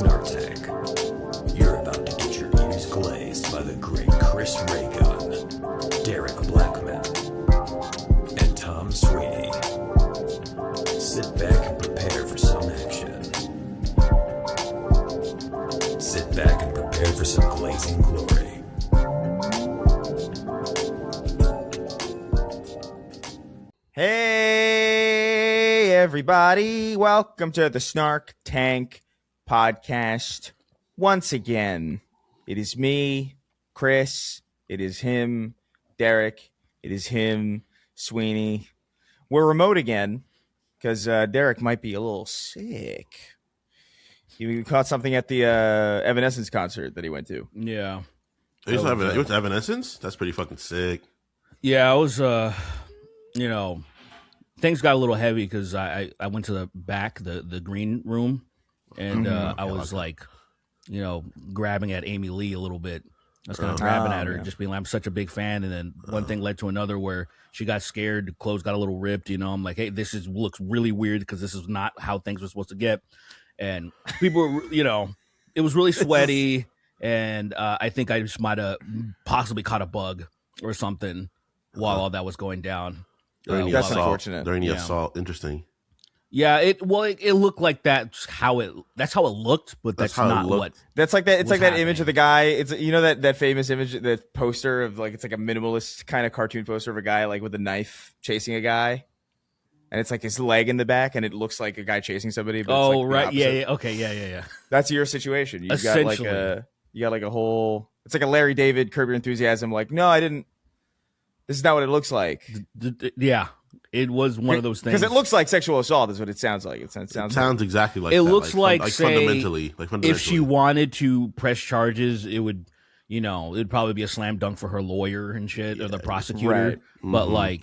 Snark Tank. You're about to get your ears glazed by the great Chris Raygun, Derek Blackman, and Tom Sweeney. Sit back and prepare for some action. Sit back and prepare for some glazing glory. Hey, everybody. Welcome to the Snark Tank podcast. Once again, it is me, Chris. It is him, Derek. It is him, Sweeney. We're remote again because Derek might be a little sick. He caught something at the Evanescence concert that he went to. Yeah. You went to Evanescence? That's pretty fucking sick. Yeah, I was, things got a little heavy because I went to the back, the green room, and I was grabbing at Amy Lee a little bit. I was kind of grabbing at her, just being like, I'm such a big fan. And then one thing led to another where she got scared. The clothes got a little ripped. I'm like, hey, looks really weird because this is not how things were supposed to get. And people were, it was really sweaty. And I think I just might have possibly caught a bug or something while all that was going down. That's unfortunate. During the assault. Interesting. Yeah, it looked like that's how it looked, but that's not what. That's like that. It's like happening. That image of the guy. It's that famous image, that poster of it's like a minimalist kind of cartoon poster of a guy like with a knife chasing a guy, and it's like his leg in the back, and it looks like a guy chasing somebody. But it's like right, yeah, okay, yeah. That's your situation. You got like a whole. It's like a Larry David, Curb Your Enthusiasm. Like, no, I didn't. This is not what it looks like. Yeah. It was one of those things. Because it looks like sexual assault is what it sounds like. It sounds exactly like it that. looks like fundamentally. If she wanted to press charges, it would, it'd probably be a slam dunk for her lawyer and shit, or the prosecutor. Right. But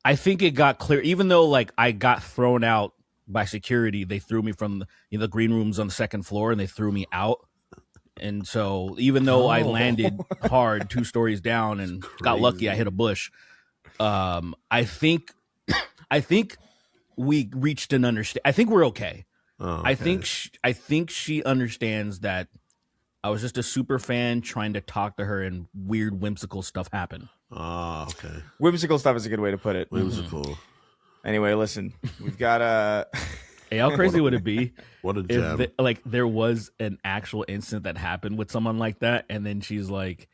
I think it got clear, even though I got thrown out by security, they threw me from the green rooms on the second floor and they threw me out. And so even though I landed hard 2 stories down and got lucky, I hit a bush. I think we reached an understand. I think we're okay. Oh, okay. I think she understands that I was just a super fan trying to talk to her, and weird whimsical stuff happened. Oh, okay. Whimsical stuff is a good way to put it. Whimsical. Anyway, listen, we've got Hey, how crazy would it be? What a gem! If there was an actual incident that happened with someone like that, and then she's like,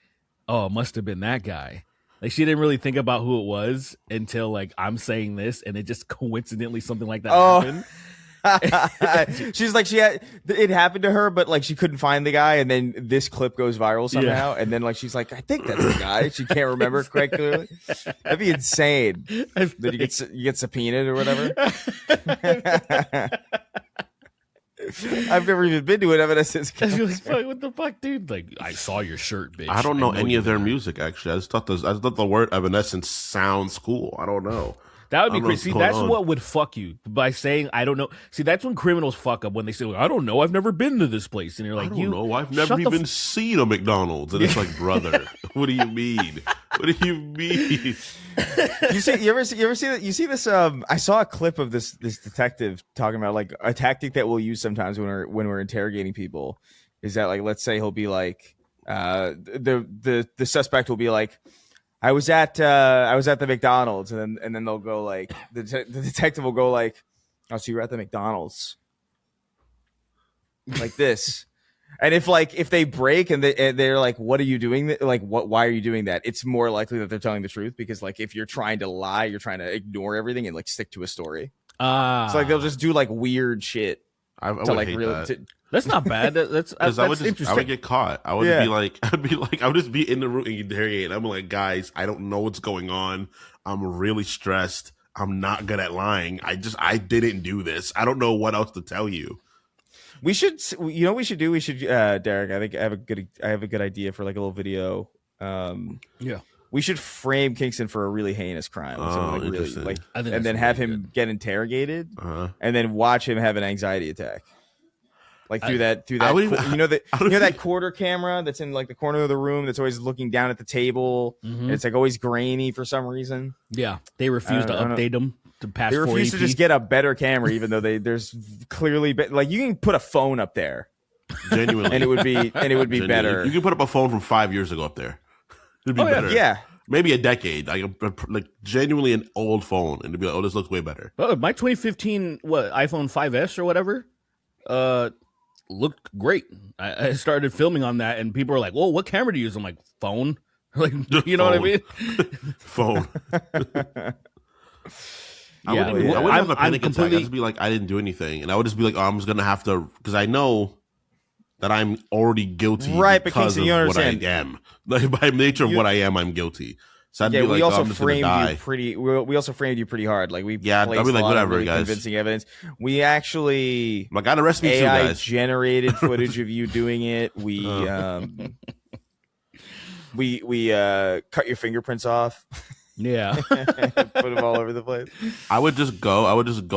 "Oh, it must have been that guy." Like, she didn't really think about who it was until I'm saying this, and it just coincidentally something like that happened. She's like, it happened to her, but she couldn't find the guy, and then this clip goes viral somehow, and then she's like, I think that's the guy. She can't remember quite clearly. That'd be insane. Then you get subpoenaed or whatever. I've never even been to an Evanescence concert. What the fuck, dude? I saw your shirt, bitch. I don't know any of their music, actually. I thought the word Evanescence sounds cool. I don't know. That would be crazy. See, that's what would fuck you by saying, I don't know. See, that's when criminals fuck up, when they say, I don't know. I've never been to this place. And you're like, I don't know. I've never even seen a McDonald's. And it's like, brother, what do you mean? What do you mean? You ever see that? You see this? I saw a clip of this detective talking about a tactic that we'll use sometimes when we're interrogating people. Is that let's say he'll be the suspect will be like, I was at the McDonald's, and then they'll go the detective will go oh, so you were at the McDonald's, like this. And if they break and they're like, what are you doing? Why are you doing that? It's more likely that they're telling the truth, because if you're trying to lie, you're trying to ignore everything and stick to a story. So they'll just do weird shit. I would hate that. That's not bad. That's interesting. I would get caught. I would I would just be in the room and interrogate. I'm like, guys, I don't know what's going on. I'm really stressed. I'm not good at lying. I didn't do this. I don't know what else to tell you. We should, what we should do? We should, Derek. I think I have a good idea for a little video. Yeah. We should frame Kingston for a really heinous crime. Interesting. And then have him get interrogated, and then watch him have an anxiety attack. Through that that quarter camera that's in the corner of the room that's always looking down at the table. Mm-hmm. And it's always grainy for some reason. Yeah, they refuse to update them to pass. They refuse to just get a better camera, even though there's clearly you can put a phone up there Genuinely. and it would be Genuinely. better. You can put up a phone from 5 years ago up there. It'd be better. Yeah. Maybe a decade, like genuinely an old phone, and it'd be like, oh, this looks way better. Well, my 2015 iPhone 5S or whatever, looked great. I started filming on that, and people were like, "Well, what camera do you use?" I'm like, "Phone." Like, you know what I mean? Phone. I Yeah, wouldn't have a panic attack. completely- I'd just be like, I didn't do anything, and I would just be like, oh, I'm just gonna have to, because I know that I'm already guilty, Right, but because Kingston, of you what I understand. am. Like by nature of what I am, I'm guilty. So I'd Yeah, be we like, also oh, I'm just gonna framed die. you pretty. We also framed you pretty hard. Like we Yeah, I'd placed be like, a lot of whatever, really guys. convincing evidence. We actually Like, gotta arrest me too, AI guys. generated footage of you doing it. We cut your fingerprints off, Yeah. put them all over the place. I would just go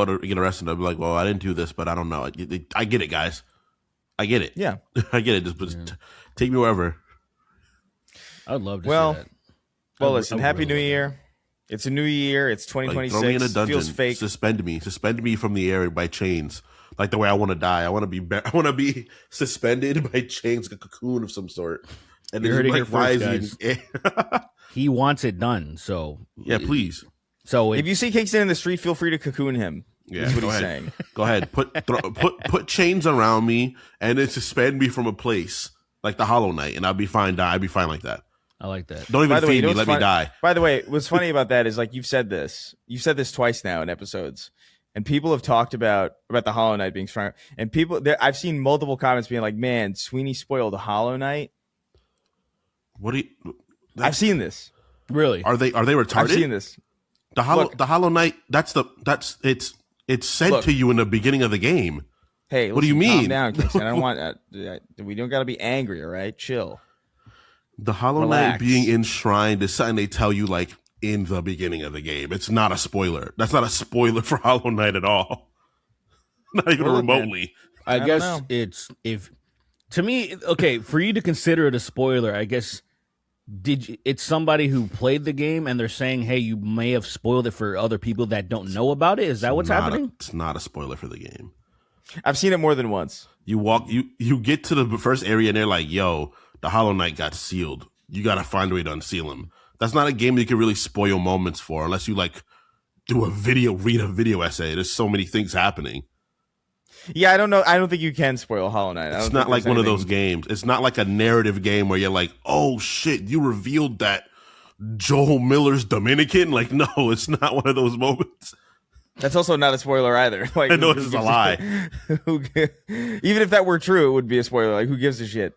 to get arrested. I'd be like, well, I didn't do this, but I don't know. I get it, guys. I get it. Yeah. I get it. Just take me wherever. I would love to Well, see that. Well, I listen. would Happy really New love that. Year. It's a new year. It's Like, 2026. throw me in a dungeon. Feels fake. Suspend me from the air by chains, like the way I want to die. I want to be suspended by chains, like a cocoon of some sort. And You it's heard it like, here why first, is he? He wants it done, so Yeah, please. So If you see Kingston in the street, feel free to cocoon him. Yeah, That's what go he's ahead. saying. Go ahead. Put chains around me and then suspend me from a place like the Hollow Knight, and I'll be fine. I'd be fine like that. I like that. Don't even By the way, feed you know me. what's Let me funny- die. By the way, what's funny about that is like you've said this twice now in episodes, and people have talked about the Hollow Knight being strong. And I've seen multiple comments being like, "Man, Sweeney spoiled the Hollow Knight." What do you? I've seen this. Really? Are they retarded? I've seen this. The Look. Hollow Knight. It's sent Look. to you in the beginning of the game. Hey, What do you listen, calm mean? down, Kingston. I don't want. We don't got to be angry, all right? Chill. The Hollow Relax. Knight being enshrined is something they tell you like in the beginning of the game. It's not a spoiler. That's not a spoiler for Hollow Knight at all. Not even Well, remotely. I don't guess know. it's if to me, okay, for you to consider it a spoiler, I guess it's somebody who played the game and they're saying, hey, you may have spoiled it for other people that don't know about it. Is that what's happening? It's not a spoiler for the game. I've seen it more than once. You get to the first area and they're like, yo, the Hollow Knight got sealed. You got to find a way to unseal him. That's not a game that you can really spoil moments for unless you like read a video essay. There's so many things happening. Yeah, I don't know. I don't think you can spoil Hollow Knight. It's not like one of those games. It's not like a narrative game where you're like, oh shit, you revealed that Joel Miller's Dominican. Like, no, it's not one of those moments. That's also not a spoiler either. Like, I know who this is a gives lie. Even if that were true, it would be a spoiler. Like, who gives a shit?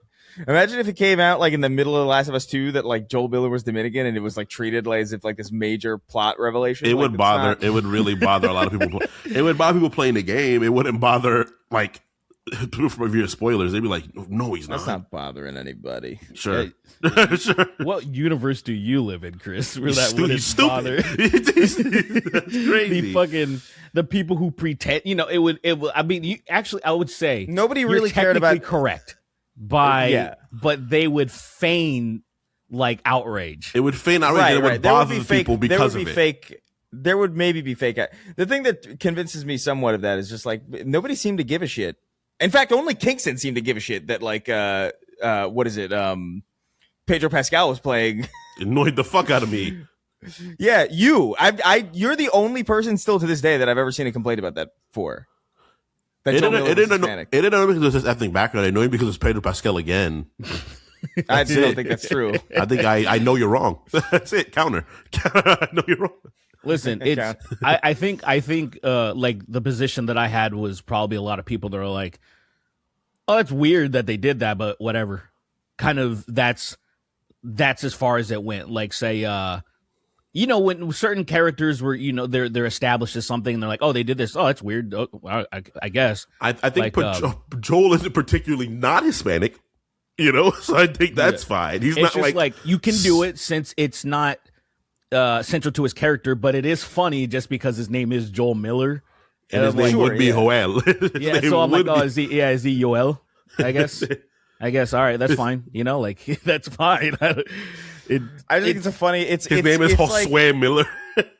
Imagine if it came out like in the middle of The Last of Us 2 that like Joel Miller was Dominican and it was like treated like as if like this major plot revelation. It Like, would it's bother. not- It would really bother a lot of people. It would bother people playing the game. It wouldn't bother like people from review spoilers. They'd be like, no, he's That's not. not bothering anybody. Sure. Sure. What universe do you live in, Chris? Where that He's wouldn't bother That's crazy. the people who pretend, it would I mean, I would say Nobody you're really cared technically about. correct Yeah. but they would feign like outrage. It would feign outrage. Right, and it would right. There would bother be the fake. people There because would of be it. fake. There would maybe be fake. The thing that convinces me somewhat of that is just like nobody seemed to give a shit. In fact, only Kingston seemed to give a shit that like what is it? Pedro Pascal was playing. Annoyed the fuck out of me. Yeah, you're the only person still to this day that I've ever seen a complaint about that for. That It Joel didn't, Miller it, was didn't, Hispanic. it didn't annoy me because it was his ethnic background. It annoyed me because it's Pedro Pascal again. I just don't think that's true. I think I know you're wrong. That's it. Counter. I know you're wrong. Listen, it's I think like the position that I had was probably a lot of people that are like, oh, it's weird that they did that, but whatever. Kind of that's as far as it went. Like say when certain characters were, they're established as something and they're like, oh, they did this. Oh, that's weird. Oh, I guess. I think Like, Joel isn't particularly not Hispanic, so I think that's fine. He's It's not just like you can do it since it's not central to his character, but it is funny just because his name is Joel Miller. and his I'm like, name would be yeah. Joel. His yeah, name so I'm like, would oh, be- is he Yoel? I guess. All right, that's fine. Like that's fine. I think it's a funny. his name is like, Josue Miller.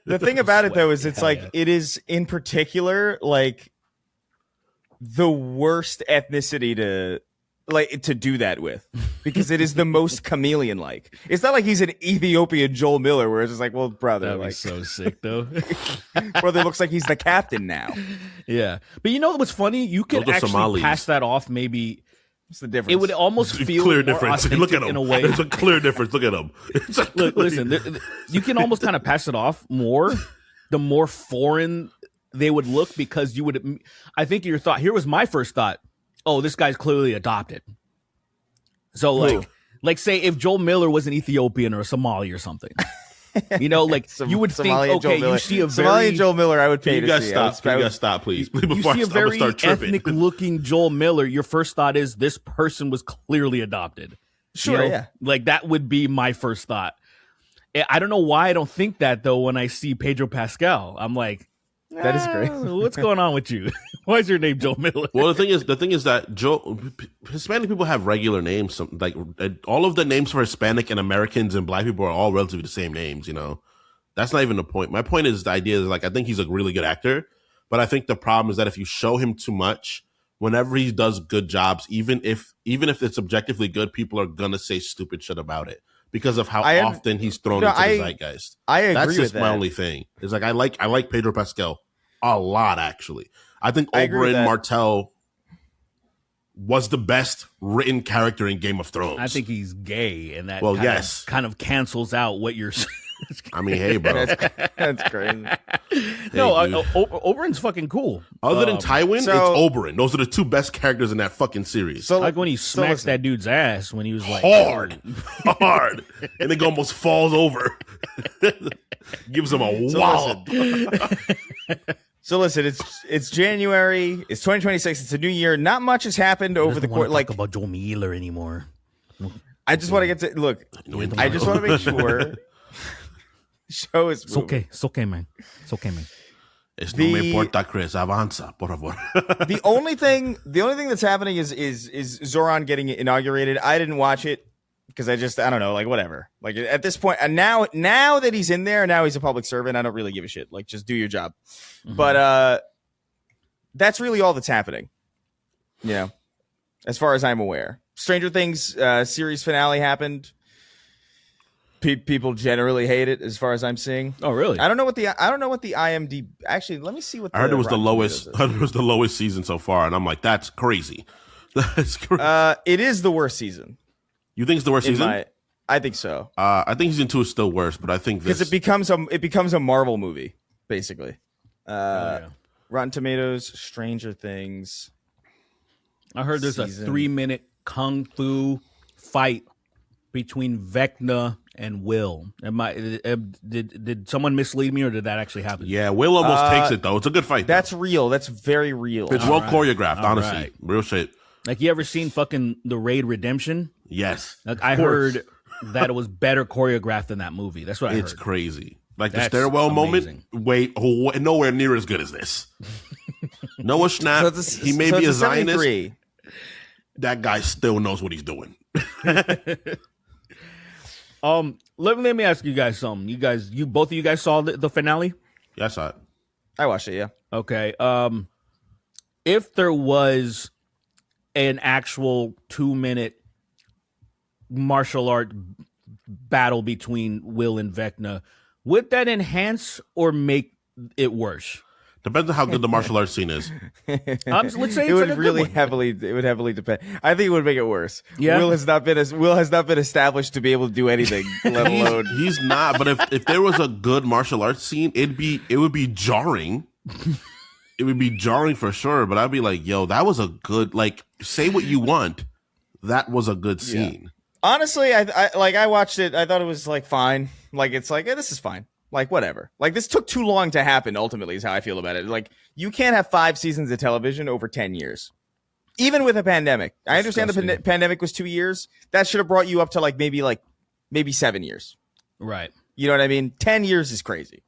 the thing about it though is it's Hell like yeah. it is in particular like the worst ethnicity like to do that with, because it is the most chameleon like. It's not like he's an Ethiopian Joel Miller where it's just like, well, brother, That'd like be so sick though. brother looks like he's the captain now. Yeah, but you know what's funny? You could Those are actually Somalis. pass that off. Maybe What's the difference? it would almost feel Clear more difference. authentic Look at him. in a way. There's a clear difference. Look at him. It's a Look, clear- listen, you can almost kind of pass it off more the more foreign they would look, because you would. I think your thought here was my first thought. Oh, this guy's clearly adopted. So like say if Joel Miller was an Ethiopian or a Somali or something, you know, like you would think, Somalian Joel okay, Miller. you see a Somalian very Joel Miller, I would pay You to guys see. stop. You guys stop, please. you Before see a I'm gonna very start tripping. ethnic looking Joel Miller. Your first thought is this person was clearly adopted. Sure, You know? yeah. Like that would be my first thought. I don't know why I don't think that though. When I see Pedro Pascal, I'm like, That is great. What's going on with you? Why is your name Joel Miller? Well, the thing is that Hispanic people have regular names. Like all of the names for Hispanic and Americans and Black people are all relatively the same names. You know, that's not even the point. My point is the idea is like I think he's a really good actor, but I think the problem is that if you show him too much, whenever he does good jobs, even if it's objectively good, people are gonna say stupid shit about it because of how often he's thrown into the zeitgeist. I agree That's with just that. my only thing. It's like I like Pedro Pascal a lot, actually. I think I agree with Oberyn that. Martell was the best written character in Game of Thrones. I think he's gay, and that yes. kind of cancels out what you're saying. I mean, hey, bro. That's crazy. No, dude. Oberyn's fucking cool. Other than Tywin, so- it's Oberyn. Those are the two best characters in that fucking series. So Like when he smacks listen. that dude's ass when he was like hard, and then almost falls over. Gives him a wallop. So listen, it's January. It's 2026. It's a new year. Not much has happened over the course. Like about Joel Miller anymore. I just want to get to look. I just want to make sure. Show is It's okay. It's okay, man. It's okay, man. Es no me importa, Chris. Avanza, por favor. the only thing that's happening is Zoran getting inaugurated. I didn't watch it because I don't know, like whatever. Like at this point, and now that he's in there, now he's a public servant. I don't really give a shit. Like just do your job. Mm-hmm. But that's really all that's happening. You know, as far as I'm aware, Stranger Things series finale happened. People generally hate it, as far as I'm seeing. Oh, really? I don't know what the IMDb. Actually, let me see what I heard it was the Rotten lowest. Tomatoes I heard it was the lowest season so far, and I'm like, that's crazy. That's crazy. is. It is the worst season. You think it's the worst season? I think so. I think season 2 is still worse, but I think this. Because it becomes a Marvel movie, basically. Rotten Tomatoes, Stranger Things. I heard there's Season. a 3-minute kung fu fight between Vecna and Will. Did someone mislead me, or did that actually happen? Yeah, Will almost takes it though. It's a good fight. That's real. That's very real. it's well choreographed, honestly. right. Real shit. Like, you ever seen fucking The Raid Redemption? Yes. Like, I course. heard that it was better choreographed than that movie. That's what I It's heard. crazy. Like the That's stairwell amazing. moment. Nowhere near as good as this. Noah Schnapp. So it's He may be a it's Zionist. 73. That guy still knows what he's doing. Let me ask you guys something. Both of you guys saw the finale? Yeah, I saw it. I watched it. Yeah. Okay. If there was an actual 2-minute martial art battle between Will and Vecna, would that enhance or make it worse? Depends on how good the martial arts scene is. Let's say It it's would like a really good one. heavily depend. I think it would make it worse. Yeah. Will has not been established to be able to do anything, let alone. He's not, but if there was a good martial arts scene, it would be jarring. It would be jarring for sure, but I'd be like, yo, that was a good, like, say what you want. That was a good scene. Honestly, I watched it. I thought it was like fine. Like it's like this is fine. Like whatever. Like this took too long to happen. Ultimately, is how I feel about it. Like you can't have 5 seasons of television over 10 years, even with a pandemic. I understand the pandemic was 2 years. That should have brought you up to maybe 7 years. Right. You know what I mean? 10 years is crazy.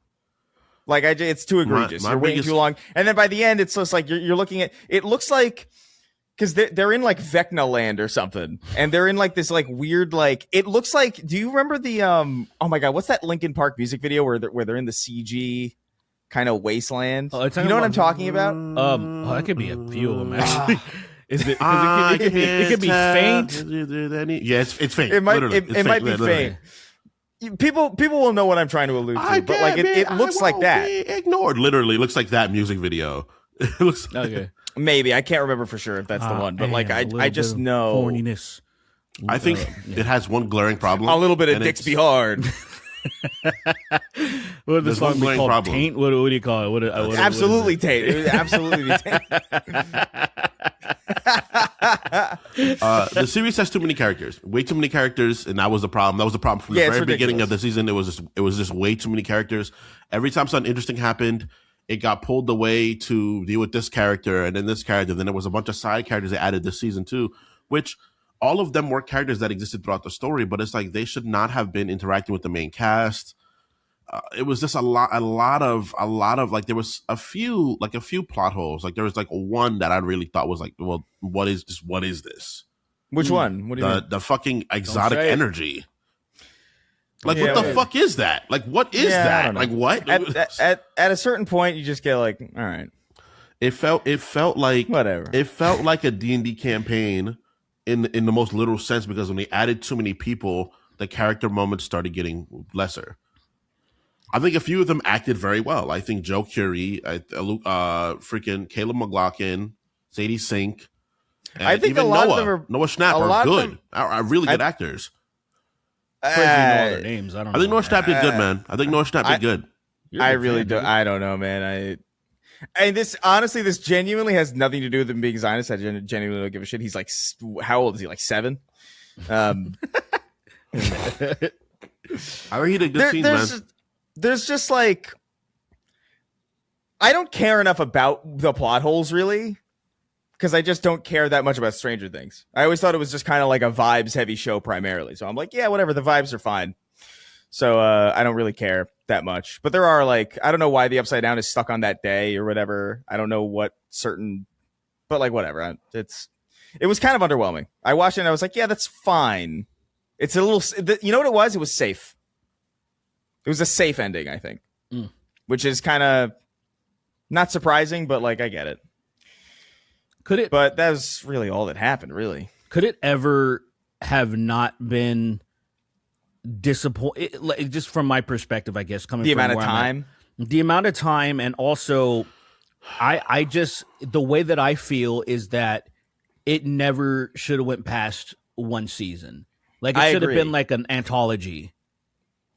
Like it's too egregious. my You're waiting biggest- too long, and then by the end, it's just like you're looking at. It looks like because they're in like Vecna land or something, and they're in like this like weird like. It looks like. Do you remember the Oh my god, what's that Linkin Park music video where they're in the CG kind of wasteland? Oh, it's you know what I'm talking about? That could be a few of them actually. Is it? Because it could be faint. Yeah, it's faint. It might Literally. it might be faint. People will know what I'm trying to allude to, but like it looks like that. Ignored. Literally looks like that music video. It looks Okay. Maybe I can't remember for sure if that's the one, but like I just know horniness. I think it has one glaring problem. a little bit of dicks be hard. What would the There's one song be glaring called? problem. Taint? What do you call it? Absolutely Tate. It was absolutely Tate. The series has too many characters, way too many characters, and that was the problem. That was the problem from the very beginning of the season. It was just way too many characters. Every time something interesting happened, it got pulled away to deal with this character and then this character. Then there was a bunch of side characters they added this season too, which all of them were characters that existed throughout the story, but it's like they should not have been interacting with the main cast. It was just a lot of like there was a few plot holes. Like there was like one that I really thought was like, well, what is this? Which one? What do you mean? The fucking exotic say it. energy. Like Yeah, what the fuck is that? Like what is I that? don't know. Like what? At a certain point, you just get like, all right, It felt like whatever. It felt like a D&D campaign in the most literal sense, because when they added too many people, the character moments started getting lesser. I think a few of them acted very well. I think Joe Curie, freaking Caleb McLaughlin, Sadie Sink, and I think even a lot Noah, of them are Noah Schnapp a lot are of good. them- Are really good actors. Crazy to know their names. I don't know. I think Noah Schnapp did good, man. I think Noah Schnapp did good. You're a I big really fan, do. dude. I don't know, man. And this honestly, this genuinely has nothing to do with him being Zionist. I genuinely don't give a shit. He's like, how old is he? Like 7? I heard he did good scenes, man. There's just like, I don't care enough about the plot holes really, because I just don't care that much about Stranger Things. I always thought it was just kind of like a vibes heavy show primarily. So I'm like, yeah, whatever. The vibes are fine. So I don't really care that much. But there are like, I don't know why the Upside Down is stuck on that day or whatever. I don't know what certain, but like whatever. It was kind of underwhelming. I watched it and I was like, yeah, that's fine. It's a little, you know what it was? It was safe. It was a safe ending, I think, which is kind of not surprising, but like I get it. But that was really all that happened, really. Could it ever have not been disappointing? Just from my perspective, I guess, coming The from amount of where I'm time. at. The amount of time, and also, I just, the way that I feel is that it never should have went past one season. Like it should have been like an anthology.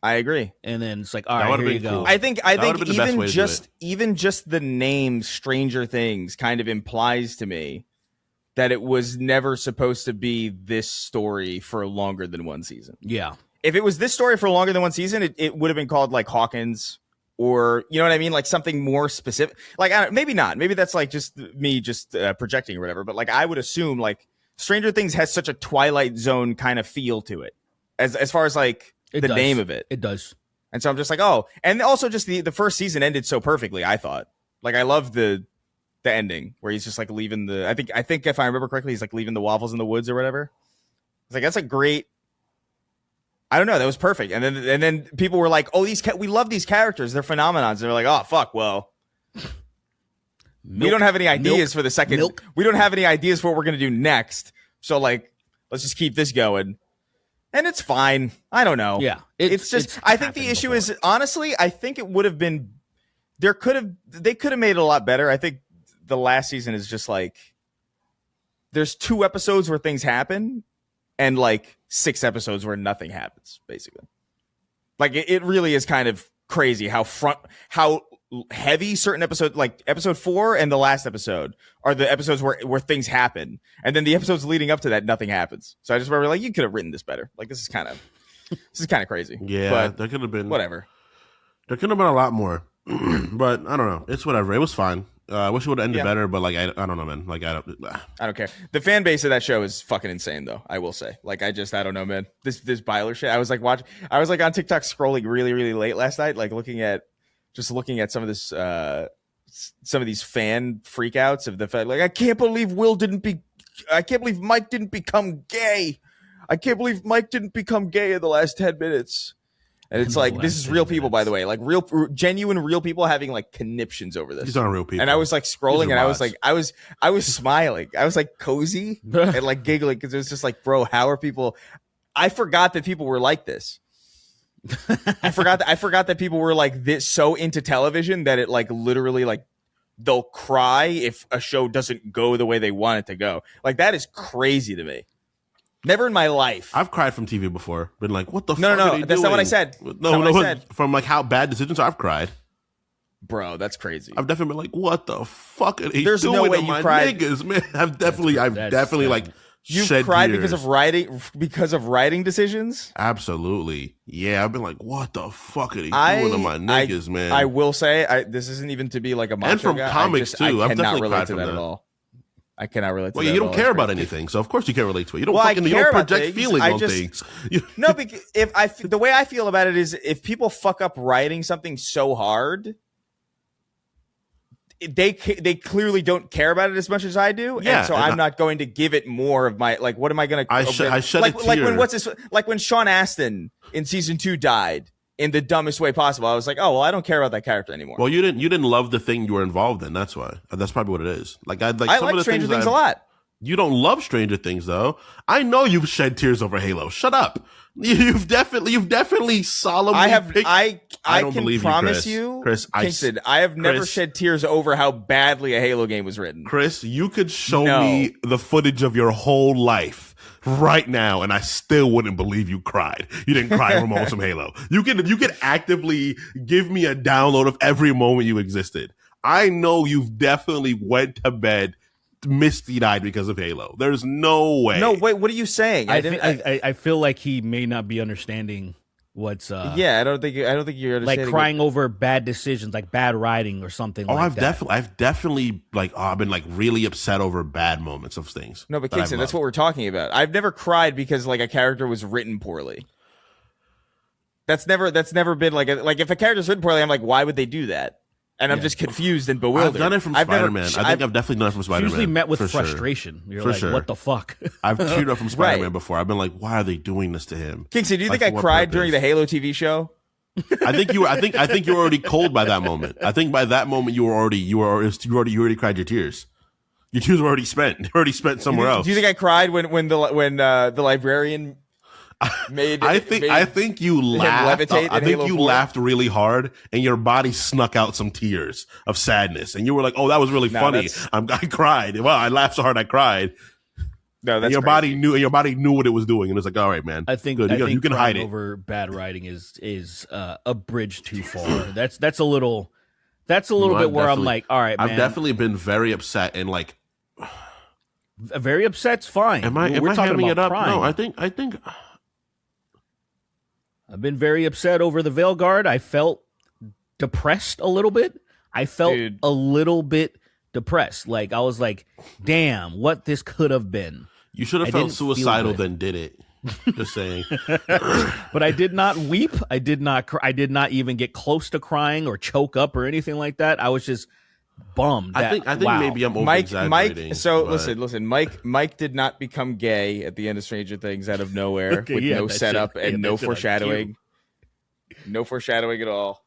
I agree. And then it's like, all right, here you go. Cool. I think even just the name Stranger Things kind of implies to me that it was never supposed to be this story for longer than one season. Yeah. If it was this story for longer than one season, it would have been called like Hawkins, or you know what I mean? Like something more specific. Like maybe not. Maybe that's like just me projecting or whatever. But like I would assume like Stranger Things has such a Twilight Zone kind of feel to it as far as like name of it. It does. And so I'm just like, oh, and also just the first season ended so perfectly. I thought, like, I love the ending where he's just like leaving the. I think if I remember correctly, he's like leaving the waffles in the woods or whatever. It's like that's a great. I don't know. That was perfect. And then people were like, oh, we love these characters. They're phenomenons. And they're like, oh fuck, well. We don't have any ideas for the second. We don't have any ideas for what we're gonna do next. So like, let's just keep this going. And it's fine. I don't know. Yeah. It's just, I think the issue is, honestly, I think it would have been, they could have made it a lot better. I think the last season is just like, there's 2 episodes where things happen and like 6 episodes where nothing happens, basically. Like it really is kind of crazy how heavy certain episodes, like episode 4 and the last episode, are the episodes where things happen, and then the episodes leading up to that nothing happens. So I just remember like, you could have written this better. Like this is kind of crazy. Yeah, but there could have been whatever. There could have been a lot more, but I don't know. It's whatever. It was fine. I wish it would have ended better, but like I don't know, man. Like I don't care. The fan base of that show is fucking insane, though. I will say. Like I don't know, man. This Byler shit. I was like on TikTok scrolling really really late last night, like looking at some of this some of these fan freakouts of the fact, like I can't believe Mike didn't become gay. I can't believe Mike didn't become gay in the last 10 minutes. And it's like, this is real people, by the way, like genuine real people having like conniptions over this. These aren't real people. And I was like scrolling and I was like, I was smiling. I was like cozy and like giggling because it was just like, bro, how are people? I forgot that people were like this. I forgot that people were like this, so into television that it like literally like they'll cry if a show doesn't go the way they want it to go. Like that is crazy to me. Never in my life. I've cried from TV before. Been like, what the fuck No, are they that's doing? not what I said. No, from like how bad decisions I've cried. Bro, that's crazy. I've definitely been like, what the fuck are they There's doing no way to you my cried. niggas, man? I've definitely like You shed cried tears. because of writing decisions? Absolutely. Yeah, I've been like, what the fuck are they doing to my niggas, man? I will say, this isn't even to be like a macho and from guy. comics too. I I've cannot definitely relate cried to from that at all. I cannot relate to Well, that you at don't all. care It's about crazy. anything, so of course you can't relate to it. You don't Well, fucking I you care don't about project things. feelings I on just- things. No, because the way I feel about it is if people fuck up writing something so hard, they clearly don't care about it as much as I do, Yeah, and so I'm not going to give it more of my like. What am I going to? I shed like a tear. like when Sean Astin in season 2 died in the dumbest way possible. I was like, oh well, I don't care about that character anymore. Well, you didn't love the thing you were involved in. That's why. That's probably what it is. Like I I some of like the Stranger Things a a lot. You don't love Stranger Things though. I know you've shed tears over Halo. Shut up. You've definitely solemnly. I don't can believe promise you, you, Chris. Kingston, I have never shed tears over how badly a Halo game was written. Chris, you could show me the footage of your whole life right now, and I still wouldn't believe you cried. You didn't cry for moments from Halo. You could actively give me a download of every moment you existed. I know you've definitely went to bed misty-eyed because of Halo. There's no way. No, wait, what are you saying? I feel like he may not be understanding what's yeah, I don't think you're understanding. like crying over bad decisions, like bad writing or something. Oh, like I've definitely I've been like really upset over bad moments of things. No, but Kingston, that's what we're talking about. I've never cried because like a character was written poorly. That's never been like if a character's written poorly, I'm like, why would they do that? And I'm just confused and bewildered. I've done it from Spider-Man. I think I've definitely done it from Spider-Man. Usually met with for frustration. Sure. You're For like, sure. what the fuck? I've teared up from Spider-Man Right. before. I've been like, why are they doing this to him? Kingston, do you Like, think I for what cried purpose? during the Halo TV show? I think you were. I think you were already cold by that moment. I think by that moment you already cried your tears. Your tears were already spent. They were already spent somewhere else. Do you think I cried when the librarian made? I think you laughed. levitate I in think Halo you 4? laughed really hard, and your body snuck out some tears of sadness, and you were like, "Oh, that was really funny." I cried. Well, I laughed so hard I cried. No, that's And your crazy. body knew. And your body knew what it was doing, and it was like, "All right, man. I think good. You can hide crying it." over bad writing is a bridge too far. That's a little bit where I'm like, all right, man. I've definitely been very upset and like, very upset's fine. am I We're talking hamming about it up? crying. No, I think I've been very upset over the Veil Guard. I felt depressed a little bit. I felt a little bit depressed. Like I was like, damn, what this could have been. you should have I felt didn't feel suicidal, good. then did it. Just saying. But I did not weep. I did not I did not even get close to crying or choke up or anything like that. I was just bummed. I think wow. maybe I'm over Mike. exaggerating. So but- listen. Mike did not become gay at the end of Stranger Things out of nowhere Okay, with yeah, no that setup shit- and yeah, no that shit on foreshadowing. No foreshadowing at all.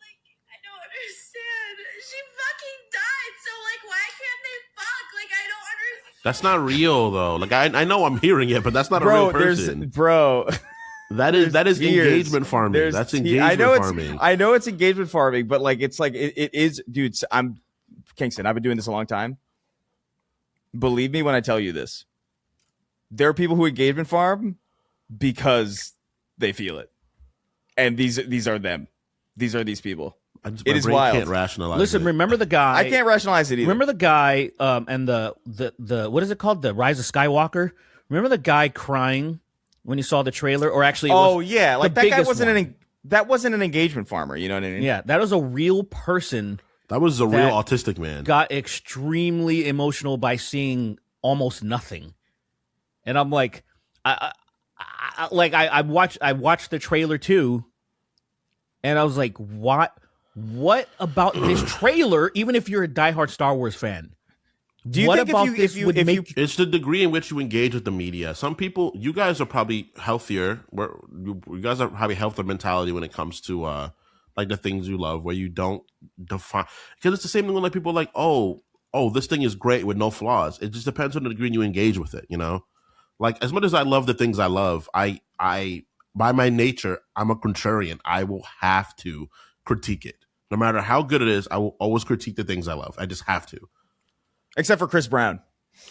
I don't understand. She fucking died, so like, why can't they fuck? Like, I don't understand. That's not real though. Like I know I'm hearing it, but that's not a real person. Bro. That is tears. engagement farming. There's That's te- engagement farming. I know it's engagement farming, but like it is, dude. I'm Kingston. I've been doing this a long time. Believe me when I tell you this. There are people who engagement farm because they feel it, and these are them. These are these people. My it is brain wild. Can't rationalize. Listen, it. remember the guy? I can't rationalize it either. Remember the guy and the what is it called? The Rise of Skywalker? Remember the guy crying when you saw the trailer? Or actually, it was yeah, like the that guy biggest wasn't one. that wasn't an engagement farmer. You know what I mean? Yeah, that was a real person. That was a real that autistic man. Got extremely emotional by seeing almost nothing, and I'm like, I watched the trailer too, and I was like, what about this trailer? Even if you're a diehard Star Wars fan, Do you what think about if this you would if make you It's the degree in which you engage with the media. Some people, you guys are probably healthier. You guys are probably healthier mentality when it comes to like the things you love, where you don't define, because it's the same thing when like people are like, oh, this thing is great with no flaws. It just depends on the degree you engage with it. You know, like as much as I love the things I love, I by my nature I'm a contrarian. I will have to critique it, no matter how good it is. I will always critique the things I love. I just have to. except for Chris Brown.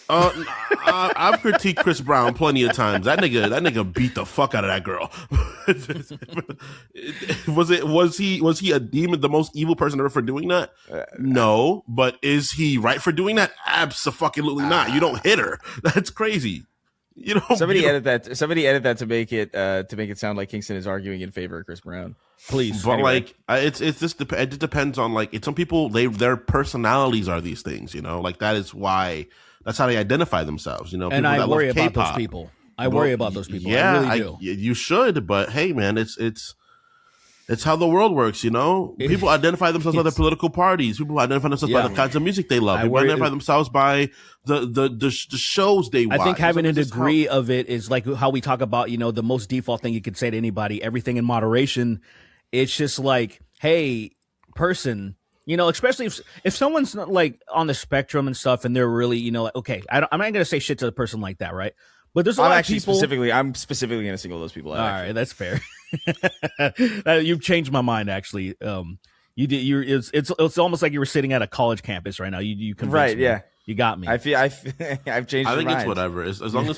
I've critiqued Chris Brown plenty of times. That nigga beat the fuck out of that girl. Was he a demon, the most evil person ever for doing that? No, but is he right for doing that? Absolutely not. You don't hit her. That's crazy. You know, Somebody edit that to make it sound like Kingston is arguing in favor of Chris Brown. please? But Anyway. like, it just depends on like, some people, their personalities are these things. You know, like that's how they identify themselves. You know, And people I that worry love about K-pop. those people. I worry about those people. Yeah, I really do. you should, but hey, man, it's how the world works, you know? People identify themselves by their political parties. People identify themselves by the kinds of music they love. People identify themselves by the shows they watch. I think having a It's degree of it is like how we talk about, you know, the most default thing you could say to anybody, everything in moderation. It's just like, hey, person, you know, especially if someone's not like on the spectrum and stuff and they're really, you know, like, okay, I'm not going to say shit to a person like that, right? But there's a lot of people. I'm specifically going to single those people out. All right, that's fair. You've changed my mind, actually. You did. It's almost like you were sitting at a college campus right now. You convinced Right, me. yeah. You got me. I've changed. I think mind. it's whatever. As long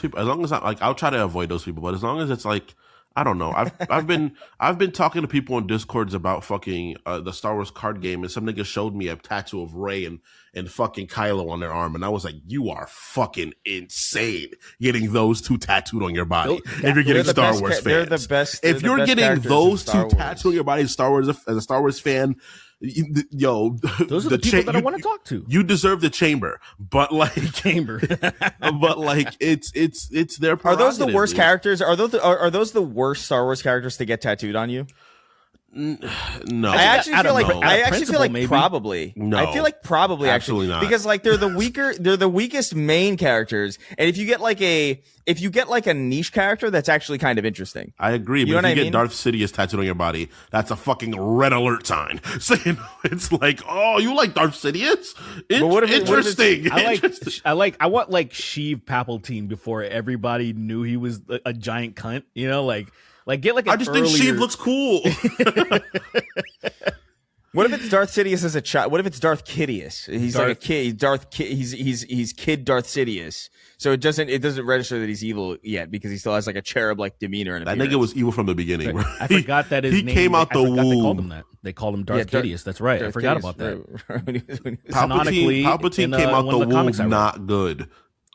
as I'll try to avoid those people, but as long as it's like, I don't know. I've been talking to people on Discords about fucking the Star Wars card game, and some nigga showed me a tattoo of Rey and fucking Kylo on their arm, and I was like, you are fucking insane getting those two tattooed on your body. If you're getting Star Wars fans, they're the best. If you're getting those two tattooed on your body as a Star Wars fan, yo, those are the people that I want to talk to. You deserve the chamber, but like Chamber. but like it's their Are prerogative. those the worst characters? Are those the worst Star Wars characters to get tattooed on you? No, I actually I feel don't like know. I actually feel like Maybe. probably. No. I feel like probably Absolutely actually not. because like they're the weakest main characters, and if you get like a niche character, that's actually kind of interesting. I agree, You know but what if you I get mean? Darth Sidious tattooed on your body, that's a fucking red alert sign. So you know, it's like, oh, you like Darth Sidious? what if Interesting. I want like Sheev Palpatine before everybody knew he was a giant cunt. You know, like get like. I just think Sheev looks cool. What if it's Darth Sidious as a child? What if it's Darth Kidius? He's like a kid. He's kid Darth Sidious. So it doesn't register that he's evil yet because he still has like a cherub like demeanor. And That nigga was evil from the beginning. Right? I forgot that his he name, came out the They called womb. him that. They called him Darth Darth- Sidious. That's right. I forgot Kidius, about that. right. Canonically, Palpatine in, came out one the of the comics I womb read. not good.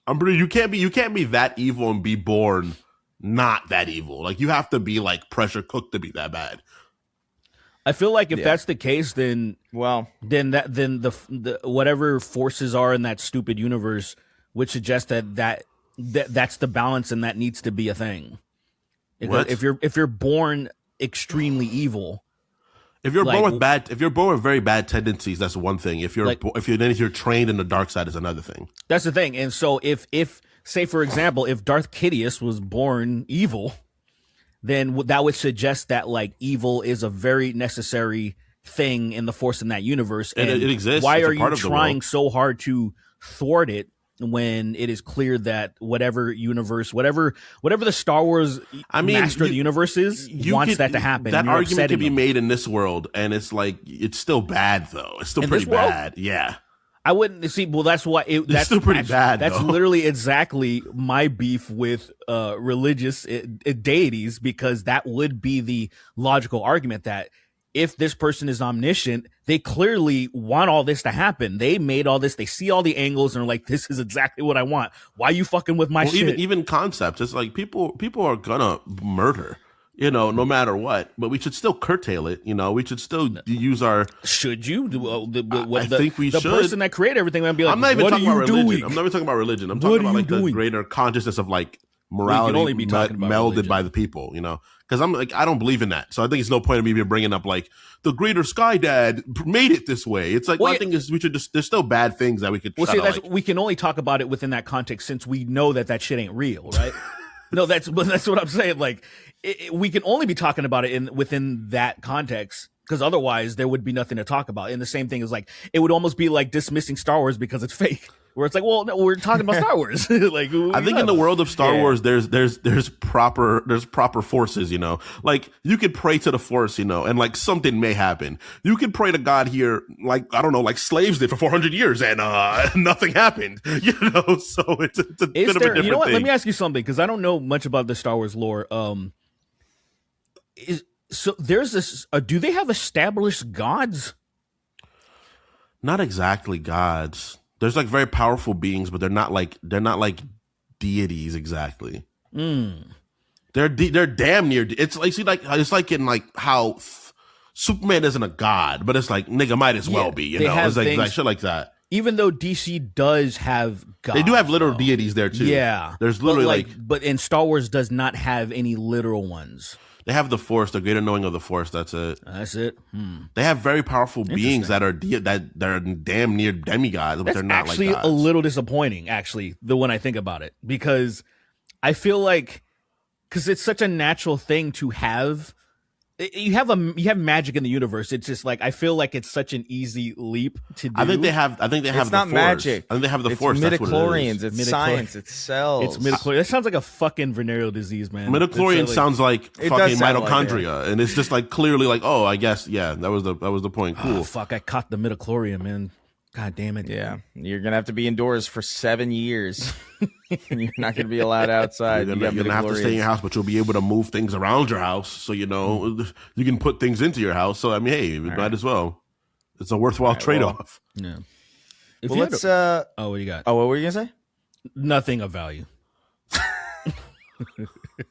I'm pretty. You can't be that evil and be born not that evil. Like you have to be like pressure cooked to be that bad. I feel like if Yeah. that's the case, then the whatever forces are in that stupid universe would suggest that's the balance and that needs to be a thing. What? If you're born extremely evil, If you're born Like- with if you're born with very bad tendencies, that's one thing. If you're Like- if you're trained in the dark side, is another thing. that's the thing. And so if say for example, if Darth Kidius was born evil, then that would suggest that like evil is a very necessary thing in the force in that universe. And it exists. Why It's a are part you of the trying world. so hard to thwart it when it is clear that whatever universe, whatever the Star Wars master of the universe is, wants that to happen? That and you're argument upsetting can be them. made in this world, and it's like it's still bad though. It's still In pretty this world? bad. Yeah. I wouldn't see. Well, that's why that's still pretty bad, That's though. literally exactly my beef with religious deities, because that would be the logical argument that if this person is omniscient, they clearly want all this to happen. They made all this. They see all the angles and are like, "This is exactly what I want." Why are you fucking with my Well, shit? even concepts. It's like people are gonna murder, no matter what. But we should still curtail it. We should still use our. Should you? I think we the should. person that created everything would be like, I'm not even "What are talking about you religion. doing?" I'm not even talking about religion. I'm What talking are about you like the doing? greater consciousness of like morality only be talking about melded religion. by the people, you know? Because I'm like, I don't believe in that. So I think it's no point of me even bringing up like the greater sky dad made it this way. It's like, Well, I think is we should just, there's still bad things that we could try to, we can only talk about it within that context since we know that shit ain't real, right? No, that's what I'm saying. Like, we can only be talking about it within that context because otherwise there would be nothing to talk about. And the same thing is like, it would almost be like dismissing Star Wars because it's fake. Where it's like, well, no, we're talking about Star Wars. Like, I think in the world of Star Wars, there's proper forces, you know. Like you could pray to the Force, you know, and like something may happen. You could pray to God here, like I don't know, like slaves did for 400 years, and nothing happened, you know. So it's a bit of a different you know what? thing. Let me ask you something because I don't know much about the Star Wars lore. So there's this. Do they have established gods? Not exactly gods. There's like very powerful beings, but they're not like deities exactly. They're damn near. It's like it's like in like how Superman isn't a god, but it's like nigga might as well be. You know, it's like shit like that. Even though DC does have gods, they do have literal deities there too. Yeah, there's literally but in Star Wars does not have any literal ones. They have the Force, the greater knowing of the Force. That's it. That's it. They have very powerful beings that are damn near demigods, but they're not actually like gods. A little disappointing. Actually, when I think about it, because I feel like it's such a natural thing to have. You have magic in the universe. It's just like I feel like it's such an easy leap to do. I think they have. It's the not Force. magic. I think they have the it's Force. Midichlorians. That's what it is. It's science. It's cells. It's midichlorians. That sounds like a fucking venereal disease, man. Midichlorian sounds like fucking mitochondria, like and it's just like clearly like, oh, I guess that was the point. Cool. Oh, fuck, I caught the midichlorian, man. God damn it. Yeah, you're gonna have to be indoors for 7 years. You're not gonna be allowed outside. You're gonna have to stay in your house, but you'll be able to move things around your house, so you know you can put things into your house. So I mean, hey, might as well. It's a worthwhile trade-off. Yeah. Well, let's. Oh, what do you got? Oh, what were you gonna say? Nothing of value.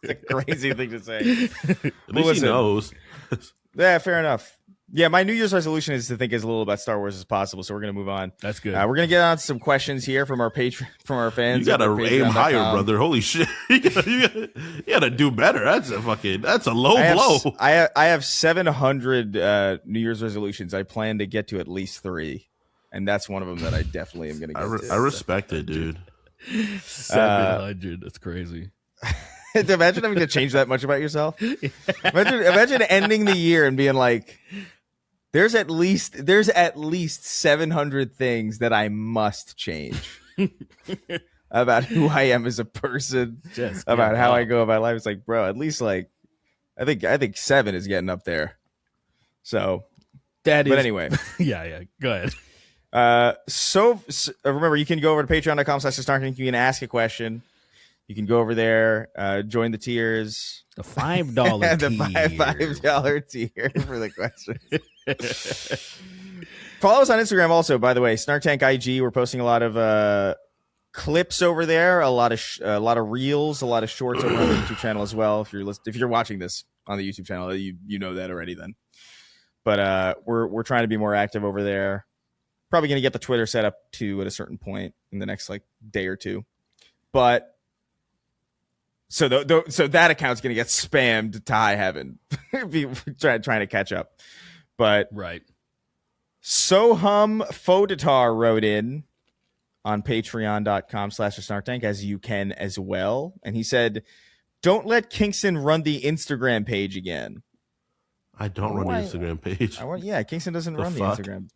It's a crazy thing to say. At least he knows. Yeah, fair enough. Yeah, my New Year's resolution is to think as little about Star Wars as possible. So we're gonna move on. That's good. We're gonna get on to some questions here from our fans. You gotta aim higher, brother. Holy shit! You gotta do better. That's a low blow. I have 700 New Year's resolutions. I plan to get to at least 3, and that's one of them that I definitely am gonna get to. I respect it, dude. 700. That's crazy. Imagine having to change that much about yourself. Imagine ending the year and being like, there's at least 700 things that I must change about who I am as a person, about how I go about life. It's like, bro, at least like, I think 7 is getting up there. So, but anyway, yeah. Go ahead. So remember, you can go over to patreon.com/snark. You can ask a question. You can go over there, join the tiers. The $5 tier. The $5 tier for the questions. Follow us on Instagram also, by the way. Snark Tank IG. We're posting a lot of clips over there, a lot of reels, a lot of shorts over on the YouTube channel as well. If you're watching this on the YouTube channel, you know that already then. But we're trying to be more active over there. Probably going to get the Twitter set up too at a certain point in the next like day or two. But so that account's going to get spammed to high heaven. trying to catch up. But right. Sohum Fodatar wrote in on patreon.com/snarktank, as you can as well. And he said, don't let Kingston run the Instagram page again. I don't run the Instagram page. Kingston doesn't run the Instagram.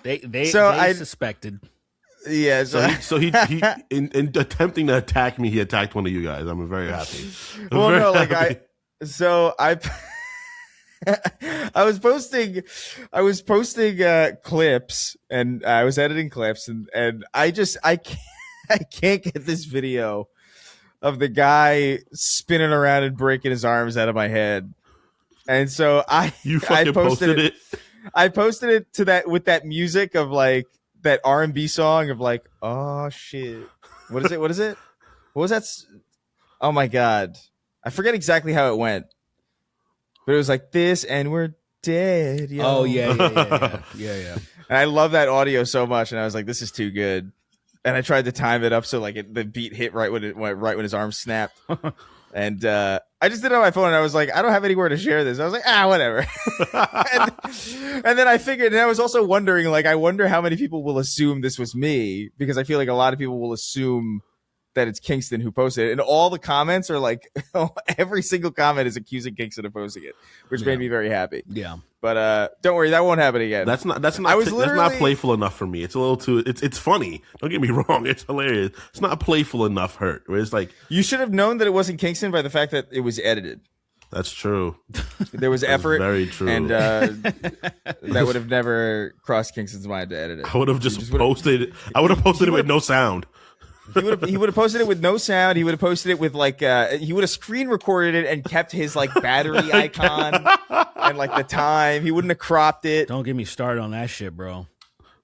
They suspected. Yeah, so he in attempting to attack me, he attacked one of you guys. I'm very happy. I was posting clips, and I was editing clips, and I can't get this video of the guy spinning around and breaking his arms out of my head. And so I posted it. I posted it to that with that music of like that R&B song of like, oh shit. What is it? What was that? Oh my God. I forget exactly how it went. But it was like this and we're dead. Yo. Oh yeah. And I love that audio so much. And I was like, this is too good. and I tried to time it up so like the beat hit right when his arm snapped. And I just did it on my phone, and I was like, I don't have anywhere to share this. I was like, whatever. and then I figured, and I was also wondering, like, I wonder how many people will assume this was me, because I feel like a lot of people will assume that it's Kingston who posted it. And all the comments are like, every single comment is accusing Kingston of posting it, which made me very happy. Yeah. But don't worry, that won't happen again. That's not that's not playful enough for me. It's a little too it's funny. Don't get me wrong, it's hilarious. It's not playful enough hurt. Where it's like, you should have known that it wasn't Kingston by the fact that it was edited. That's true. There was effort. Very true. And that would have never crossed Kingston's mind to edit it. I would have just posted. I would have posted it with no sound. He would have posted it with no sound. He would have posted it with like he would have screen recorded it and kept his like battery icon and like the time. He wouldn't have cropped it. Don't get me started on that shit, bro.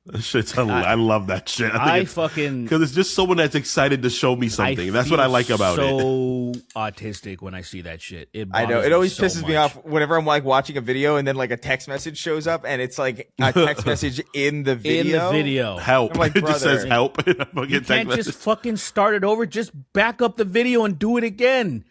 That shit's I love that shit. I fucking because it's just someone that's excited to show me something. That's what I like about it. So autistic when I see that shit. I know it always pisses me off whenever I'm like watching a video and then like a text message shows up and it's like a text message in the video. Help! I'm like, it just says help. You can't just fucking start it over. Just back up the video and do it again.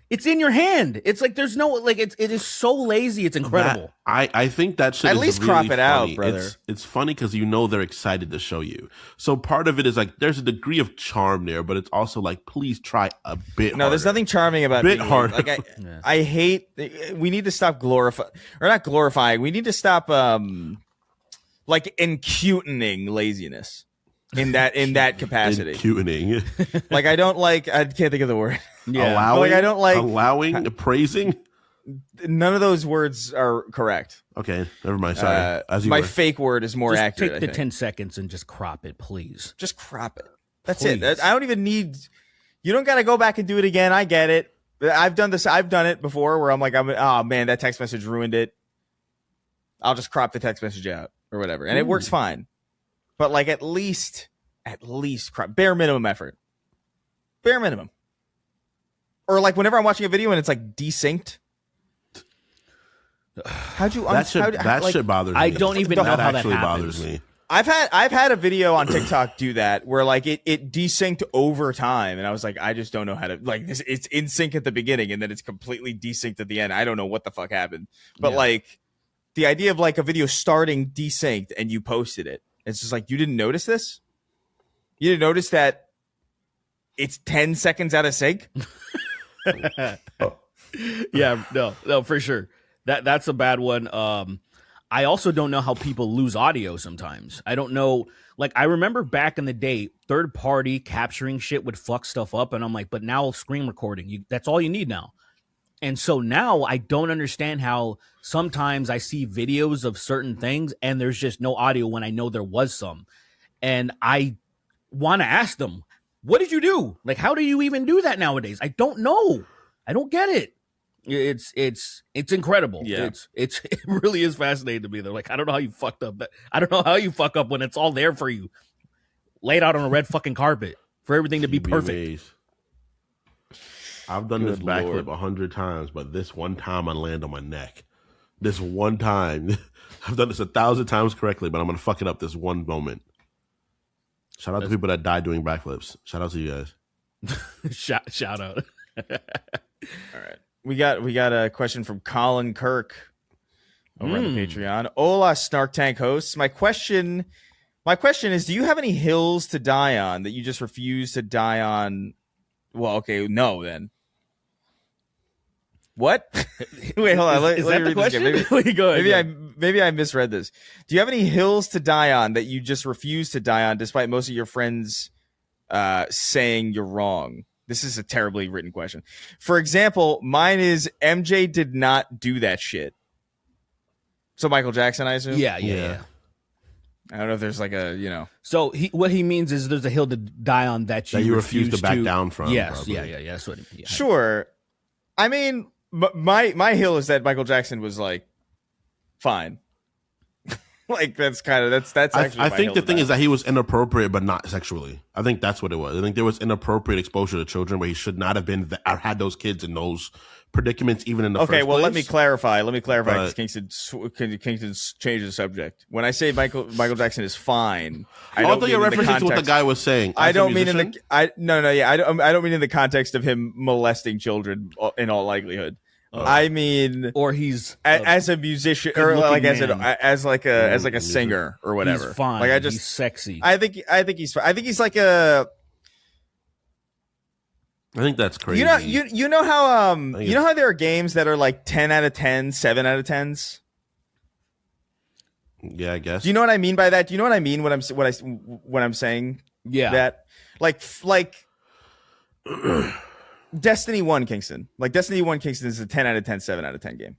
It's in your hand. It's like there's no like it is so lazy. It's incredible. I think that shit at is least really crop it funny. out, brother. It's funny because you know they're excited to show you. So part of it is like there's a degree of charm there, but it's also like please try a bit. No, harder. There's nothing charming about bit being, harder. Like I hate. We need to stop not glorifying. We need to stop like incuting laziness in that capacity. Incuting. Like I can't think of the word. Yeah. Allowing, praising. None of those words are correct. Okay, never mind. Sorry. My fake word is more just accurate. Take the 10 seconds and just crop it, please. Just crop it. That's Please. it. I don't even need. You don't got to go back and do it again. I get it. I've done this. I've done it before where I'm like, oh man, that text message ruined it. I'll just crop the text message out or whatever, and it works fine. But like at least crop, bare minimum effort. Bare minimum. Or like whenever I'm watching a video and it's like desynced. How'd you that shit bothers me. I don't even know how that actually happens. bothers me. I've had a video on TikTok do that where like it desynced over time, and I was like, I just don't know how to like this. It's in sync at the beginning and then it's completely desynced at the end. I don't know what the fuck happened, but like the idea of like a video starting desynced and you posted it, it's just like you didn't notice this. You didn't notice that it's 10 seconds out of sync. Yeah, no, for sure. That's a bad one. I also don't know how people lose audio sometimes. I don't know. Like, I remember back in the day, third party capturing shit would fuck stuff up. And I'm like, but now screen recording, that's all you need now. And so now I don't understand how sometimes I see videos of certain things and there's just no audio when I know there was some. And I want to ask them, what did you do? Like, how do you even do that nowadays? I don't know. I don't get it. It's incredible. Yeah. It really is fascinating to me. They're like, I don't know how you fucked up that. I don't know how you fuck up when it's all there for you, laid out on a red fucking carpet for everything to be perfect. I've done this backflip 100 times, but this one time I land on my neck. This one time, I've done this 1,000 times correctly, but I'm gonna fuck it up this one moment. Shout out to people that died doing backflips. Shout out to you guys. Shout out. All right. We got a question from Colin Kirk over on the Patreon. Hola, Snark Tank hosts. My question is, do you have any hills to die on that you just refuse to die on? Well, okay, no then. What? Wait, hold on. Is let that me the read this again. question? Go ahead. Maybe I misread this. Do you have any hills to die on that you just refuse to die on, despite most of your friends saying you're wrong? This is a terribly written question. For example, mine is MJ did not do that shit. So Michael Jackson, I assume? Yeah. I don't know if there's like a, So what he means is there's a hill to die on that you refuse to back down from. Yes, probably. yeah. That's what he, Sure. I mean, my hill is that Michael Jackson was like, fine. Like that's actually. I my think hill the to thing die. is that he was inappropriate, but not sexually. I think that's what it was. I think there was inappropriate exposure to children where he should not have been had those kids in those predicaments, even in the first place. Okay, well, let me clarify. But- Because Kingston changed the subject. When I say Michael Jackson is fine, I I don't thought mean you're in the referencing to what the context- guy was saying. I As a don't mean in musician? the. I don't mean in the context of him molesting children. In all likelihood, I mean, Or he's as a musician, or like good-looking man. as like a singer or whatever. He's fine. Like He's sexy. I think he's like a. I think that's crazy. You know how think you know how there are games that are like 10 out of 10, 7 out of 10s? Yeah, I guess. Do you know what I mean by that? Do you know what I mean when I'm saying Yeah. that? Like Destiny 1 Kingston. Like Destiny 1 Kingston is a 10 out of 10, 7 out of 10 game.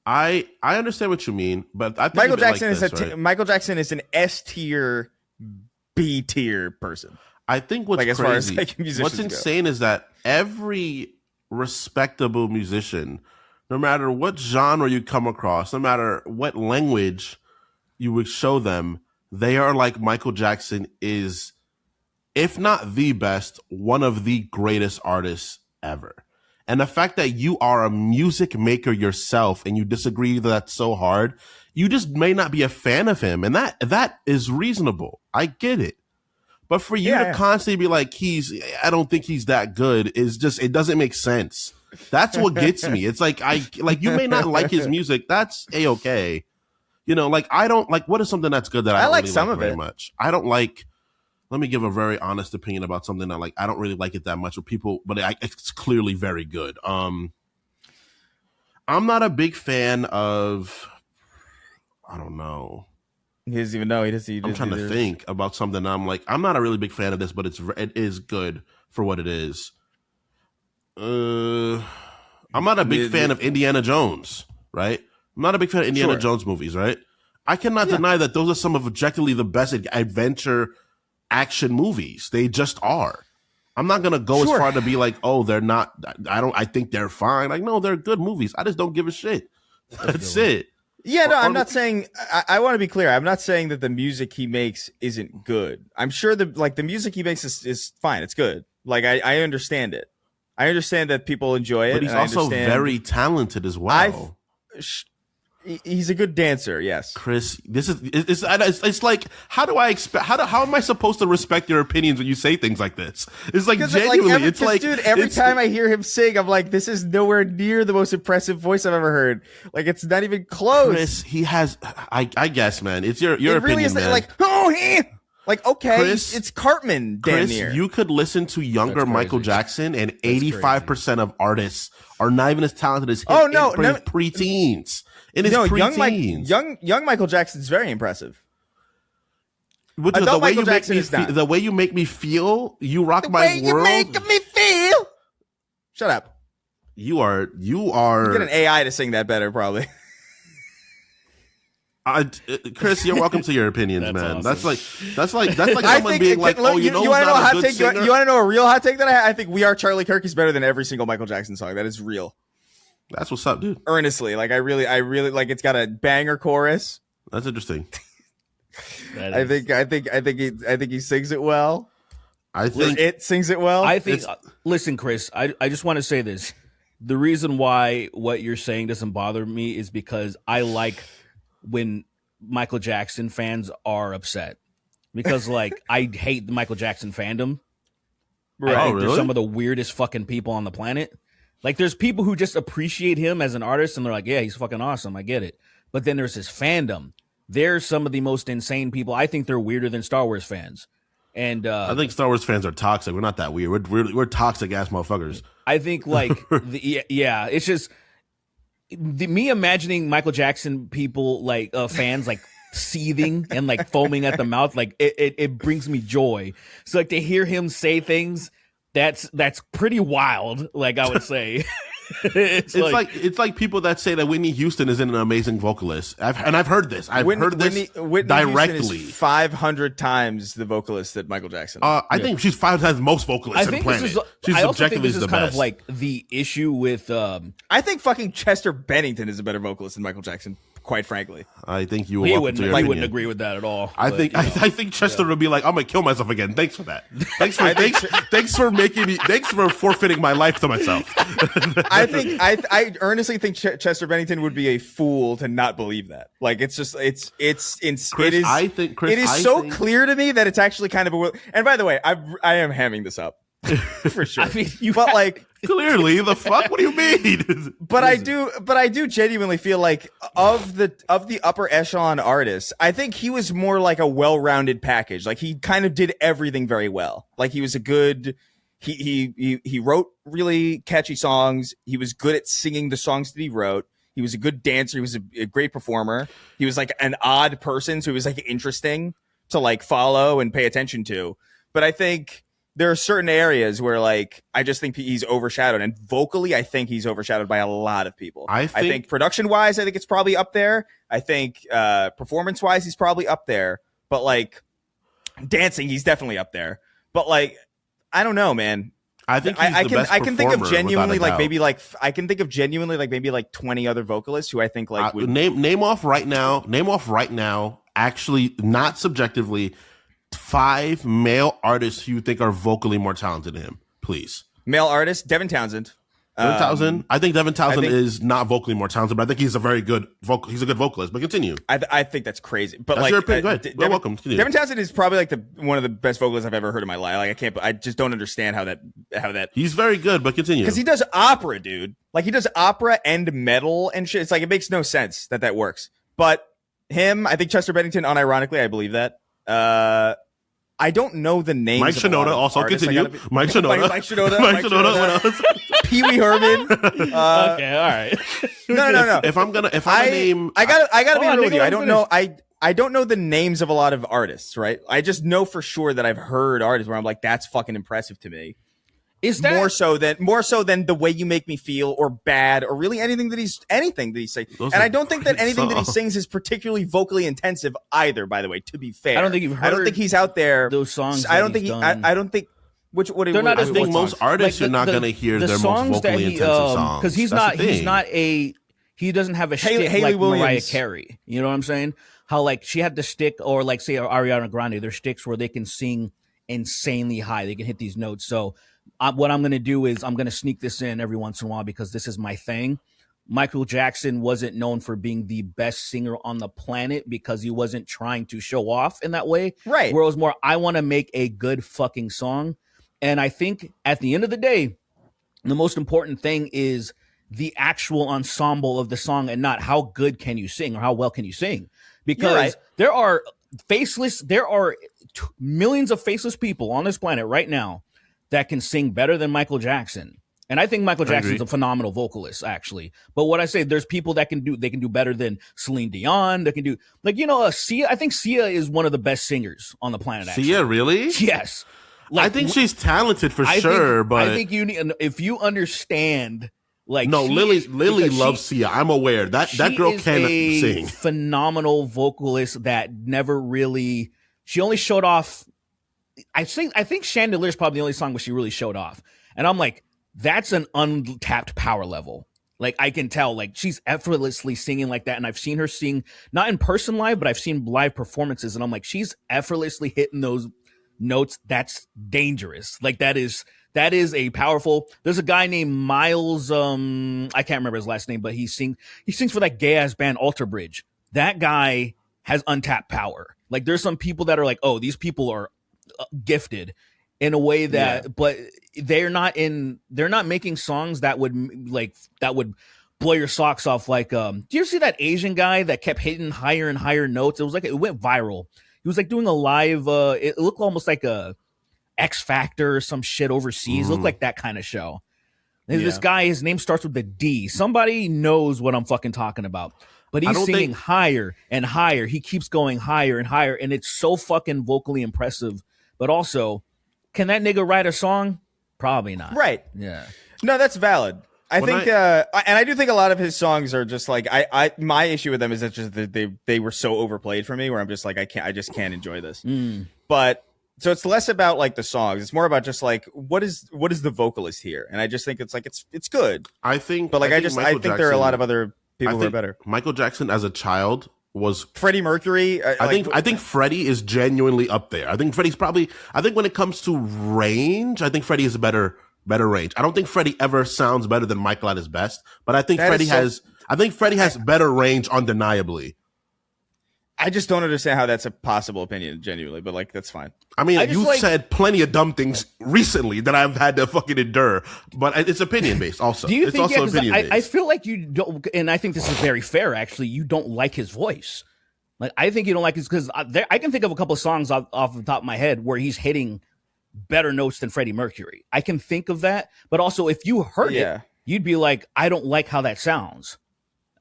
I understand what you mean, but I think Michael of it like Jackson this, right? Michael Jackson is an S tier, B tier person. I think what's Like, as crazy, far as, like, musicians what's go. insane is that every respectable musician, no matter what genre you come across, no matter what language you would show them, they are like Michael Jackson is, if not the best, one of the greatest artists ever. And the fact that you are a music maker yourself and you disagree that that's so hard, you just may not be a fan of him. And that is reasonable. I get it. But for you to constantly be like, I don't think he's that good, is just, it doesn't make sense. That's what gets me. It's like, you may not like his music. That's A-okay. You know, like, I don't like, what is something that's good that I don't like really some like of very it. much? I don't like, let me give a very honest opinion about something that, like, I don't really like it that much with people, but it's clearly very good. I'm not a big fan of, I don't know. He doesn't even know. I'm trying to think about something. I'm like, I'm not a really big fan of this, but it is good for what it is. I'm not a big fan of Indiana Jones, right? I'm not a big fan of Indiana Jones movies, right? I cannot deny that those are some of objectively the best adventure action movies. They just are. I'm not gonna go as far to be like, oh, they're not. I think they're fine. Like, no, they're good movies. I just don't give a shit. That's it. Yeah, no, I'm not saying. I want to be clear. I'm not saying that the music he makes isn't good. I'm sure the music he makes is fine. It's good. Like I understand it. I understand that people enjoy it. But he's also very talented as well. He's a good dancer. Yes, Chris. It's like, how do I expect? How am I supposed to respect your opinions when you say things like this? It's like genuinely. Dude, every time I hear him sing, I'm like, this is nowhere near the most impressive voice I've ever heard. Like, it's not even close. Chris, he has. I guess, man. It's your it opinion, really is man. like, like, okay, Chris, it's Cartman. Damn Chris, near. you could listen to younger Michael Jackson, and 85% of artists are not even as talented as him. Oh, no, in his preteens. In his preteens. young Michael Jackson's very impressive. Which is Adult the way Michael you make Jackson me is not. the way you make me feel. You rock my world. You make me feel. Shut up. You are. Get an AI to sing that better, probably. Chris, you're welcome to your opinions, That's man. awesome. That's like someone being like, oh, you know, you want to know a hot take? You singer? want to know a real hot take that I think "We Are Charlie Kirk" is better than every single Michael Jackson song. That is real. That's what's up, dude. Earnestly, like I really like. It's got a banger chorus. That's interesting. I think he sings it well. I think It sings it well. I think. Listen, Chris. I just want to say this. The reason why what you're saying doesn't bother me is because I like when Michael Jackson fans are upset, because like I hate the Michael Jackson fandom. Right. I think really? they're some of the weirdest fucking people on the planet. Like, there's people who just appreciate him as an artist, and they're like, yeah, he's fucking awesome. I get it. But then there's his fandom. They're some of the most insane people. I think they're weirder than Star Wars fans. And I think Star Wars fans are toxic. We're not that weird. We're toxic ass motherfuckers. I think like it's just me imagining Michael Jackson people like fans like seething and like foaming at the mouth, like it brings me joy. So like to hear him say things, that's pretty wild. Like I would say, it's like people that say that Whitney Houston isn't an amazing vocalist. I've heard this. Whitney directly. Houston is 500 times the vocalist that Michael Jackson is. I think she's 5 times most vocalists on the planet. She's I also think objectively this is the kind best. of like the issue with I think fucking Chester Bennington is a better vocalist than Michael Jackson. quite frankly. I think you He will wouldn't agree with that at all. I but, think you know. I think Chester would be like, I'm gonna kill myself again. Thanks for that. Thanks for making me. Thanks for forfeiting my life to myself. I earnestly think Chester Bennington would be a fool to not believe that. Like it's just Chris, it is. I think Chris, it is I so think, clear to me that it's actually kind of a. And by the way, I am hamming this up for sure. I mean, but like. Clearly, the fuck. What do you mean? But I do genuinely feel like of the upper echelon artists, I think he was more like a well-rounded package. Like he kind of did everything very well. Like he was a good. He wrote really catchy songs. He was good at singing the songs that he wrote. He was a good dancer. He was a great performer. He was like an odd person, so he was like interesting to like follow and pay attention to. But I think there are certain areas where like I just think he's overshadowed, and vocally I think he's overshadowed by a lot of people. I think production wise, I think it's probably up there. I think performance wise, he's probably up there. But like dancing, he's definitely up there. But like I don't know, man. I think I can think of genuinely like maybe like I can think of genuinely like maybe like 20 other vocalists who I think like would name off right now. Actually, not subjectively. 5 male artists you think are vocally more talented than him, please. Male artists, Devin Townsend. I think Devin Townsend is not vocally more talented, but I think he's a very good he's a good vocalist. But continue. I think that's crazy. But that's like, your opinion. Go ahead. You're welcome. Continue. Devin Townsend is probably like one of the best vocalists I've ever heard in my life. Like I just don't understand how that. He's very good, but continue. Because he does opera, dude. Like he does opera and metal and shit. It's like it makes no sense that works. But him, I think Chester Bennington, unironically, I believe that. I don't know the names. Mike Shinoda also artists. continue. Mike Shinoda. Mike Shinoda. What else? Pee Wee Herman. Okay, all right. No. If I'm gonna name, I gotta be real with you. I don't know. I don't know the names of a lot of artists, right? I just know for sure that I've heard artists where I'm like, that's fucking impressive to me. Is that more so than The Way You Make Me Feel or Bad or really anything that he's saying. And I don't think that anything that he sings is particularly vocally intensive either, by the way, to be fair. I don't think you've heard I don't think he's out there those songs. I don't think I don't think I think most artists you're not going to hear their most vocally intensive songs. Because he doesn't have a shtick like Williams. Mariah Carey. You know what I'm saying? How like she had the shtick, or like say Ariana Grande, their shticks where they can sing insanely high. They can hit these notes. So what I'm going to do is I'm going to sneak this in every once in a while because this is my thing. Michael Jackson wasn't known for being the best singer on the planet because he wasn't trying to show off in that way. Right. Where it was more, I want to make a good fucking song. And I think at the end of the day, the most important thing is the actual ensemble of the song and not how good can you sing or how well can you sing. Because there are millions of faceless people on this planet right now that can sing better than Michael Jackson. And I think Michael Jackson's a phenomenal vocalist, actually. But what I say, there's people that can do better than Celine Dion. That can do, like, Sia. I think Sia is one of the best singers on the planet. Actually. Sia, really? Yes. Like, I think she's talented for sure. But I think you need, if you understand, like, no, Lily loves Sia. I'm aware that girl can sing. Phenomenal vocalist that never really. She only showed off. I think Chandelier is probably the only song where she really showed off, and I'm like, that's an untapped power level. Like I can tell, like she's effortlessly singing like that, and I've seen her sing not in person live, but I've seen live performances, and I'm like, she's effortlessly hitting those notes. That's dangerous. Like that is a powerful. There's a guy named Miles. I can't remember his last name, but he sings for that gay ass band Alter Bridge. That guy has untapped power. Like there's some people that are like, oh, these people are gifted in a way that, but they're not making songs that would blow your socks off. Like, do you see that Asian guy that kept hitting higher and higher notes? It was like, it went viral. He was like doing a live, it looked almost like a X Factor or some shit overseas. It looked like that kind of show. This guy, his name starts with the D. Somebody knows what I'm fucking talking about. But he's singing higher and higher. He keeps going higher and higher. And it's so fucking vocally impressive. But also, can that nigga write a song? Probably not. Right. Yeah. No, that's valid. And I do think a lot of his songs are just like my issue with them is that just they were so overplayed for me where I'm just like I just can't enjoy this. But so it's less about like the songs. It's more about just like what is the vocalist here? And I just think it's like it's good. I think there are a lot of other people who are better. Michael Jackson as a child was Freddie Mercury. I think Freddie is genuinely up there. I think Freddie's probably. I think when it comes to range, I think Freddie is a better range. I don't think Freddie ever sounds better than Michael at his best, but I think Freddie has. I think Freddie has better range, undeniably. I just don't understand how that's a possible opinion, genuinely, but like that's fine. I mean, you've said plenty of dumb things recently that I've had to fucking endure, but it's opinion based. Also, do you it's think? Also opinion based. I feel like you don't, and I think this is very fair. Actually, you don't like his voice. Like I think you don't like his because I can think of a couple of songs off the top of my head where he's hitting better notes than Freddie Mercury. I can think of that, but also if you heard it, you'd be like, I don't like how that sounds.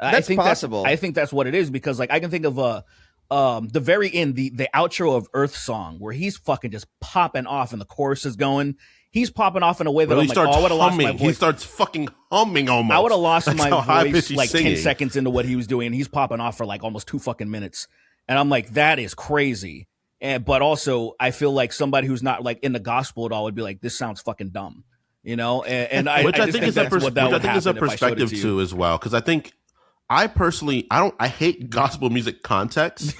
That's possible. I think that's what it is because like I can think of the very end, the outro of Earth Song where he's fucking just popping off and the chorus is going. He's popping off in a way that I'm like, I would have lost my voice. He starts fucking humming almost. I would have lost my voice like 10 seconds into what he was doing, and he's popping off for like almost 2 fucking minutes. And I'm like, that is crazy. But also, I feel like somebody who's not like in the gospel at all would be like, this sounds fucking dumb, you know? And I think is a perspective too as well, because I think I personally, I hate gospel music context,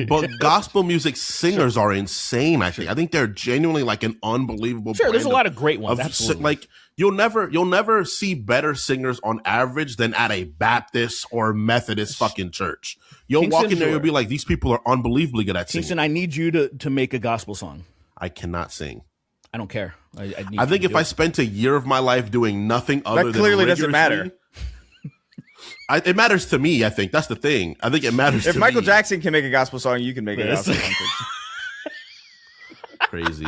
but gospel music singers are insane. I think they're genuinely like an unbelievable. Sure, there's a lot of great ones. Absolutely. Like you'll never see better singers on average than at a Baptist or Methodist fucking church. You'll Kingston, walk in there, you'll be like, these people are unbelievably good at singing. Kingston, I need you to make a gospel song. I cannot sing. I don't care. I think if I spent a year of my life doing nothing other than that clearly doesn't matter. It matters to me. I think that's the thing. I think it matters. If to Michael me. Jackson can make a gospel song, you can make a gospel song. Crazy.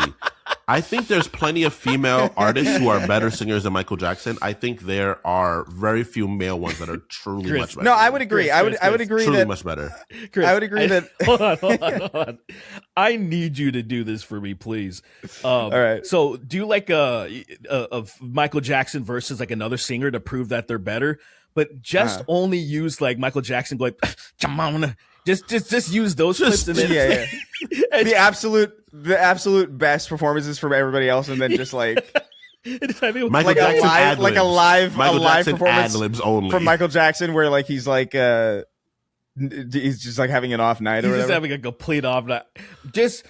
I think there's plenty of female artists who are better singers than Michael Jackson. I think there are very few male ones that are truly much better. No, I would agree. I would agree truly that much better. Chris, I would agree that. Hold on. I need you to do this for me, please. All right. So, do you like a Michael Jackson versus like another singer to prove that they're better? But just only use like Michael Jackson going, come on, just use those clips and then the absolute best performances from everybody else, and then just like Michael Jackson ad-libs. like a live Jackson performance ad-libs only from Michael Jackson, where like he's like he's just like having an off night or whatever. Just having a complete off night. Just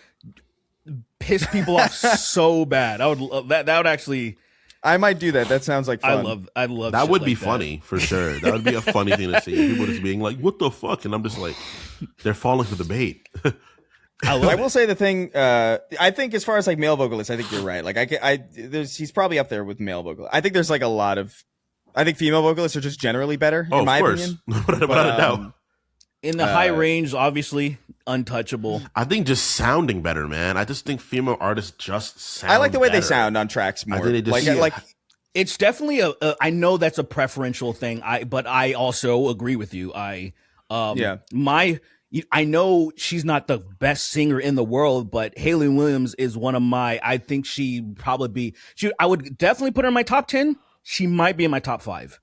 piss people off so bad. I would that would actually. I might do that. That sounds like fun. I love that. Would like be that. funny for sure. That would be a funny thing to see. People just being like, "What the fuck?" And I'm just like, "They're falling for the bait." I will say the thing. I think as far as like male vocalists, I think you're right. Like he's probably up there with male vocalists. I think there's like a lot of. I think female vocalists are just generally better in my opinion. Without a doubt. In the high range, obviously untouchable. I think just sounding better, man. I just think female artists just sound. I like the way better. they sound on tracks more. I think they just, like it's definitely I know that's a preferential thing. But I also agree with you. I know she's not the best singer in the world, but Hayley Williams is one of my. I think I would definitely put her in my top 10. She might be in my top 5.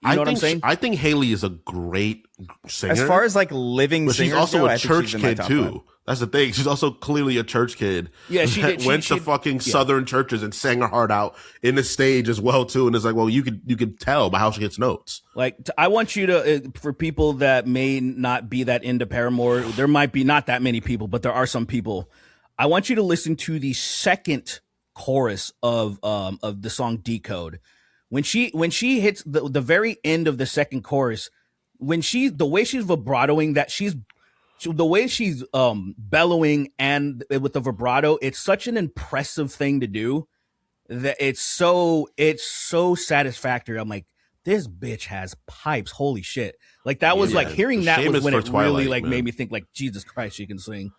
You know what I'm saying? I think Hayley is a great singer. As far as like living but singers she's also go, a church kid too. 5. That's the thing. She's also clearly a church kid. Yeah, she did. Went to fucking Southern churches and sang her heart out in the stage as well too. And it's like, well, you could tell by how she gets notes. Like, I want you to, for people that may not be that into Paramore, there might be not that many people, but there are some people. I want you to listen to the second chorus of the song Decode. When she hits the very end of the second chorus, the way she's vibratoing that the way she's bellowing and with the vibrato, it's such an impressive thing to do that it's so satisfactory. I'm like, this bitch has pipes. Holy shit. Like that was like hearing that was when it Twilight, really like man. made me think like, Jesus Christ, she can sing.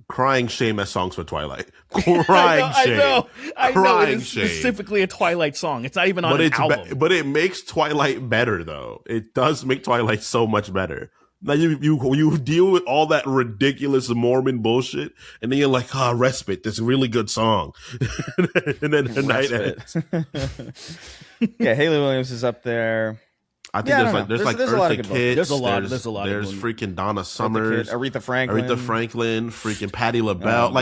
Crying shame as songs for Twilight. Crying shame. I know. It is specifically a Twilight song. It's not even on an album. But it makes Twilight better, though. It does make Twilight so much better. Now you deal with all that ridiculous Mormon bullshit, and then you're like, respite. This really good song. And then the night ends. Yeah, Hayley Williams is up there. I think Yeah, I there's don't like know. there's like There's a lot of Eartha good Kitt. There's a lot of There's good freaking Donna Summers, Aretha Franklin. freaking Patti LaBelle.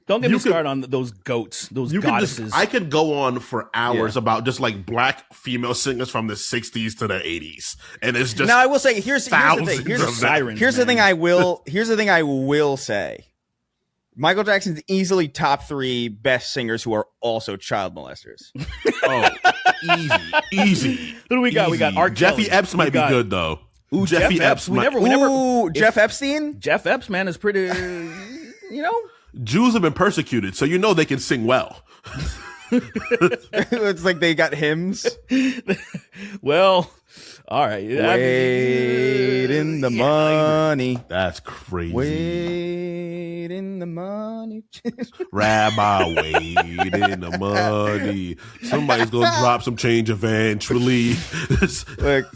Don't get me started on those goats, those goddesses. I could go on for hours about just like black female singers from the 60s to the 80s, and it's just. Now I will say here's the thing. Here's the thing I will say. Michael Jackson's easily top 3 best singers who are also child molesters. Easy. Who do we got? Easy. We got R. Jeffy Kelly. Epps might be good though. Ooh, Jeffy Epps. Jeff Epstein. Jeff Epps, man, is pretty. Jews have been persecuted, so you know they can sing well. It's like they got hymns. Well, all right. Wait in the money. That's crazy. Wait in the money. Rabbi, wait in the money. Somebody's gonna drop some change eventually. Look,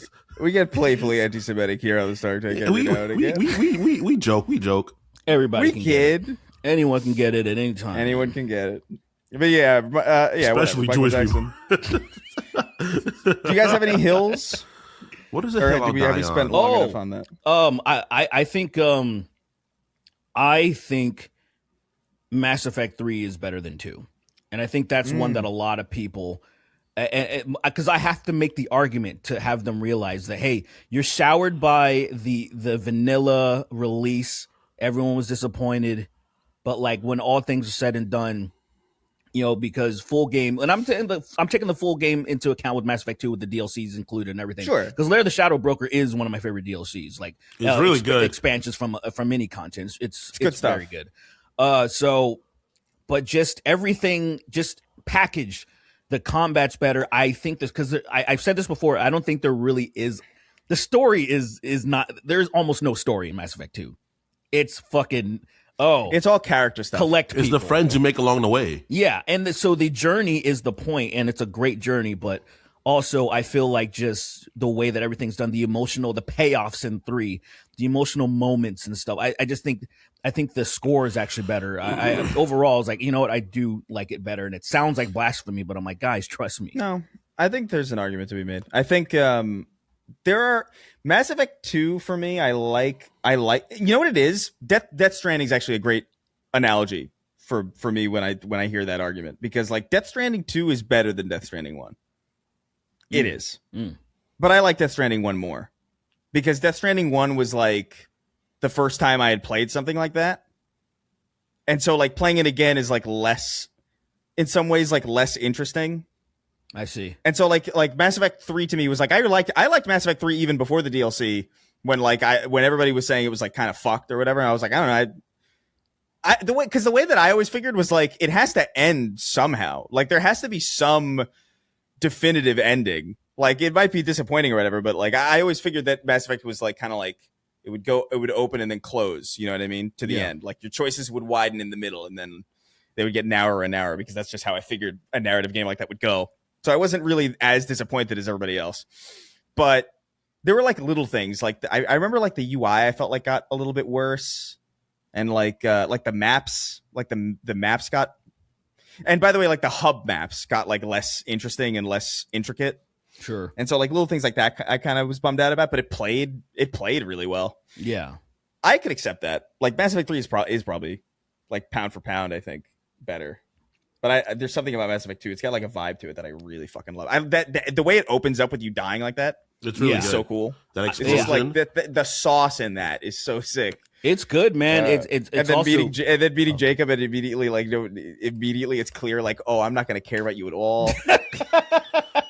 we get playfully anti-Semitic here on the Snark Tank every now and again. We joke. Everybody We can kid. get it. Anyone can get it at any time. Anyone can get it. But yeah, Especially whatever. Jewish Michael people. Jackson. Do you guys have any hills? What is it? Or Hell have I'll you die spent on? long enough on that? I think Mass Effect 3 is better than 2. And I think that's one that a lot of people, because I have to make the argument to have them realize that, hey, you're soured by the vanilla release. Everyone was disappointed. But like when all things are said and done, because full game, and I'm taking the full game into account with Mass Effect 2 with the DLCs included and everything. Sure. Because Lair the Shadow Broker is one of my favorite DLCs. Like It's really good. Expansions from any content. It's good stuff. very good. But just everything, just packaged. The combat's better. I think this because I've said this before. I don't think there really is. The story is not. There's almost no story in Mass Effect 2. It's fucking. It's all character stuff. Collect people. It's the friends you make along the way. Yeah, and so the journey is the point, and it's a great journey, but also I feel like just the way that everything's done, the payoffs in 3, the emotional moments and stuff. I think the score is actually better. I overall, I was like, you know what, I do like it better, and it sounds like blasphemy, but I'm like, guys, trust me. No, I think there's an argument to be made. I think there are Mass Effect 2 for me. I like. You know what it is? Death Stranding is actually a great analogy for me when I hear that argument, because like Death Stranding 2 is better than Death Stranding 1. It is. But I like Death Stranding 1 more, because Death Stranding 1 was like the first time I had played something like that, and so like playing it again is like less, in some ways, like less interesting. I see. And so like Mass Effect 3 to me was like, I liked Mass Effect 3 even before the DLC, when everybody was saying it was like kind of fucked or whatever. And I was like, I don't know. The way that I always figured was like, it has to end somehow. Like there has to be some definitive ending. Like it might be disappointing or whatever, but like I always figured that Mass Effect was like kind of like it would open and then close. You know what I mean? To the end, like your choices would widen in the middle, and then they would get narrower and narrower, because that's just how I figured a narrative game like that would go. So I wasn't really as disappointed as everybody else, but there were like little things. Like I remember like the UI I felt like got a little bit worse, and like the maps, like the maps got. And by the way, like the hub maps got like less interesting and less intricate. Sure. And so like little things like that, I kind of was bummed out about, but it played really well. Yeah. I could accept that. Like Mass Effect 3 is probably like pound for pound, I think, better. But there's something about Mass Effect 2. It's got like a vibe to it that I really fucking love. The way it opens up with you dying like that, it's really is so cool. That It's just like the sauce in that is so sick. It's good, man. It's and then also beating Jacob, and immediately it's clear like, oh, I'm not gonna care about you at all.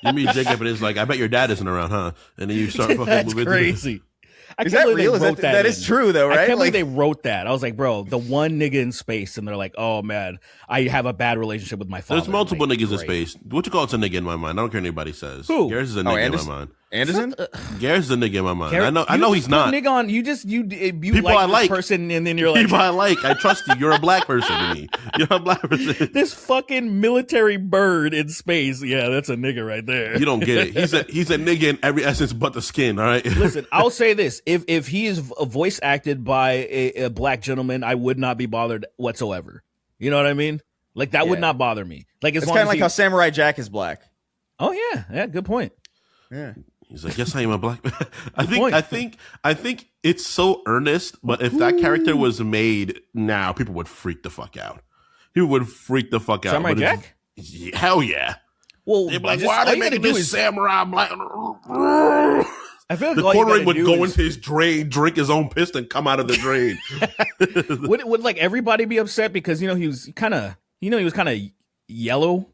You meet Jacob and it's like, I bet your dad isn't around, huh? And then you start fucking that's moving. crazy. Is that real? That is true, though, right? I can't like, believe they wrote that. I was like, bro, the one nigga in space, and they're like, oh man, I have a bad relationship with my father. There's multiple like, niggas in space. What you call it's a nigga in my mind? I don't care what anybody says. Who? Garrus is a nigga in my mind. Anderson? Garrus is a nigga in my mind. Garrett, I know he's not. Nigga on you People like I this like. person, and then you're like, People I like. I trust you. You're a black person to me. You're a black person. this fucking military bird in space. Yeah, that's a nigga right there. You don't get it. He's a nigga in every essence but the skin. All right. Listen, I'll say this: if he is voice acted by a black gentleman, I would not be bothered whatsoever. You know what I mean? Like that would not bother me. Like it's kind of like how Samurai Jack is black. Oh yeah, good point. Yeah. He's like, yes, I am a black man. point. I think it's so earnest, but if that character was made now, people would freak the fuck out. People would freak the fuck out. Samurai Jack? Hell yeah. Well, They'd be like, just- why are all they you gotta making do this is- samurai black? I feel like The all you quartering gotta would do go is- into his drain, drink his own piss, and come out of the drain. would like everybody be upset because he was kind of yellow,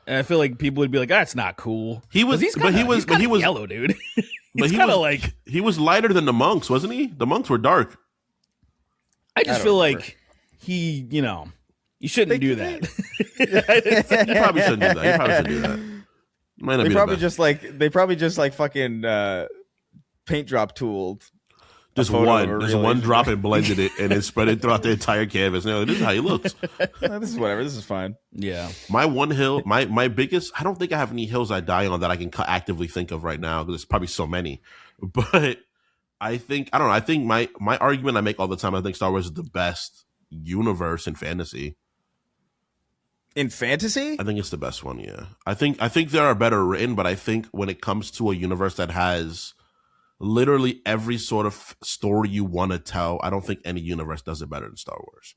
and I feel like people would be like, "That's not cool." He was- 'Cause he's but he kinda- was- he's but he kinda was- yellow, dude. But He's he kind of was like he was lighter than the monks, wasn't he? The monks were dark. I just I feel don't like he, you shouldn't do that. You probably shouldn't do that. You probably shouldn't do that. Might not They be probably the best. just like fucking paint drop tooled. Just photo of a just real one Asian drop guy. and blended it and then spread it throughout the entire canvas. Now this is how he looks. This is whatever. This is fine. Yeah. My one hill, my biggest. I don't think I have any hills I die on that I can actively think of right now because there's probably so many. But I think I don't know. I think my argument I make all the time. I think Star Wars is the best universe in fantasy. In fantasy? I think it's the best one. Yeah, I think there are better written, but I think when it comes to a universe that has literally every sort of story you want to tell, I don't think any universe does it better than Star Wars.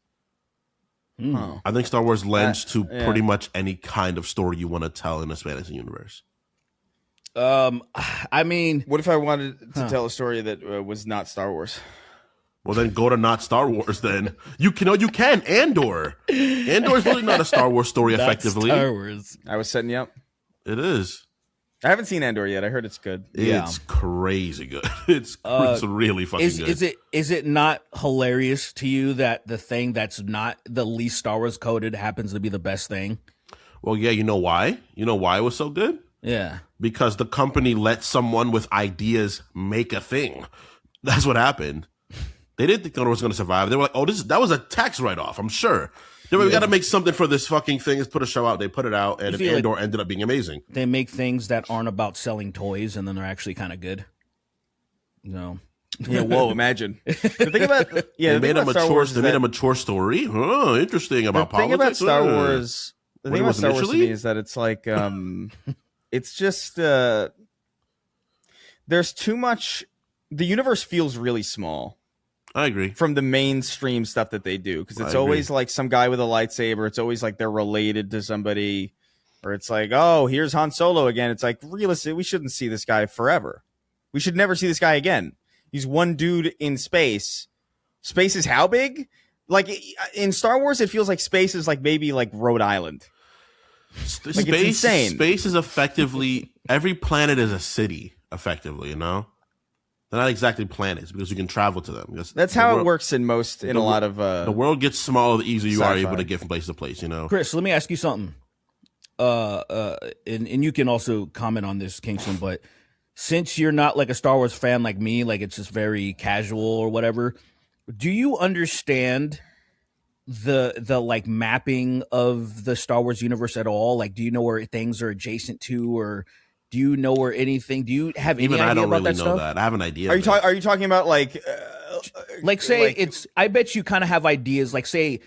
Oh. I think Star Wars lends to yeah. pretty much any kind of story you want to tell in a fantasy universe. I mean, What if I wanted to tell a story that was not Star Wars? Well, then go to not Star Wars. Then you can. Andor. Andor is really not a Star Wars story. not Effectively, Star Wars. I was setting you up. it is. I haven't seen Andor yet. I heard it's good. Yeah. It's crazy good. It's really fucking good. Is it not hilarious to you that the thing that's not the least Star Wars coded happens to be the best thing? Well, yeah. You know why? You know why it was so good? Yeah. Because the company let someone with ideas make a thing. That's what happened. They didn't think Andor was going to survive. They were like, "Oh, that was a tax write-off." I'm sure. They were, we got to make something for this fucking thing. Let's put a show out. They put it out, and feel like- Andor ended up being amazing. They make things that aren't about selling toys and then they're actually kind of good. No. Yeah, whoa, imagine. The thing about They made a mature story. Oh, interesting about the thing politics. about Star Yeah. Wars. The What thing it about was Star Wars to initially? me is that it's like it's just there's too much. The universe feels really small I agree. from the mainstream stuff that they do because I it's agree. always like some guy with a lightsaber. It's always like they're related to somebody, or it's like, oh, here's Han Solo again. It's like realistic. We shouldn't see this guy forever. We should never see this guy again. He's one dude in space. Space is how big? Like in Star Wars, it feels like space is like maybe like Rhode Island. Space, it's insane. Space is effectively every planet is a city. Effectively, you know, they're not exactly planets because you can travel to them. Because That's the how world- it works in a lot of The world gets smaller the easier you are sci-fi. able to get from place to place. You know, Chris, let me ask you something. And you can also comment on this, Kingston, but since you're not like a Star Wars fan like me, like it's just very casual or whatever, do you understand the like mapping of the Star Wars universe at all? Like, do you know where things are adjacent to, or do you know where anything? Do you have any even idea I don't about really that know stuff? that. I have an idea. Are you of it. Are you talking about like Like, say like- it's. I bet you kind of have ideas. Like, say,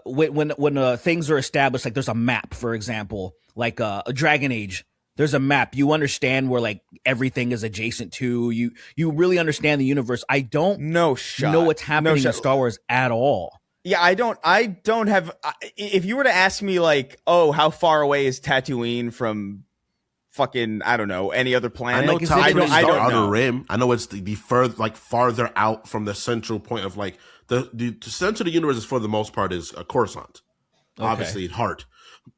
when things are established, like there's a map, for example, like a Dragon Age. There's a map. You understand where like everything is adjacent to. You really understand the universe. I don't no shot. know what's happening No in Star Wars at all. Yeah, I don't have. If you were to ask me, like, oh, how far away is Tatooine from fucking, I don't know, any other I planet? know Like, is I it don't, I don't outer know. rim. I know it's the further, like farther out from the central point of like the center of the universe is for the most part is Coruscant. Obviously, heart,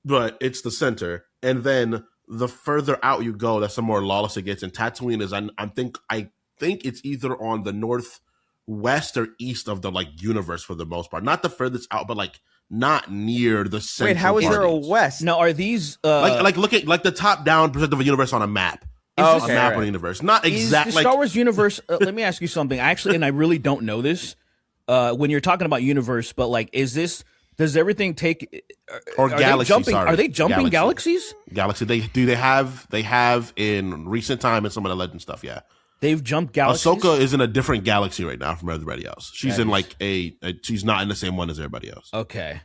but it's the center, and then the further out you go, that's the more lawless it gets. And Tatooine is, I think it's either on the northwest or east of the like universe for the most part. Not the furthest out, but like not near the center. Wait, how is there a west? Now, are these like look at like the top down percent of a universe on a map? Oh, this- A okay, map right. of the universe, not is exact. the Like Star Wars universe? Let me ask you something. Actually, and I really don't know this. When you're talking about universe, but like, is this? Does everything take? or Are galaxy. they jumping? Sorry. Are they jumping galaxies? Galaxy. They have in recent time in some of the legend stuff. Yeah, They've jumped galaxies. Ahsoka is in a different galaxy right now from everybody else. She's in like she's not in the same one as everybody else. Okay,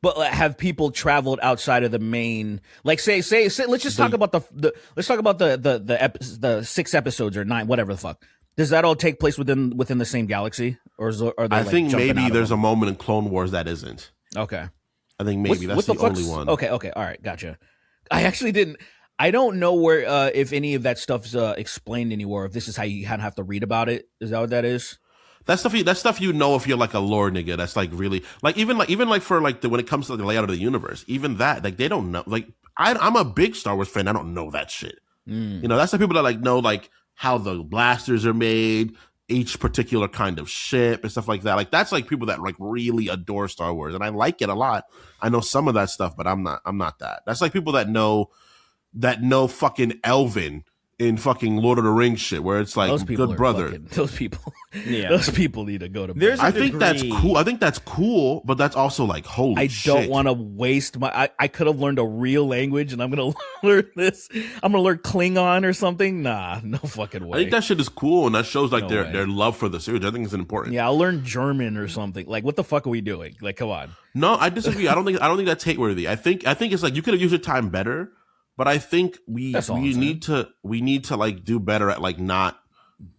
But have people traveled outside of the main? Like, say let's just talk about the 6 episodes or 9, whatever the fuck. Does that all take place within the same galaxy, or are they? I like, think jumping maybe out there's of a moment in Clone Wars that isn't. Okay. I think maybe that's the only one. Okay, all right, gotcha. I actually didn't. I don't know where if any of that stuff's explained anywhere. If this is how you kind of have to read about it, is that what that is? That's stuff you know if you're like a lore nigga. That's like really like even for like when it comes to the layout of the universe, even that like they don't know. Like I'm a big Star Wars fan. I don't know that shit. You know, that's the people that like know like how the blasters are made, each particular kind of ship and stuff like that. Like that's like people that like really adore Star Wars, and I like it a lot. I know some of that stuff, but I'm not that. That's like people that know fucking Elvin in fucking Lord of the Rings shit, where it's like good brother. Those people need to go to bed. I think that's cool. I think that's cool, but that's also like holy shit. I don't want to waste my. I could have learned a real language, and I'm gonna learn this. I'm gonna learn Klingon or something. Nah, no fucking way. I think that shit is cool, and that shows like their love for the series. I think it's important. Yeah, I'll learn German or something. Like, what the fuck are we doing? Like, come on. No, I disagree. I don't think that's hate worthy. I think it's like you could have used your time better. But I think we need to like do better at like not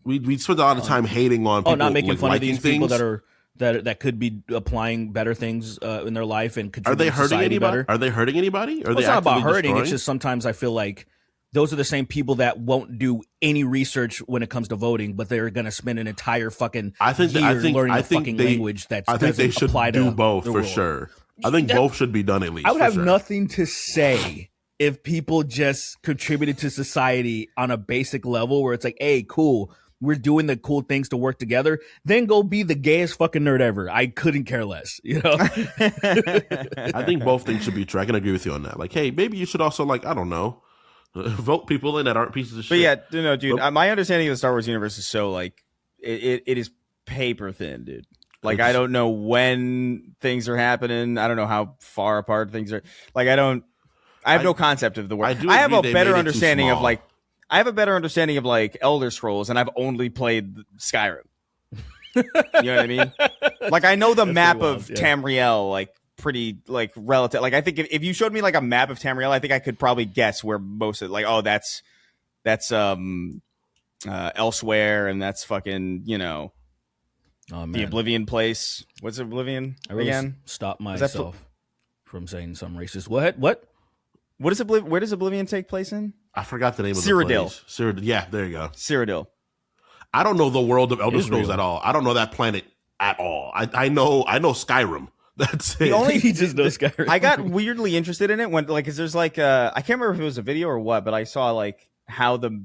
we spend a lot of time hating on people, not making like, fun of these people things. that could be applying better things in their life and are contributing they hurting anybody? Better. Are they hurting anybody? Are well, they it's not about hurting. destroying? It's just sometimes I feel like those are the same people that won't do any research when it comes to voting, but they're going to spend an entire fucking year learning a fucking language that I think they should do both for sure. I think both should be done at least. I would have nothing to say if people just contributed to society on a basic level where it's like, hey, cool, we're doing the cool things to work together, then go be the gayest fucking nerd ever. I couldn't care less, you know? I think both things should be true. I can agree with you on that. Like, hey, maybe you should also, like, I don't know, vote people in that aren't pieces of shit. But yeah, no, dude, my understanding of the Star Wars universe is so, like, it is paper thin, dude. Like, I don't know when things are happening. I don't know how far apart things are. Like, I have no concept of the world. I have a better understanding of like Elder Scrolls, and I've only played Skyrim. You know what I mean? Like I know the map of Tamriel, like pretty like relative. Like I think if you showed me like a map of Tamriel, I think I could probably guess where most of like that's elsewhere, and that's fucking the Oblivion place. What's Oblivion again? Stop myself from saying some racist. What? Where does Oblivion take place in? I forgot the name of Cyrodiil. the place. Cyrodiil. Yeah, there you go. Cyrodiil. I don't know the world of Elder Scrolls at all. I don't know that planet at all. I know Skyrim. That's it. He just knows Skyrim. I got weirdly interested in it when because there's like I can't remember if it was a video or what, but I saw like how the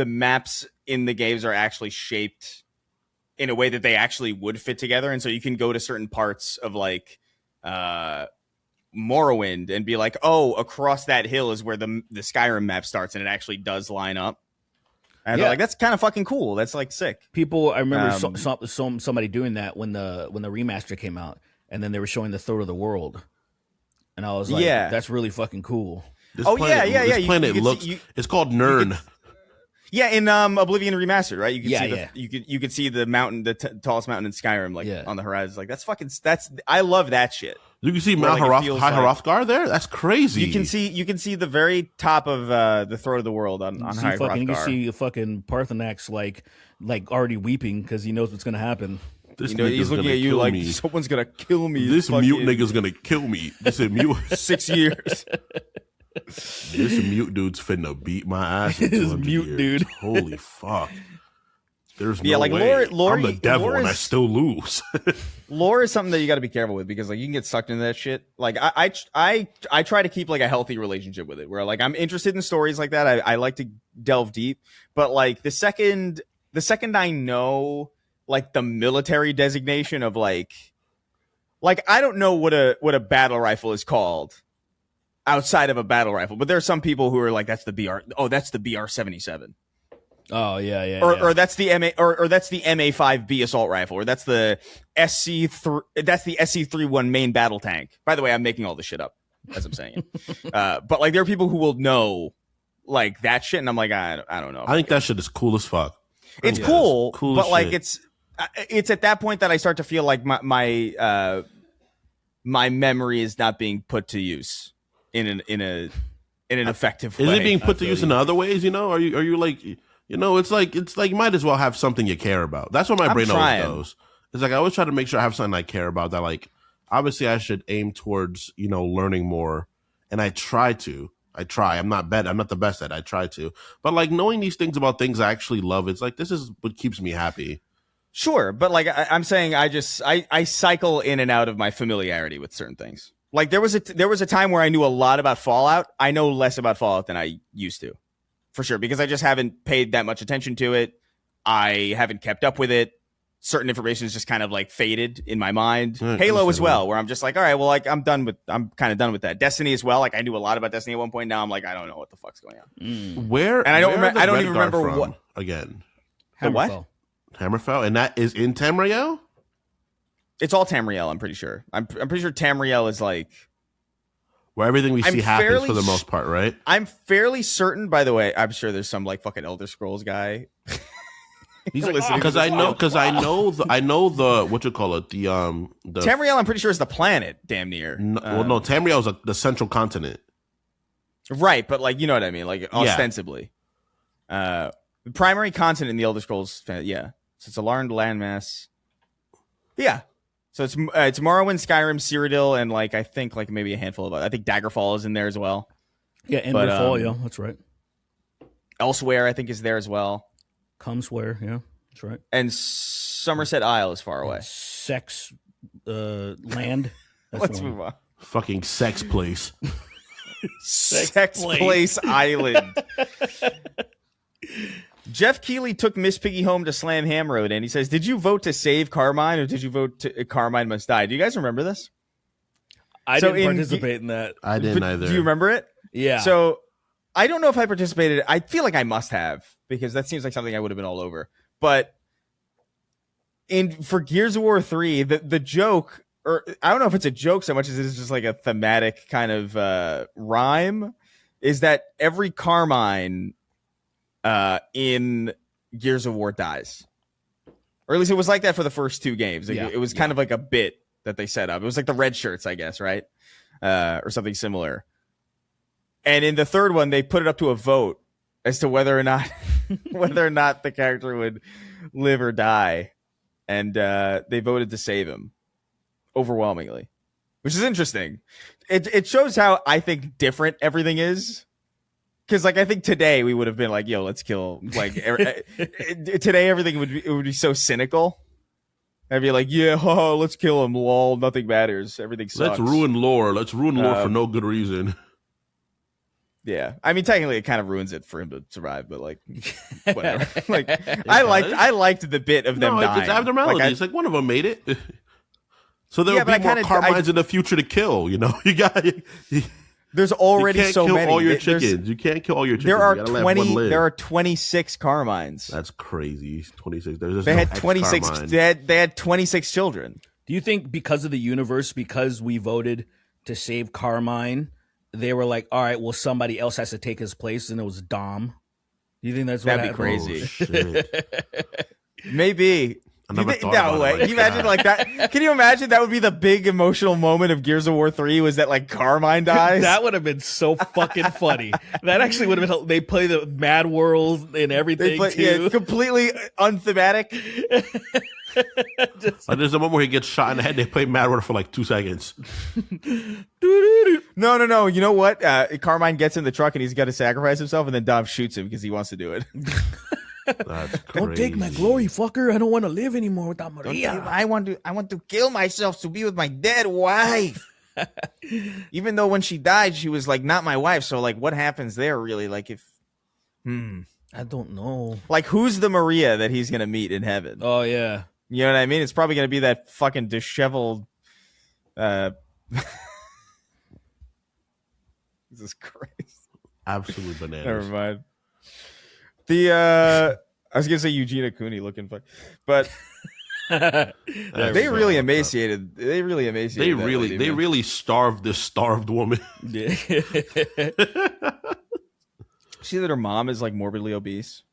maps in the games are actually shaped in a way that they actually would fit together, and so you can go to certain parts of like Morrowind and be like, oh, across that hill is where the Skyrim map starts, and it actually does line up. And like that's kind of fucking cool. That's like sick. I remember somebody doing that when the remaster came out, and then they were showing the Third of the World, and I was like, yeah, that's really fucking cool. This planet looks. It's called Nirn. Yeah, in Oblivion Remastered, right? You could see the mountain, the tallest mountain in Skyrim, like on the horizon. Like that's I love that shit. You can see Mount Hrothgar there. That's crazy. You can see the very top of the Throat of the World on High Hrothgar. You can see fucking Parthenax like already weeping because he knows what's gonna happen. He's looking at you like someone's gonna kill me. This mute nigga's gonna kill me. This is mute 6 years. This mute dude's finna beat my ass. This mute years. Dude. Holy fuck. There's no like way. Lore, I'm the devil and I still lose. Lore is something that you got to be careful with because like you can get sucked into that shit. Like I try to keep like a healthy relationship with it where like I'm interested in stories like that. I like to delve deep, but like the second I know like the military designation of like I don't know what a battle rifle is called outside of a battle rifle, but there are some people who are like that's the BR-77. Oh yeah. Or that's the or that's the MA5B assault rifle, or that's the SC31 main battle tank. By the way, I'm making all this shit up as I'm saying it. But like there are people who will know like that shit, and I'm like I don't know. I think that shit is cool as fuck. It's cool, but like it's at that point that I start to feel like my my memory is not being put to use in an effective way. Is it being put to use in other ways? Are you like, it's like you might as well have something you care about. That's what my brain always goes. It's like I always try to make sure I have something I care about. That like obviously I should aim towards learning more, and I try. I'm not the best at it. I try to, but like knowing these things about things I actually love, it's like this is what keeps me happy. Sure, but like I'm saying, I cycle in and out of my familiarity with certain things. Like there was a time where I knew a lot about Fallout. I know less about Fallout than I used to, for sure, because I just haven't paid that much attention to it. I haven't kept up with it. Certain information is just kind of like faded in my mind. Halo as well, where I'm just like, all right, well, like I'm kind of done with that. Destiny as well. Like I knew a lot about Destiny at one point. Now I'm like, I don't know what the fuck's going on. Where? And I don't even remember from, what again. The what? Hammerfell, and that is in Tamriel? It's all Tamriel, I'm pretty sure. I'm pretty sure Tamriel is like where everything we see happens for the most part, right? I'm fairly certain, by the way, I'm sure there's some like fucking Elder Scrolls guy. He's like, because I know the what you call it, the Tamriel, I'm pretty sure is the planet, damn near. No, Tamriel is the central continent. Right, but like you know what I mean, like ostensibly. The primary continent in the Elder Scrolls, yeah. So it's a large landmass. Yeah. So it's Morrowind, Skyrim, Cyrodiil, and like I think like maybe a handful of I think Daggerfall is in there as well. Yeah, Emberfall, yeah, that's right. Elsewhere, I think, is there as well. Comesware, yeah, that's right. And Somerset Isle is far away. Sex land. Let's move on. Fucking sex place. Sex place Island. Jeff Keighley took Miss Piggy home to Slam Ham Road, and he says, did you vote to save Carmine, or did you vote to Carmine must die? Do you guys remember this? I didn't participate in that. I didn't either. Do you remember it? Yeah. So I don't know if I participated. I feel like I must have, because that seems like something I would have been all over. But for Gears of War 3, the joke, or I don't know if it's a joke so much as it is just like a thematic kind of rhyme, is that every Carmine in Gears of War dies. Or at least it was like that for the first two games. It was kind of like a bit that they set up. It was like the red shirts, I guess, right? Or something similar. And in the third one, they put it up to a vote as to whether or not the character would live or die. And they voted to save him overwhelmingly, which is interesting. It shows how I think different everything is. Because like I think today we would have been like, yo, let's kill like today everything would be so cynical. I'd be like, yeah, let's kill him, lol, nothing matters, everything sucks. Let's ruin lore for no good reason. Yeah, I mean technically it kind of ruins it for him to survive, but like whatever. Like I liked the bit of them dying. It's abnormality. It's like one of them made it. So there'll be more Carmines in the future to kill. You got. There's already so many. All your chickens. You can't kill all your chickens. There are 20. There are 26 Carmines. That's crazy. 26. They had 26. They had 26 children. Do you think because of the universe, because we voted to save Carmine, they were like, all right, well, somebody else has to take his place, and it was Dom? Do you think that's what that'd be crazy? Oh, shit. Maybe. I never thought no about way. it like Can you imagine like that? Can you imagine that would be the big emotional moment of Gears of War 3 was that like Carmine dies? That would have been so fucking funny. That actually would have been. They play the Mad World and everything too. Yeah, completely unthematic. There's a moment where he gets shot in the head. They play Mad World for like 2 seconds. No. You know what? Carmine gets in the truck and he's got to sacrifice himself, and then Dom shoots him because he wants to do it. That's crazy. Don't take my glory, fucker. I don't want to live anymore without Maria. I want to kill myself to be with my dead wife. Even though when she died, she was like not my wife. So like, what happens there really? Like if, I don't know. Like who's the Maria that he's gonna meet in heaven? Oh yeah, you know what I mean. It's probably gonna be that fucking disheveled. Jesus Christ! Absolute bananas. Never mind. I was gonna say Eugenia Cooney looking fun, but they really emaciated. They really starved this starved woman. Yeah. See that her mom is like morbidly obese.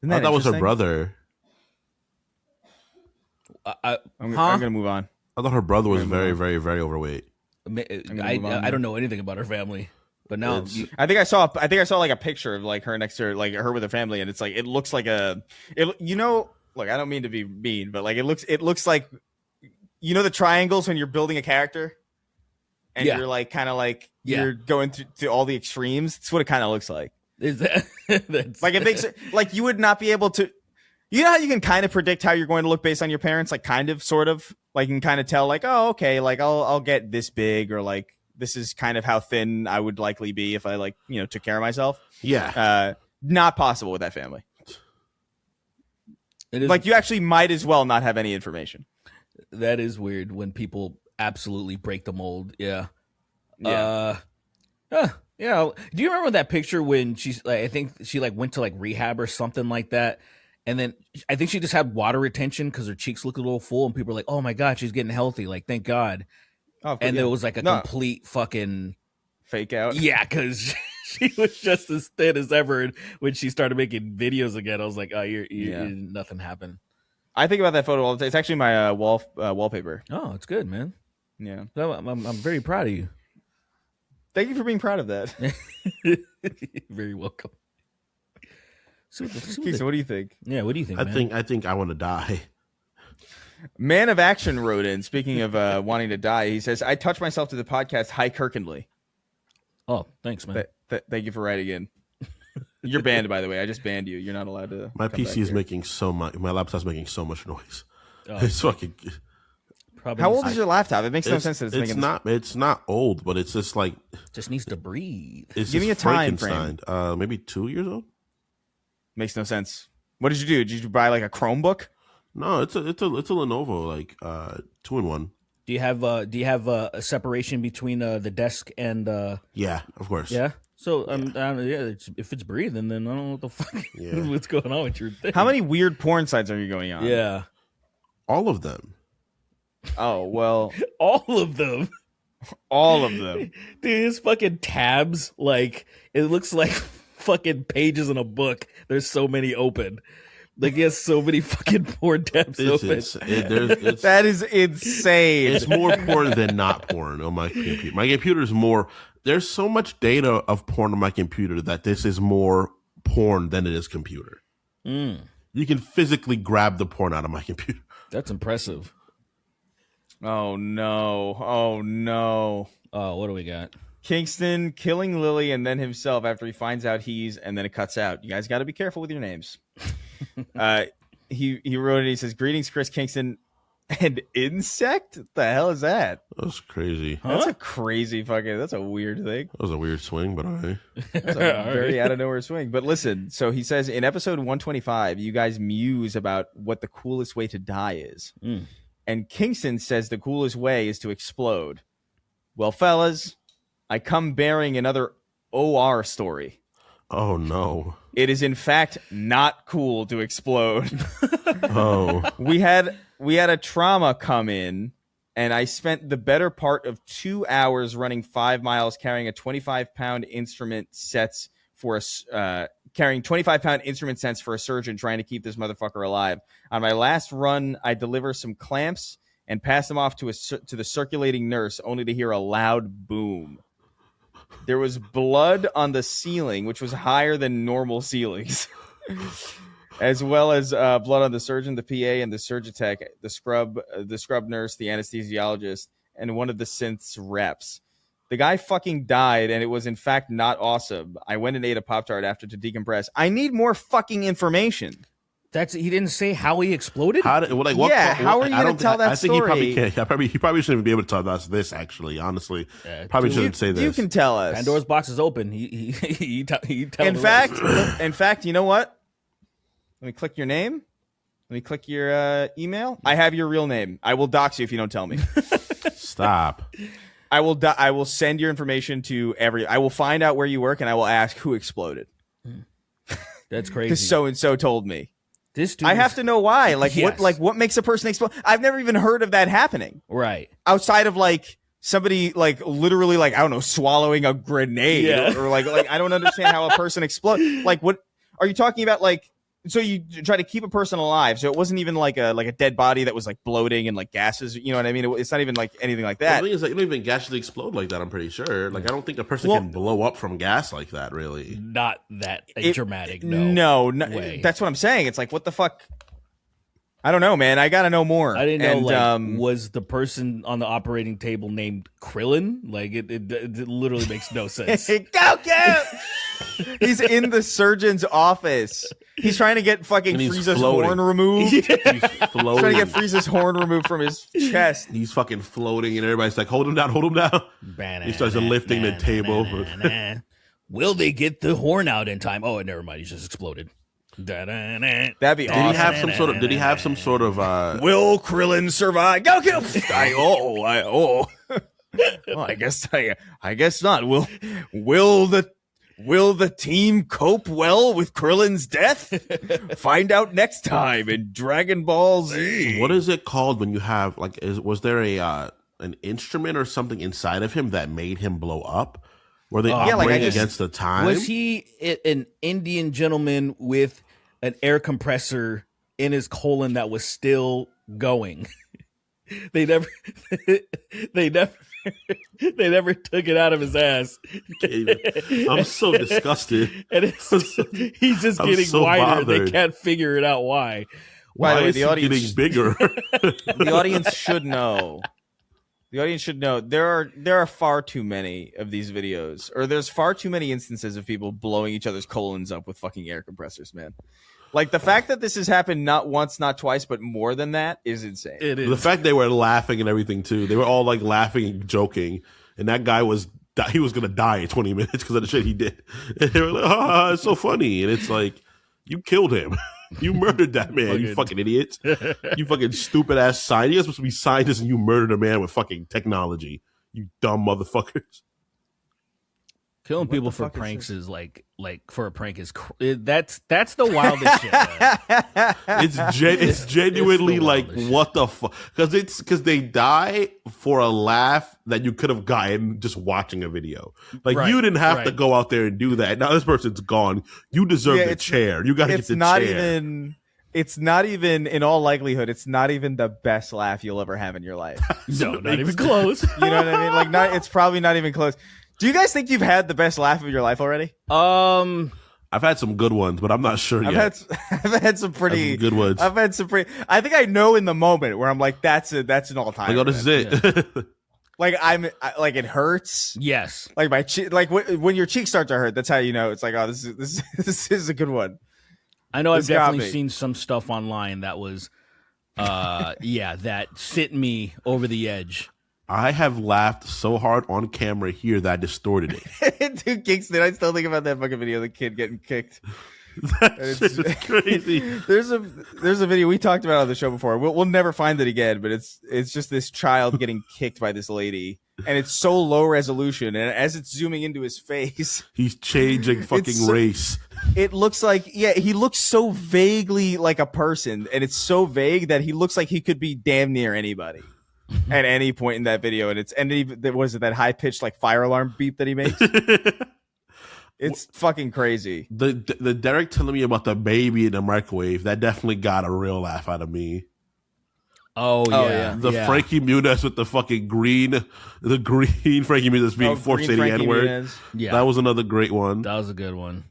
I thought that was her brother. I'm gonna move on. I thought her brother was very, very, very overweight. I don't know anything about her family, but now I think I saw like a picture of like her next to her, like her with her family, and it's like it looks like look, I don't mean to be mean, but like it looks like the triangles when you're building a character, and you're like kind of like you're going to all the extremes. That's what it kind of looks like. Is that like it makes it like you would not be able to. You know how you can kind of predict how you're going to look based on your parents, like kind of, sort of, like you can kind of tell, like, oh, okay, like I'll get this big, or like this is kind of how thin I would likely be if I like took care of myself. Yeah, not possible with that family. it is Like you actually might as well not have any information. that is weird when people absolutely break the mold. Yeah. Yeah. Yeah. Do you remember that picture when she's like, I think she like went to like rehab or something like that? And then I think she just had water retention because her cheeks looked a little full, and people were like, "Oh my god, she's getting healthy! Like, thank God!" And there was like a complete fucking fake out. Yeah, because she was just as thin as ever. And when she started making videos again, I was like, "Oh, you're nothing happened." I think about that photo all the time. It's actually my wallpaper. Oh, it's good, man. Yeah, So I'm very proud of you. thank you for being proud of that. Very welcome. So what do you think? Yeah, what do you think? I think I want to die. Man of Action wrote in. Speaking of wanting to die, he says, "I touch myself to the podcast High Kirkandly." Oh, thanks, man. Thank you for writing in. You're banned, by the way. I just banned you. You're not allowed to. My come PC back is here. making so much. My laptop's making so much noise. Oh. It's fucking. Probably How old is your laptop? It makes no sense that it's making. It's not old, but it's just like just needs to breathe. it's Give me just a time Frankenstein. Maybe 2 years old. Makes no sense. What did you do? Did you buy like a Chromebook? No, it's a Lenovo, like 2-in-1. Do you have a separation between the desk and Yeah, of course. yeah? So if it's breathing, then I don't know what the fuck what's going on with your thing. How many weird porn sites are you going on? Yeah, All of them. Oh well, all of them. all of them. Dude, his fucking tabs, like it looks like fucking pages in a book. There's so many open. Like he has so many fucking porn tabs open. That is insane. It's more porn than not porn on my computer. My computer is more. There's so much data of porn on my computer that this is more porn than it is computer. Mm. You can physically grab the porn out of my computer. That's impressive. Oh no. Oh no. Oh, what do we got? Kingston killing Lily and then himself after he finds out and then it cuts out. You guys got to be careful with your names. He wrote it. He says, "Greetings, Chris Kingston." And insect? What the hell is that? That's crazy. Huh? That's a crazy fucking. That's a weird thing. That was a weird swing, but all right. That's a very out of nowhere swing. But listen, so he says in episode 125, you guys muse about what the coolest way to die is. Mm. And Kingston says the coolest way is to explode. Well, fellas, I come bearing another OR story. Oh no. It is in fact not cool to explode. Oh. We had a trauma come in, and I spent the better part of 2 hours running 5 miles carrying a 25-pound instrument sets for a carrying 25-pound instrument sets for a surgeon trying to keep this motherfucker alive. On my last run, I deliver some clamps and pass them off to the circulating nurse, only to hear a loud boom. There was blood on the ceiling, which was higher than normal ceilings, as well as blood on the surgeon, the PA, and the surgitech, the scrub nurse, the anesthesiologist, and one of the synth's reps. The guy fucking died, and it was in fact not awesome. I went and ate a Pop-Tart after to decompress. I need more fucking information. He didn't say how he exploded? how are you going to tell that story? He probably shouldn't even be able to tell us this, actually, honestly. Probably shouldn't say this. You can tell us. Pandora's box is open. He tell in fact, you know what? Let me click your name. Let me click your email. I have your real name. I will dox you if you don't tell me. Stop. I will send your information to I will find out where you work, and I will ask who exploded. That's crazy. Because so and so told me. This dude I have to know why. Like Yes. what makes a person explode? I've never even heard of that happening. Right. Outside of like somebody like literally like I don't know swallowing a grenade Yeah. or like I don't understand how a person explodes. Like what are you talking about? Like So you try to keep a person alive. So it wasn't even like a dead body that was like bloating and like gases. You know what I mean? It's not even like anything like that. The thing is, like, you don't even gaseously explode like that. I'm pretty sure. Like, I don't think a person can blow up from gas like that. Really, not that dramatic. No, way. That's what I'm saying. It's like, what the fuck? I don't know, man. I gotta know more. I didn't know. Was the person on the operating table named Krillin? Like, it literally makes no sense. Go! He's in the surgeon's office. He's trying to get fucking Frieza's horn removed. He's trying to get Frieza's horn removed from his chest. He's fucking floating, and everybody's like, "Hold him down, hold him down." He starts lifting the table. Will they get the horn out in time? Oh, never mind. He just exploded. That'd be awesome. Did he have some sort of Will Krillin survive? Goku! Well, I guess not. Will the team cope well with Krillin's death? Find out next time in Dragon Ball Z. What is it called when you have was there an instrument or something inside of him that made him blow up? Were they operating against the time? Was he an Indian gentleman with an air compressor in his colon that was still going? They never took it out of his ass. I'm so disgusted. And he's just getting wider. Bothered. They can't figure it out why. By the way, the audience getting bigger. The audience should know. The audience should know there are far too many of these videos, or there's far too many instances of people blowing each other's colons up with fucking air compressors, man. Like, the fact that this has happened not once, not twice, but more than that is insane. It is. The fact they were laughing and everything too. They were all like laughing and joking, and that guy was gonna die in 20 minutes because of the shit he did. And they were like, it's so funny, and it's like, you killed him. You murdered that man, you fucking idiots. You fucking stupid ass scientist. You're supposed to be scientists and you murdered a man with fucking technology. You dumb motherfuckers. Killing people for pranks is like for a prank is that's the wildest shit. Man. It's genuinely like what the fuck, because they die for a laugh that you could have gotten just watching a video. Like, you didn't have to go out there and do that. Now this person's gone. You deserve the chair. You got to get the chair. It's not even, in all likelihood, it's not even the best laugh you'll ever have in your life. No, not even close. You know what I mean? Like, it's probably not even close. Do you guys think you've had the best laugh of your life already? I've had some good ones, but I'm not sure yet. I've had some pretty good ones. I've had some pretty. I think I know in the moment where I'm like, that's an all time. Like, oh, this is it. Like, like it hurts. Yes. Like my cheek. Like when your cheeks start to hurt, that's how you know. It's like, oh, this is a good one. I know. I've definitely seen some stuff online that was, that sent me over the edge. I have laughed so hard on camera here that I distorted it. Dude, Kingston, I still think about that fucking video of the kid getting kicked. It's crazy. There's a video we talked about on the show before. We'll never find it again, but it's just this child getting kicked by this lady, and it's so low resolution, and as it's zooming into his face, he's changing fucking race. It looks like, he looks so vaguely like a person, and it's so vague that he looks like he could be damn near anybody. At any point in that video, and even was it that high pitched like fire alarm beep that he makes? It's fucking crazy. The Derek telling me about the baby in the microwave, that definitely got a real laugh out of me. Oh yeah. The Frankie Muniz with the fucking green Frankie Muniz being forced to the N-word. Yeah, that was another great one. That was a good one.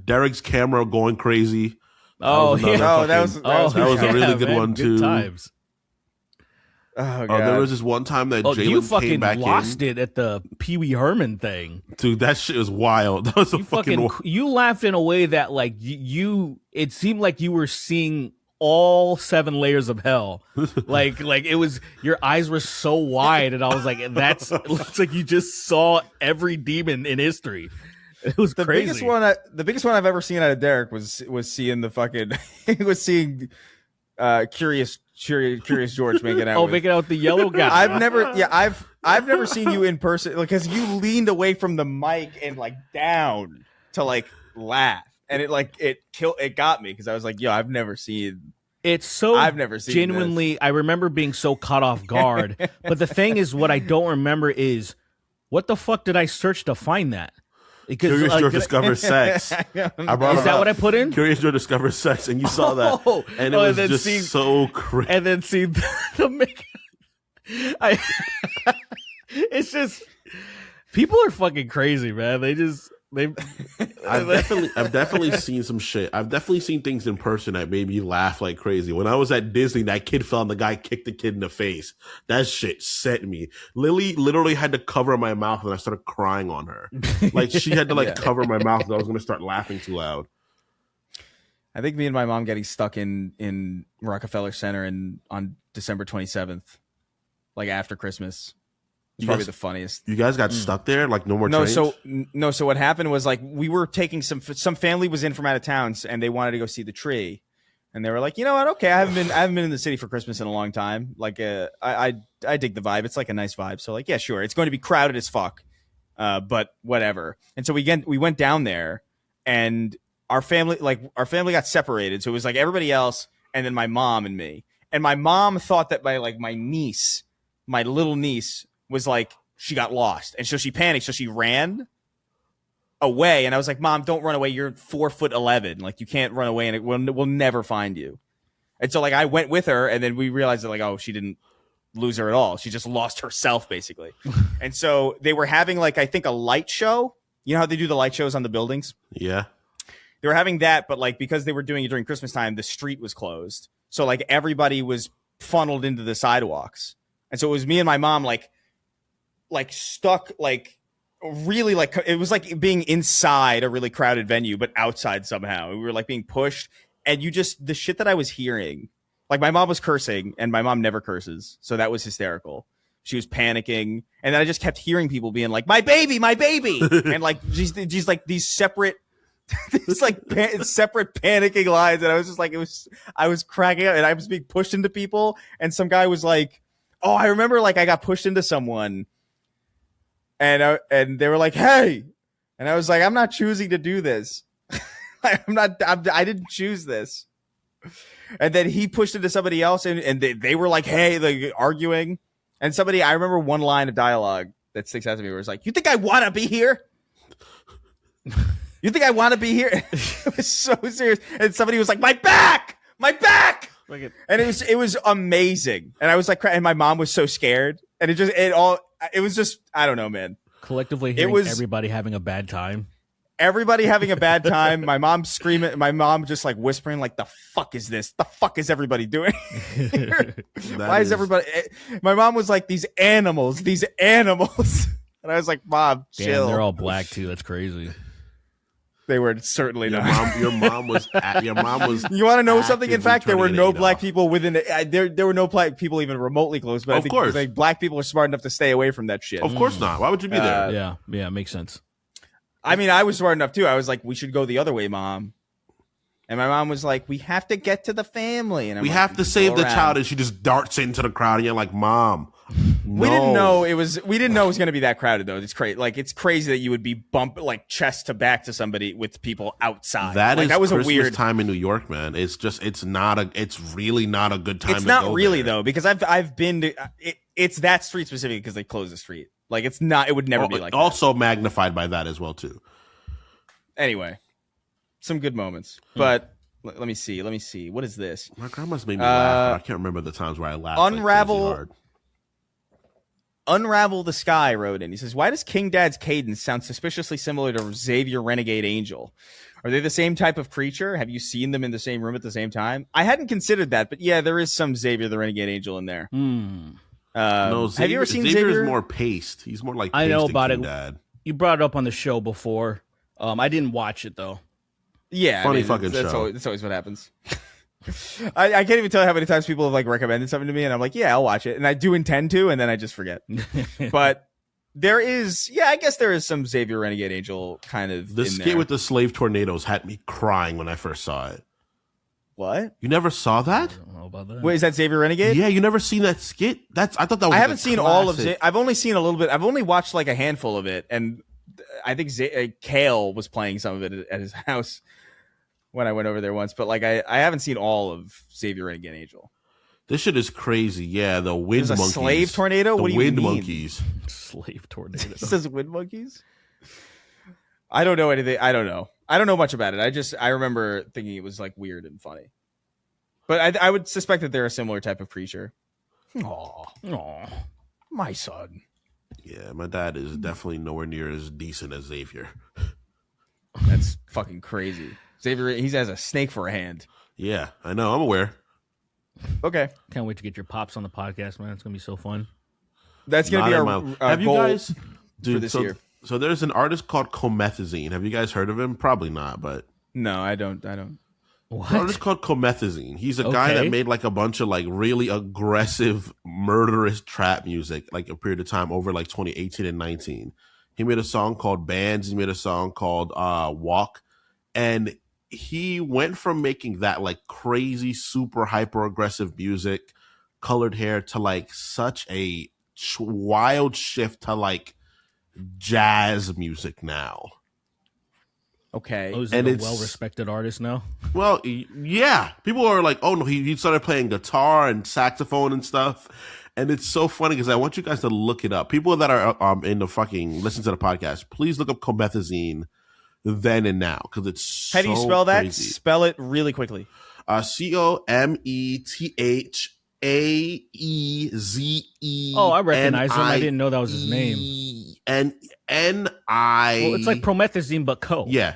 Derek's camera going crazy. That was a really good one too. Good times. Oh, God. There was this one time that Jalen came back in. You fucking lost it at the Pee Wee Herman thing. Dude, that shit was wild. That was you laughed in a way that, like, it seemed like you were seeing all 7 layers of hell. like it was, your eyes were so wide, and I was like, it looks like you just saw every demon in history. It was crazy. The biggest one I've ever seen out of Derek was seeing the fucking Curious George making out. Making out with the yellow guy. I've never seen you in person, because you leaned away from the mic and like down to like laugh, and it got me, because I was like, yo, I've never seen genuinely this. I remember being so caught off guard. But the thing is, what I don't remember is, what the fuck did I search to find that? Curious George discovers sex. I brought Is that what I put in? Curious George discovers sex, and you saw that, and it was just so crazy. And then see the make. It's just people are fucking crazy, man. I've definitely seen some shit. I've definitely seen things in person that made me laugh like crazy. When I was at Disney, that kid fell and the guy kicked the kid in the face. That shit set me. Lily literally had to cover my mouth and I started crying on her. Like she had to cover my mouth and I was going to start laughing too loud. I think me and my mom getting stuck in Rockefeller Center on December 27th, like after Christmas. It's probably the funniest. You guys got stuck there? Like no more trains? So what happened was like we were taking some family was in from out of town and they wanted to go see the tree. And they were like, you know what? Okay, I haven't been in the city for Christmas in a long time. Like I dig the vibe. It's like a nice vibe. So like, yeah, sure. It's going to be crowded as fuck. But whatever. And so we went down there and our family got separated. So it was like everybody else and then my mom and me. And my mom thought that my little niece was like, she got lost. And so she panicked. So she ran away. And I was like, Mom, don't run away. You're 4'11". Like you can't run away and we'll never find you. And so like I went with her and then we realized that like, oh, she didn't lose her at all. She just lost herself basically. And so they were having like, I think a light show. You know how they do the light shows on the buildings? Yeah. They were having that, but like because they were doing it during Christmas time, the street was closed. So like everybody was funneled into the sidewalks. And so it was me and my mom like stuck like really like it was like being inside a really crowded venue but outside somehow. We were like being pushed and the shit that I was hearing, like my mom was cursing and my mom never curses, so that was hysterical. She was panicking and then I just kept hearing people being like my baby and like just like these separate separate panicking lines and I was just like I was cracking up and I was being pushed into people and some guy was like, oh, I remember like I got pushed into someone and they were like, hey, and I was like, I'm not choosing to do this. I didn't choose this. And then he pushed into somebody else and they were like, hey, like arguing. And I remember one line of dialogue that sticks out to me where it's like, you think I want to be here? You think I want to be here? It was so serious. And somebody was like, my back. And it was amazing. And I was like, and my mom was so scared. And it was just, I don't know, man. Collectively hearing everybody having a bad time. Everybody having a bad time. My mom screaming. My mom just like whispering, like, the fuck is this? The fuck is everybody doing? Why is everybody? My mom was like, these animals. And I was like, Mom, chill. Damn, they're all black too. That's crazy. They were certainly not. Your mom was. You want to know something? In fact, there were no black people within it. There were no black people even remotely close. But I think black people are smart enough to stay away from that shit. Of course not. Why would you be there? Yeah, makes sense. I mean, I was smart enough too. I was like, we should go the other way, Mom. And my mom was like, we have to get to the family. And we have to save the child. And she just darts into the crowd. And you're like, Mom. No. We didn't know it was going to be that crowded though. It's crazy. Like it's crazy that you would be like chest to back to somebody with people outside. That was Christmas a weird time in New York, man. It's really not a good time. It's not really though, because I've been to it's that street specifically because they closed the street. Like it's not. It would never be like also that. Magnified by that as well too. Anyway, some good moments, but let me see. What is this? My grandma's made me laugh. But I can't remember the times where I laughed. Unravel the Sky wrote in. He says, why does King Dad's cadence sound suspiciously similar to Xavier Renegade Angel? Are they the same type of creature? Have you seen them in the same room at the same time? I hadn't considered that, but yeah, there is some Xavier the Renegade Angel in there. No, have you ever seen Xavier? Xavier? Is more paced. He's more like I know about King it. Dad. You brought it up on the show before. I didn't watch it though. Yeah, funny fucking show. That's always what happens. I can't even tell you how many times people have like recommended something to me and I'm like, yeah, I'll watch it. And I do intend to, and then I just forget. But there is, I guess there is some Xavier Renegade Angel kind of the in skit there. with the slave tornadoes had me crying when I first saw it. What? You never saw that? I don't know about that. Wait, is that Xavier Renegade? Yeah, you never seen that skit? I thought that was I haven't seen all of it. I've only seen a little bit. I've only watched like a handful of it. And I think Kale was playing some of it at his house when I went over there once, but like I haven't seen all of Xavier Renegade Angel. This shit is crazy. Yeah, the wind There's a monkeys. slave tornado? The What do you wind mean? monkeys. Slave tornado. It says wind monkeys? I don't know anything. I don't know much about it. I remember thinking it was like weird and funny. But I would suspect that they're a similar type of creature. Aw. My son. Yeah, my dad is definitely nowhere near as decent as Xavier. That's fucking crazy. Xavier, he has a snake for a hand. Yeah, I know. I'm aware. Okay. Can't wait to get your pops on the podcast, man. It's going to be so fun. That's going to be our Have you goal guys, dude, for this year. So there's an artist called Comethazine. Have you guys heard of him? Probably not, but No, I don't. What? an artist called Comethazine. He's a guy that made like a bunch of like really aggressive, murderous trap music like a period of time over like 2018 and 19. He made a song called Bands. He made a song called Walk. And he went from making that like crazy, super hyper aggressive music, colored hair, to like such a wild shift to like jazz music now. Okay. Oh, he's And like a it's- well-respected artist now. Well, yeah, people are like, oh no, he started playing guitar and saxophone and stuff. And it's so funny because I want you guys to look it up. People that are in the fucking listen to the podcast, please look up Comethazine then and now because it's How do you spell that? crazy. Spell it really quickly. Comethazee. Oh, I recognize him. I didn't know that was his name. And Ni. Well, it's like promethazine, but co. Yeah.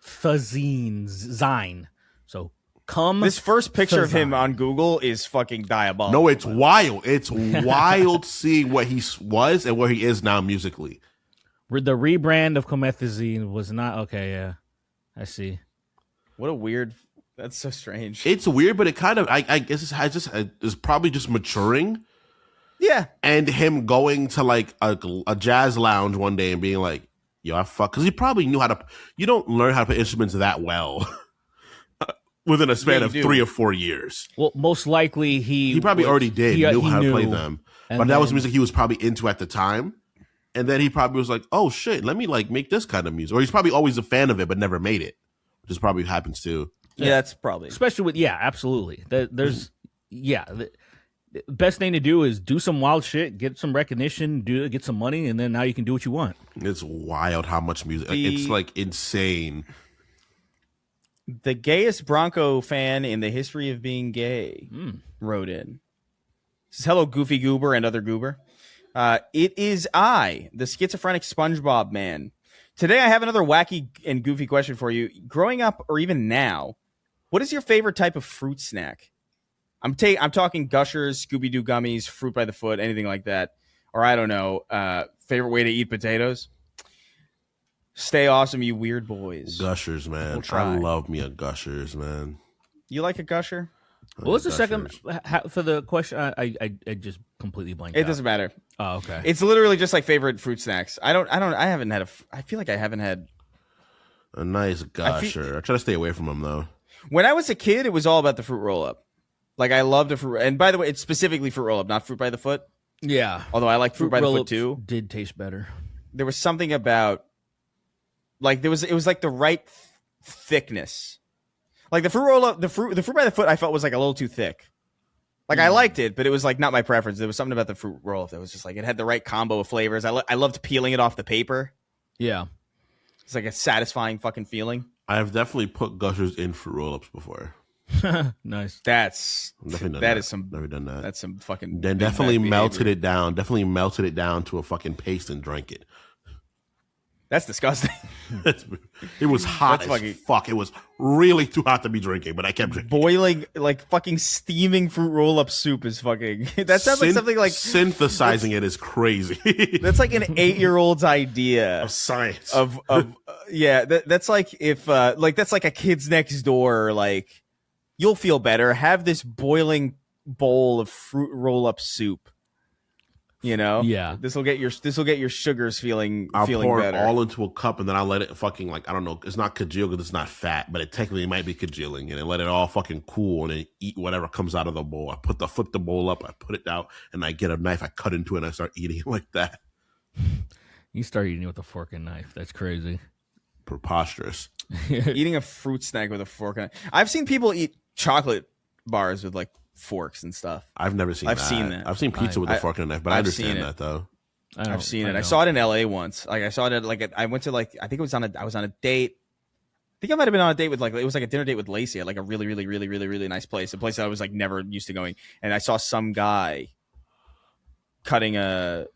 Thazine. Zine. So, come. This first picture of him Thazine. on Google is fucking diabolical. No, it's wild. It's wild seeing what he was and where he is now musically. The rebrand of comethazine was not. Okay, yeah. I see. What a weird. That's so strange. It's weird, but it kind of, I guess it's probably just maturing. Yeah. And him going to like a jazz lounge one day and being like, yo, I fuck. Because he probably knew how to, you don't learn how to play instruments that well within a span you of do. 3 or 4 years. Well, most likely He probably was- already did, knew how to play knew. them. And But that was then- music he was probably into at the time. And then he probably was like, oh shit, let me like make this kind of music. Or he's probably always a fan of it, but never made it. Which probably happens too. Yeah, that's probably. Especially with, absolutely. There's, the best thing to do is do some wild shit, get some recognition, get some money, and then now you can do what you want. It's wild how much music. It's like insane. The gayest Bronco fan in the history of being gay wrote in. Says, hello, Goofy Goober and other Goober. It is I, the schizophrenic SpongeBob man. Today I have another wacky and goofy question for you. Growing up, or even now, what is your favorite type of fruit snack? I'm talking Gushers, Scooby-Doo gummies, fruit by the foot, anything like that. Or I don't know, favorite way to eat potatoes? Stay awesome, you weird boys. Gushers, man. We'll try. I love me a Gushers, man. You like a Gusher? What was the second Gushers. for the question? I just completely blanked out. It doesn't matter. Oh, okay. It's literally just like favorite fruit snacks. I feel like I haven't had. A nice Gusher. I try to stay away from them though. When I was a kid, it was all about the fruit roll up. Like I loved a fruit, and by the way, it's specifically fruit roll up, not fruit by the foot. Yeah. Although I like fruit by the foot roll-ups too. Did taste better. There was something about, like it was like the right thickness. Like the fruit roll up, the fruit by the foot, I felt was like a little too thick. Like I liked it, but it was like not my preference. There was something about the fruit roll up that was just like it had the right combo of flavors. I loved peeling it off the paper. Yeah. It's like a satisfying fucking feeling. I have definitely put Gushers in fruit roll-ups before. Nice. That's I've definitely done that that. is some Never done that. that's some fucking Then big definitely bad melted behavior. it down. Definitely melted it down to a fucking paste and drank it. That's disgusting. It was hot That's as fucking- fuck. It was really too hot to be drinking, but I kept drinking. Boiling like fucking steaming fruit roll up soup is fucking. That sounds like something like synthesizing it is crazy. that's like an 8-year-old's idea Of science. of yeah. That's like if like that's like a Kids Next Door. Like you'll feel better. Have this boiling bowl of fruit roll up soup. You know, Yeah. This will get your sugars feeling I'll pour better. it all into a cup and then I'll let it fucking like I don't know. It's not congeal because it's not fat, but it technically might be congealing, and then let it all fucking cool and then eat whatever comes out of the bowl. I flip the bowl up, I put it down, and I get a knife, I cut into it, and I start eating it like that. You start eating it with a fork and knife. That's crazy. Preposterous. Eating a fruit snack with a fork. I've seen people eat chocolate bars with like forks and stuff. I've never seen I've that. seen that. I've seen pizza with a fork and a knife, but I I've understand seen it. that though. I've seen it. I saw it in LA once. Like I saw it at I went to I think it was I was on a date. I think I might have been on a date with it was like a dinner date with Lacey at like a really, really, really, really, really nice place. A place that I was like never used to going. And I saw some guy cutting I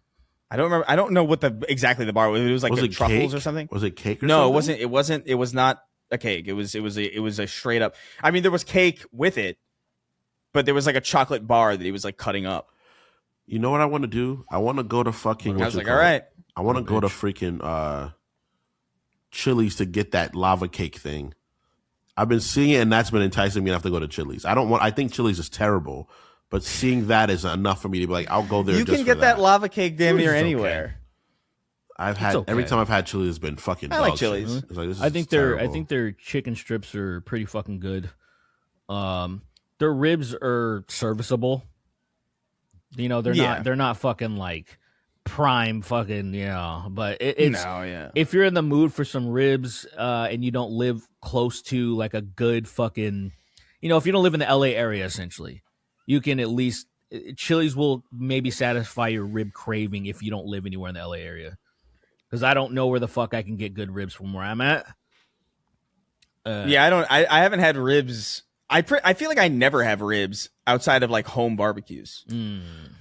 don't know what exactly the bar was. It was like truffles cake? Or something. Was it cake or no, something? It wasn't. It was not a cake. It was a straight up. I mean, there was cake with it, but there was like a chocolate bar that he was like cutting up. You know what I want to do? I want to go to fucking. I was like, all right. I want to go to freaking Chili's to get that lava cake thing. I've been seeing it, and that's been enticing me enough to go to Chili's. I think Chili's is terrible, but seeing that is enough for me to be like, I'll go there. You just can get for that lava cake damn near Chili's is anywhere. Every time I've had Chili's, it's been fucking. I like dog Chili's. shit. It's like, this I is think terrible. their chicken strips are pretty fucking good. Their ribs are serviceable. You know, they're not fucking like prime fucking, but it's if you're in the mood for some ribs and you don't live close to like a good fucking, if you don't live in the LA area, essentially, you can at least Chili's will maybe satisfy your rib craving if you don't live anywhere in the LA area, because I don't know where the fuck I can get good ribs from where I'm at. I haven't had ribs. I feel like I never have ribs outside of like home barbecues.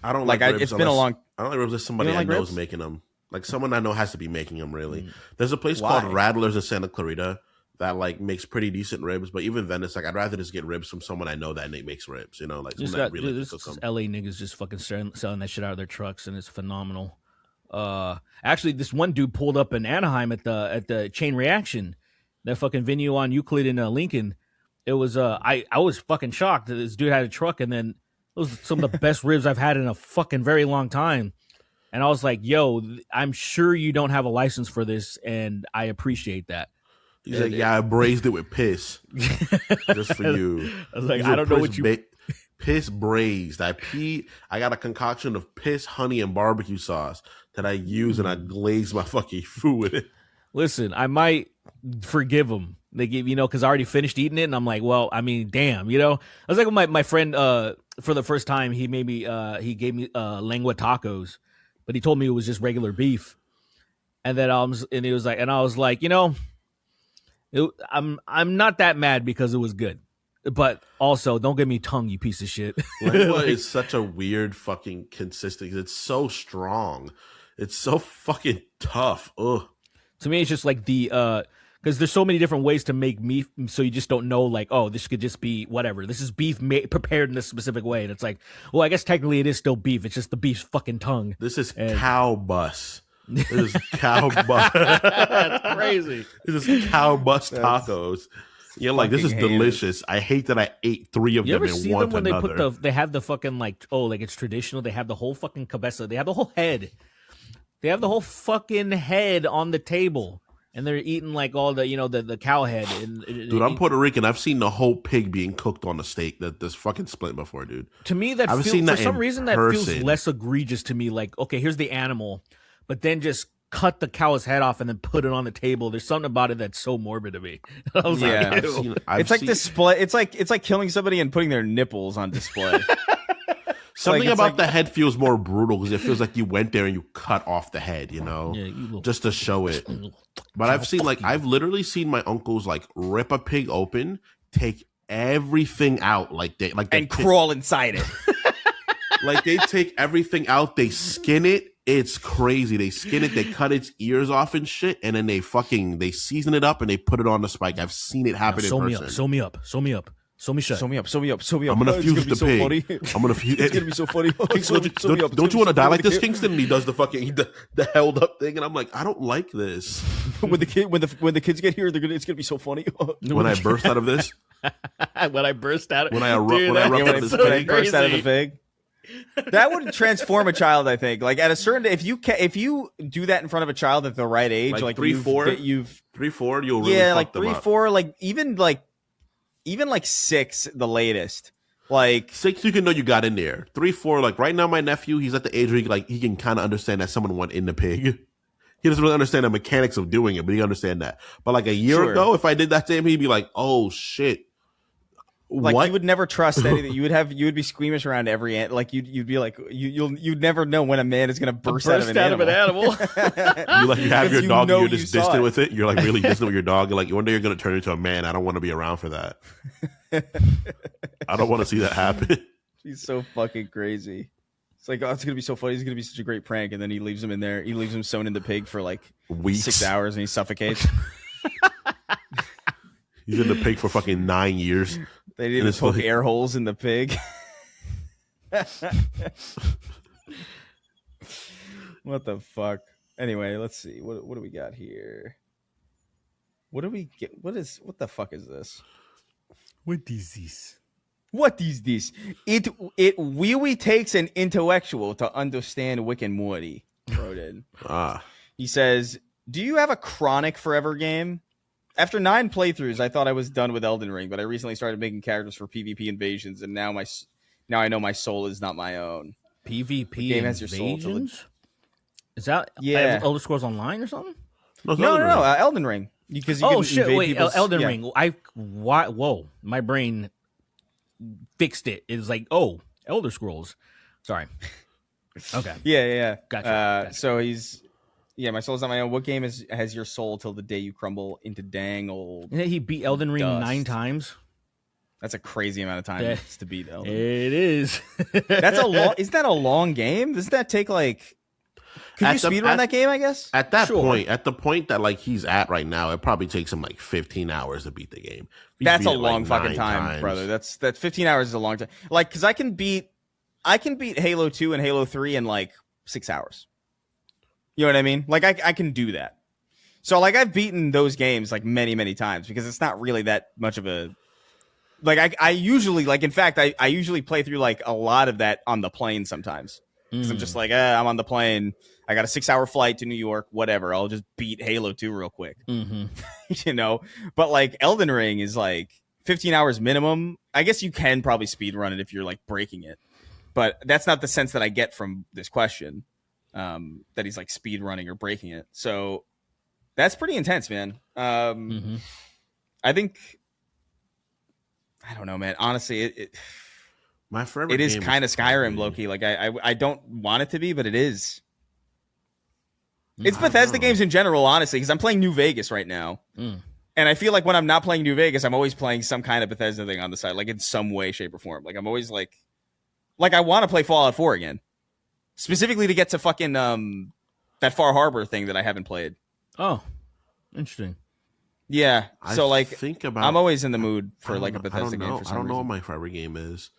I don't like ribs. It's been a long. I don't like ribs unless somebody I know is making them. Like someone I know has to be making them. Really, there's a place called Rattlers in Santa Clarita that like makes pretty decent ribs. But even then, it's like I'd rather just get ribs from someone I know that makes ribs. Like someone that really can cook them. LA niggas just fucking selling that shit out of their trucks, and it's phenomenal. Actually, this one dude pulled up in Anaheim at the Chain Reaction, that fucking venue on Euclid in Lincoln. It was I was fucking shocked that this dude had a truck, and then it was some of the best ribs I've had in a fucking very long time. And I was like, yo, I'm sure you don't have a license for this, and I appreciate that. He's like, yeah, I braised it with piss. Just for you. I was like, I don't know what you... Piss braised. I got a concoction of piss, honey, and barbecue sauce that I use, and I glaze my fucking food with it. Listen, I might forgive them. They give, because I already finished eating it, and I'm like, well, I mean, damn, I was like with my friend, for the first time, he gave me lengua tacos, but he told me it was just regular beef, and then I was like, I'm not that mad because it was good, but also don't give me tongue, you piece of shit. Lengua is such a weird fucking consistency. It's so strong. It's so fucking tough. Ugh. To me, it's just like because there's so many different ways to make meat, so you just don't know, like, oh, this could just be whatever. This is beef prepared in this specific way. And it's like, well, I guess technically it is still beef. It's just the beef's fucking tongue. This is cow bus. This is cow bus. That's crazy. This is cow bus tacos. You're like, this is delicious. I hate that I ate 3 of them and want another. You ever see them when they have the fucking, like, it's traditional. They have the whole fucking cabeza. They have the whole head. They have the whole fucking head on the table. And they're eating like all the, the cow head. Dude, I'm Puerto Rican. I've seen the whole pig being cooked on a steak that's fucking split before, dude. To me, for some reason that feels less egregious to me. Like, okay, here's the animal, but then just cut the cow's head off and then put it on the table. There's something about it that's so morbid to me. I was like, it's like display. It's like killing somebody and putting their nipples on display. Something about the head feels more brutal because it feels like you went there and you cut off the head, just to show it. But I've literally seen my uncles like rip a pig open, take everything out, and crawl inside it. Like they take everything out, they skin it. It's crazy. They skin it, they cut its ears off and shit, and then they season it up and they put it on the spike. I've seen it happen in person. Sew me up. Sew me shut. Sew me up. I'm gonna fuse the pig. I'm gonna fuse. It's gonna be so funny. Don't you want to die like this, Kingston? And he does the fucking the held up thing, and I'm like, I don't like this. When the kids get here, it's gonna be so funny. When I burst out of this. When I burst out of when I erupt out of this pig. Burst out of the pig. That would transform a child, I think. Like at a certain, if you do that in front of a child at the right age, like 3, 4, you'll really fuck them 3, 4, like even like 6, the latest. Like 6, you can know you got in there. 3, 4, like right now, my nephew, he's at the age where he can kind of understand that someone went in the pig. He doesn't really understand the mechanics of doing it, but he understand that. But like a year ago, if I did that to him, he'd be like, "Oh shit, Like What? you would never trust anything. You would be squeamish around every ant. Like you'd be like you'd never know when a man is gonna burst out of an animal. You have your You dog know and you're you just saw distant it. with it. You're like really distant with your dog. You're like, one day you're gonna turn into a man. I don't want to be around for that. I don't want to see that happen. He's so fucking crazy. It's like, oh, it's gonna be so funny. It's gonna be such a great prank, and then he leaves him in there. He leaves him sewn in the pig for like Weeks. 6 hours, and he suffocates. He's in the pig for fucking 9 years. They didn't even it's poke like- air holes in the pig. What the fuck? Anyway, let's see. What do we got here? What do we get? What the fuck is this? What is this? What is this? It really takes an intellectual to understand Rick and Morty. Wrote in. He says, "Do you have a chronic forever game? After 9 playthroughs, I thought I was done with Elden Ring, but I recently started making characters for PvP invasions, and now I know my soul is not my own." PvP game has your soul to invasions? Is that Elder Scrolls Online or something? No, Elden Ring. Because you Oh can shit! invade Wait, people's- Elden yeah. Ring. Whoa! My brain fixed it. It's like, oh, Elder Scrolls. Sorry. Okay. Yeah. Gotcha. So my soul's not my own. What game has your soul till the day you crumble into dang old? And he beat Elden Ring Dust. 9 times. That's a crazy amount of time to beat Elden Ring. It is. That's a long. Isn't that a long game? Doesn't that take like? Could you speedrun that game? I guess. At that Sure. point, at the point that like he's at right now, it probably takes him like 15 hours to beat the game. He That's beat a it, like, long fucking 9 time, times. brother. That's 15 hours is a long time. Like, because I can beat Halo 2 and Halo 3 in like 6 hours. You know what I mean? Like, I can do that. So, like, I've beaten those games like many, many times because it's not really that much of a. Like, I usually, like, in fact, I usually play through like a lot of that on the plane sometimes. Because I'm just like, I'm on the plane. I got a 6-hour flight to New York, whatever. I'll just beat Halo 2 real quick. Mm-hmm. You know? But like Elden Ring is like 15 hours minimum. I guess you can probably speed run it if you're like breaking it. But that's not the sense that I get from this question. That he's like speed running or breaking it. So that's pretty intense, man. I think I don't know, man. Honestly, My forever it is game kind of Skyrim, probably- Loki. Like I don't want it to be, but it is. It's Bethesda games in general, honestly, because I'm playing New Vegas right now. And I feel like when I'm not playing New Vegas, I'm always playing some kind of Bethesda thing on the side, like in some way, shape, or form. Like I'm always like I want to play Fallout 4 again. Specifically to get to fucking that Far Harbor thing that I haven't played. Oh, interesting. Yeah. So like think about, I'm always in the mood for I like a don't know- Bethesda game for some I don't know what reason. my forever game is.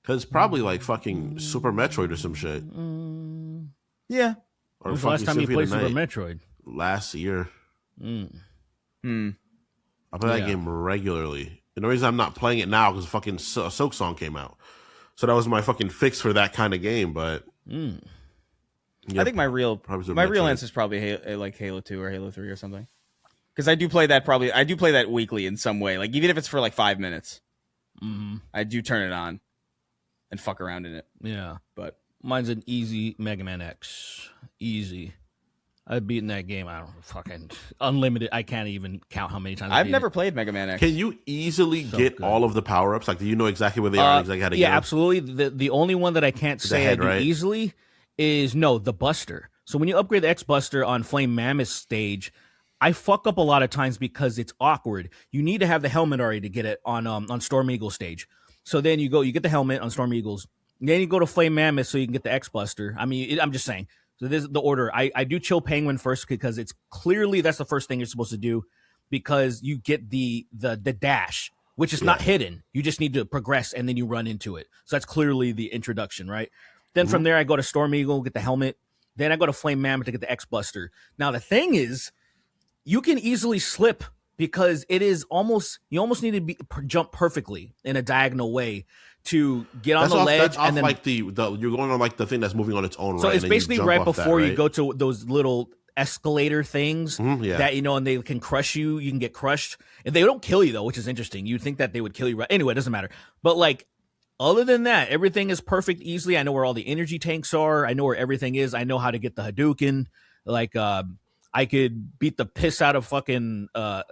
Because probably like fucking Super Metroid or some shit. Yeah. Or When was the last fucking time you Symphony played of the Super Night. Metroid? Last year. I play that Yeah. game regularly. And the reason I'm not playing it now because fucking Silk Song came out. So that was my fucking fix for that kind of game. But yeah, I think my real probably Super real Metroid. answer is probably like Halo 2 or Halo 3 or something. Because I do play that weekly in some way. Like even if it's for like 5 minutes, I do turn it on and fuck around in it. Yeah. But Mine's an easy Mega Man X. Easy. I've beaten that game. I don't know, fucking unlimited. I can't even count how many times I've beaten never it. played Mega Man X. Can you easily get good. all of the power ups? Like, do you know exactly where they are and exactly how to get Yeah, them? absolutely. The only one that I can't say head, I do right? easily is the Buster. So when you upgrade the X Buster on Flame Mammoth stage, I fuck up a lot of times because it's awkward. You need to have the helmet already to get it on Storm Eagle stage. So then you get the helmet on Storm Eagles. Then you go to Flame Mammoth so you can get the X Buster. I mean, I'm just saying. So this is the order. I do Chill Penguin first because it's clearly that's the first thing you're supposed to do because you get the dash, which is not hidden. You just need to progress and then you run into it. So that's clearly the introduction, right? Then from there I go to Storm Eagle, get the helmet. Then I go to Flame Mammoth to get the X Buster. Now the thing is, you can easily slip because it is you almost need to jump perfectly in a diagonal way to get on the ledge. That's off and then like the you're going on like the thing that's moving on its own. so right, it's and then you basically jump right off that, before you right? go to those little escalator things yeah. that and they can crush you. You can get crushed, and they don't kill you though, which is interesting. You'd think that they would kill you, right? Anyway, it doesn't matter. But like, other than that, everything is perfect easily. I know where all the energy tanks are. I know where everything is. I know how to get the Hadouken. Like, I could beat the piss out of fucking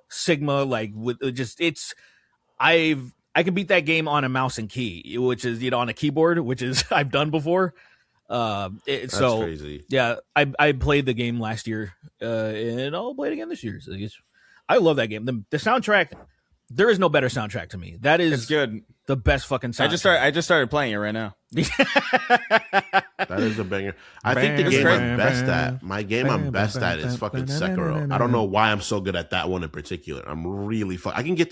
Sigma. Like, with just I can beat that game on a mouse and key, which is on a keyboard, which is I've done before. That's so crazy. Yeah, I played the game last year, and I'll play it again this year. So I love that game. The soundtrack, there is no better soundtrack to me. That is It's good. the best fucking soundtrack. I just started playing it right now. That is a banger. I think the game I'm best at, my game I'm best at is fucking Sekiro. I don't know why I'm so good at that one in particular. I'm really I can get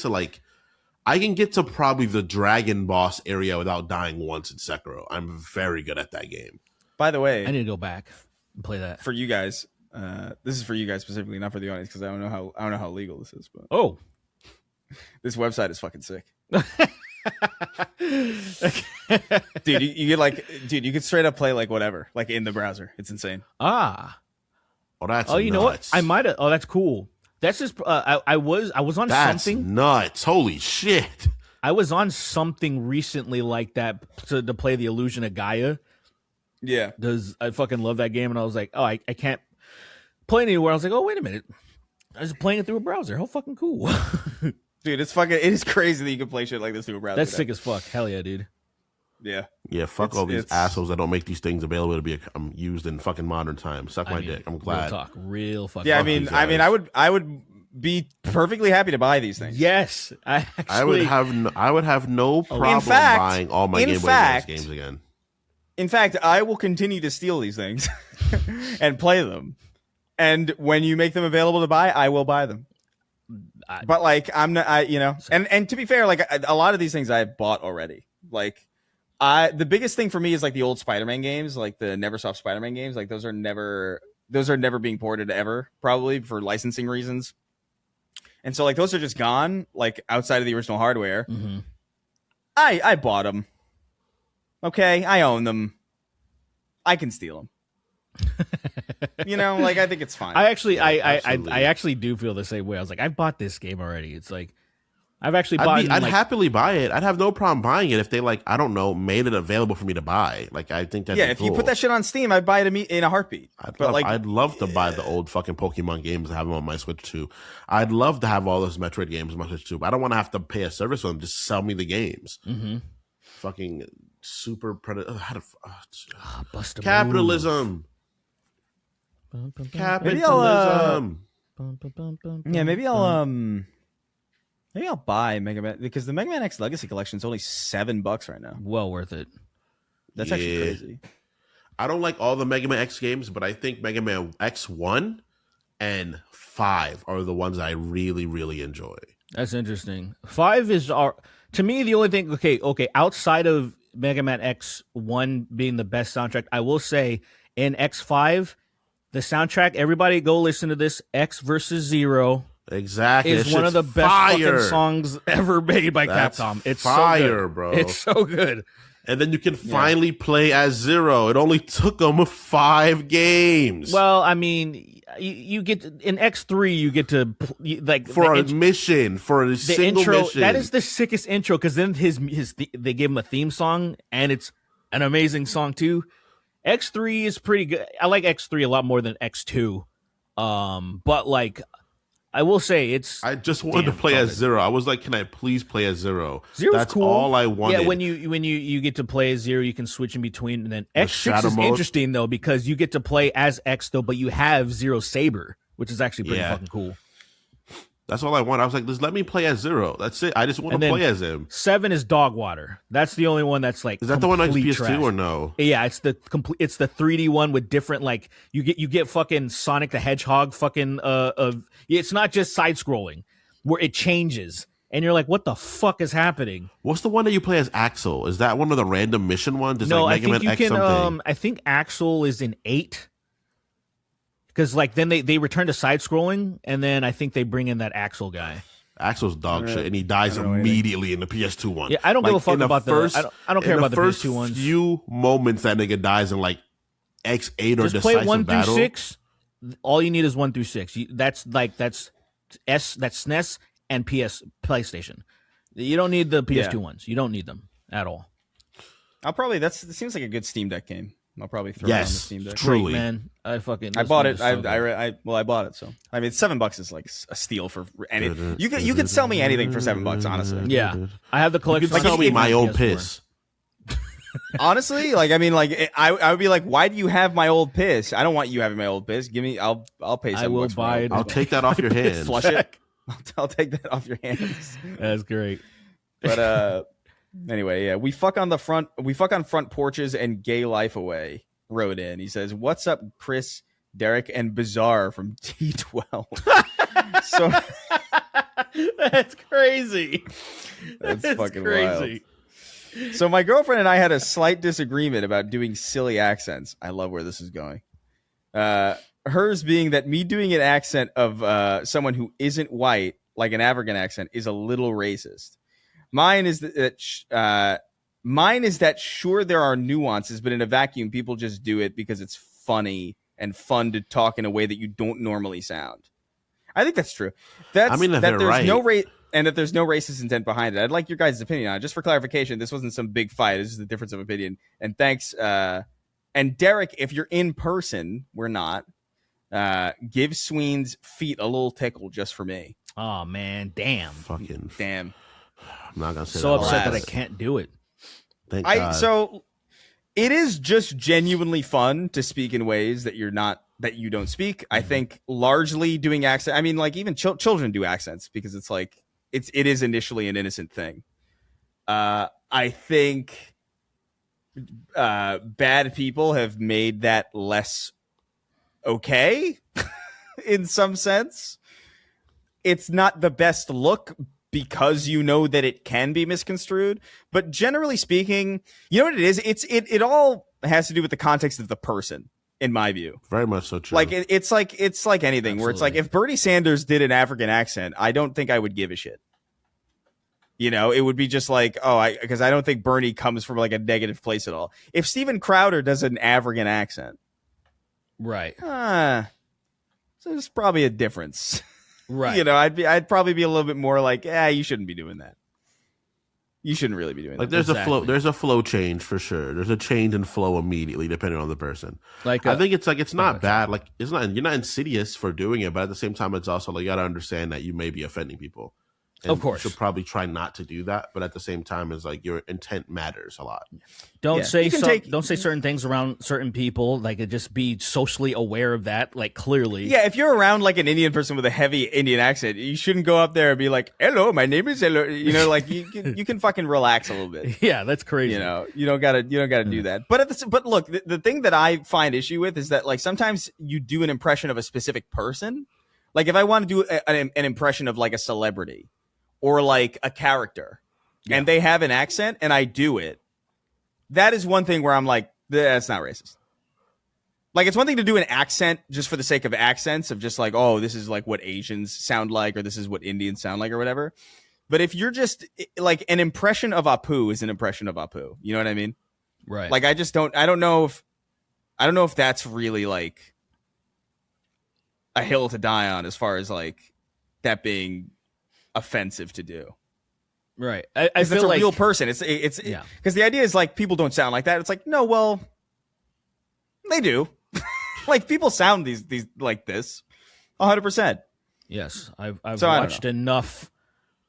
to probably the dragon boss area without dying once in Sekiro. I'm very good at that game. By the way, I need to go back and play that. for you guys, this is for you guys specifically, not for the audience, because I don't know how legal this is. But Oh, this website is fucking sick. Dude, you could straight up play like whatever, like in the browser. It's insane. ah. Oh, that's You know what? nuts. I might have. Oh, that's cool. That's just. I was on That's something. nuts. Holy shit. I was on something recently like that to play the Illusion of Gaia. Yeah, Because I fucking love that game, and I was like, oh, I can't play it anywhere. I was like, oh, wait a minute. I was playing it through a browser. How fucking cool. dude, it is crazy that you can play shit like this through a browser. That's now. sick as fuck. Hell yeah, dude. Yeah. Yeah, fuck all these it's- assholes that don't make these things available to be used in fucking modern times. Suck my dick. I'm glad. Real talk. Real fucking Yeah, talk. these I would be perfectly happy to buy these things. Yes. I would have no problem fact- buying all my in Game Boy fact- Advance games again. In fact, I will continue to steal these things and play them. And when you make them available to buy, I will buy them. But like, I'm not, and to be fair, like a lot of these things I've bought already. Like, the biggest thing for me is like the old Spider-Man games, like the Neversoft Spider-Man games. Like those are never being ported ever, probably for licensing reasons. And so like those are just gone, like outside of the original hardware. Mhm. I bought them. Okay, I own them. I can steal them. Like I think it's fine. I actually, absolutely. I actually do feel the same way. I was like, I've bought this game already. It's like, I've actually bought. I'd happily buy it. I'd have no problem buying it if they I don't know, made it available for me to buy. Like I think that's if you put that shit on Steam, I'd buy it in a heartbeat. I'd love to buy the old fucking Pokemon games and have them on my Switch too. I'd love to have all those Metroid games on my Switch too, but I don't want to have to pay a service for them. Just sell me the games. Mm-hmm. Fucking super predator. Capitalism. Capitalism. Maybe I'll, Capitalism. maybe I'll buy Mega Man, because the Mega Man X Legacy Collection is only $7 right now. Well worth it. That's actually crazy. I don't like all the Mega Man X games, but I think Mega Man X1 and 5 are the ones I really, really enjoy. That's interesting. 5 is to me the only thing. Okay. Outside of Mega Man X1 being the best soundtrack, I will say in X5, the soundtrack. Everybody go listen to this. X versus Zero. Exactly. Is one of the best fucking songs ever made by Capcom. It's fire, so good. Bro. It's so good. And then you can finally play as Zero. It only took them 5 games. Well, I mean, you get in X3, you get to for a mission, for a single intro. mission. That is the sickest intro, because then they gave him a theme song, and it's an amazing song too. X3 is pretty good. I like X3 a lot more than X2. But like, I will say I just wanted to play as Zero. I was like, can I please play as Zero? Zero's That's cool. all I wanted. Yeah, when you get to play as Zero, you can switch in between. And then X6 is mode. interesting though, because you get to play as X though, but you have Zero Saber, which is actually pretty fucking cool. That's all I want. I was like, just let me play as Zero. That's it. I just want to play as him. 7 is Dogwater. That's the only one that's like. Is that the one on complete PS2 trash. or no? Yeah, it's the 3D one with different, like, you get fucking Sonic the Hedgehog fucking it's not just side scrolling where it changes and you're like, what the fuck is happening? What's the one that you play as Axel? Is that one of the random mission ones? No, like I think Mega Man you X can something? I think Axel is in 8. Because like then they return to side scrolling, and then I think they bring in that Axel guy. Axel's dog shit, and he dies immediately in the PS2 one. Yeah, I don't give a fuck in about first, I don't care about the first PS2 ones. few moments that nigga dies in like X8 or Just play decisive 1 battle. through 6. All you need is 1 through 6. That's SNES and PlayStation. You don't need the PS2 ones. You don't need them at all. That seems like a good Steam Deck game. I'll probably throw it on the Yes, Steam Deck. truly. Great, man. I bought it. this game is so good. I bought it. So I mean, $7 is like a steal for any. You could sell me anything for $7, honestly. Yeah, I have the You collection. can tell me my old PS4. piss. Honestly, like I mean, like I would be like, why do you have my old piss? I don't want you having my old piss. Give me, I'll pay $7. I will buy it. I'll take that off your hands. Flush it. I'll take that off your hands. That's great. But anyway, yeah, we fuck on front porches and gay life away. Wrote in. He says, "What's up, Chris, Derek, and Bizarre from T12." So That's crazy. that's fucking crazy. wild. So my girlfriend and I had a slight disagreement about doing silly accents. I love where this is going. Hers being that me doing an accent of someone who isn't white, like an African accent, is a little racist. Mine is that sure there are nuances, but in a vacuum, people just do it because it's funny and fun to talk in a way that you don't normally sound. I think that's true. That there's right. no rate. And that there's no racist intent behind it. I'd like your guys' opinion on it. Just for clarification, this wasn't some big fight. This is a difference of opinion. And thanks. And Derek, if you're in person, we're not. Give Sween's feet a little tickle just for me. Oh man, damn. Fucking Damn. I'm not gonna say So that. upset that I Alas. can't do it. Thank God. So it is just genuinely fun to speak in ways that you don't speak. I think largely doing accent. I mean, like even children do accents because it's like it is initially an innocent thing. I think bad people have made that less okay in some sense. It's not the best look because you know that it can be misconstrued, but generally speaking, you know what it is? It all has to do with the context of the person, in my view. Very much so true. Like it's like anything where it's like if Bernie Sanders did an African accent, I don't think I would give a shit. You know, it would be just like, because I don't think Bernie comes from like a negative place at all. If Steven Crowder does an African accent, Right. so there's probably a difference. Right. You know, I'd probably be a little bit more like, you shouldn't be doing that. You shouldn't really be doing like that. there's Exactly. there's a flow change for sure. There's a change in flow immediately depending on the person. Like I think it's not bad. Like you're not insidious for doing it, but at the same time, it's also like you gotta understand that you may be offending people. And Of course. you should probably try not to do that, but at the same time, it's like your intent matters a lot. don't Yeah. say You can don't say certain things around certain people. Like just be socially aware of that. Like clearly. Yeah, if you're around like an Indian person with a heavy Indian accent, you shouldn't go up there and be like, "Hello, my name is Hello." You know, like you can fucking relax a little bit. Yeah, that's crazy. You know, you don't gotta do that. But look, the thing that I find issue with is that like sometimes you do an impression of a specific person. Like if I want to do an impression of like a celebrity or like a character, and they have an accent, and I do it, that is one thing where I'm like, that's not racist. Like it's one thing to do an accent just for the sake of accents, of just like, oh, this is like what Asians sound like, or this is what Indians sound like, or whatever. But if you're just like an impression of Apu is an impression of Apu. You know what I mean? Right. Like I don't know if that's really like a hill to die on as far as like that being offensive to do. right. I Because it's feel a like real person. It's Yeah. because the idea is like people don't sound like that. It's like, no, well, they do. Like people sound these like this 100%. yes, I've So, I don't watched enough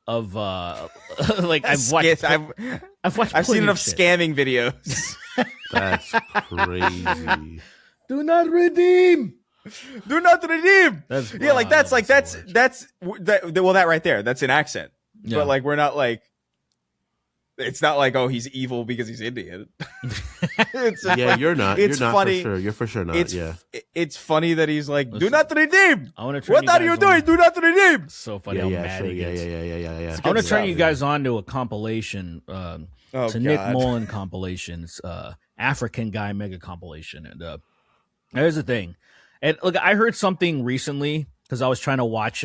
of like I've watched I've seen plenty enough of shit. scamming videos. That's crazy. Do not redeem. Do not redeem. That's Yeah, like that's that right there. That's an accent. Yeah. But like we're not like it's not like, oh, he's evil because he's Indian. It's Yeah, you're not. It's You're not funny. for sure. You're for sure not. It's funny that he's like, do Listen, not redeem. I want to turn What you are guys you on- doing? Do not redeem. So funny Yeah, how yeah, mad sure. he Yeah, gets. yeah. I want to good turn stuff, you guys on to a compilation. Oh, It's a Nick God. Mullen compilation. It's African Guy Mega compilation. And here's the thing. And look, I heard something recently because I was trying to watch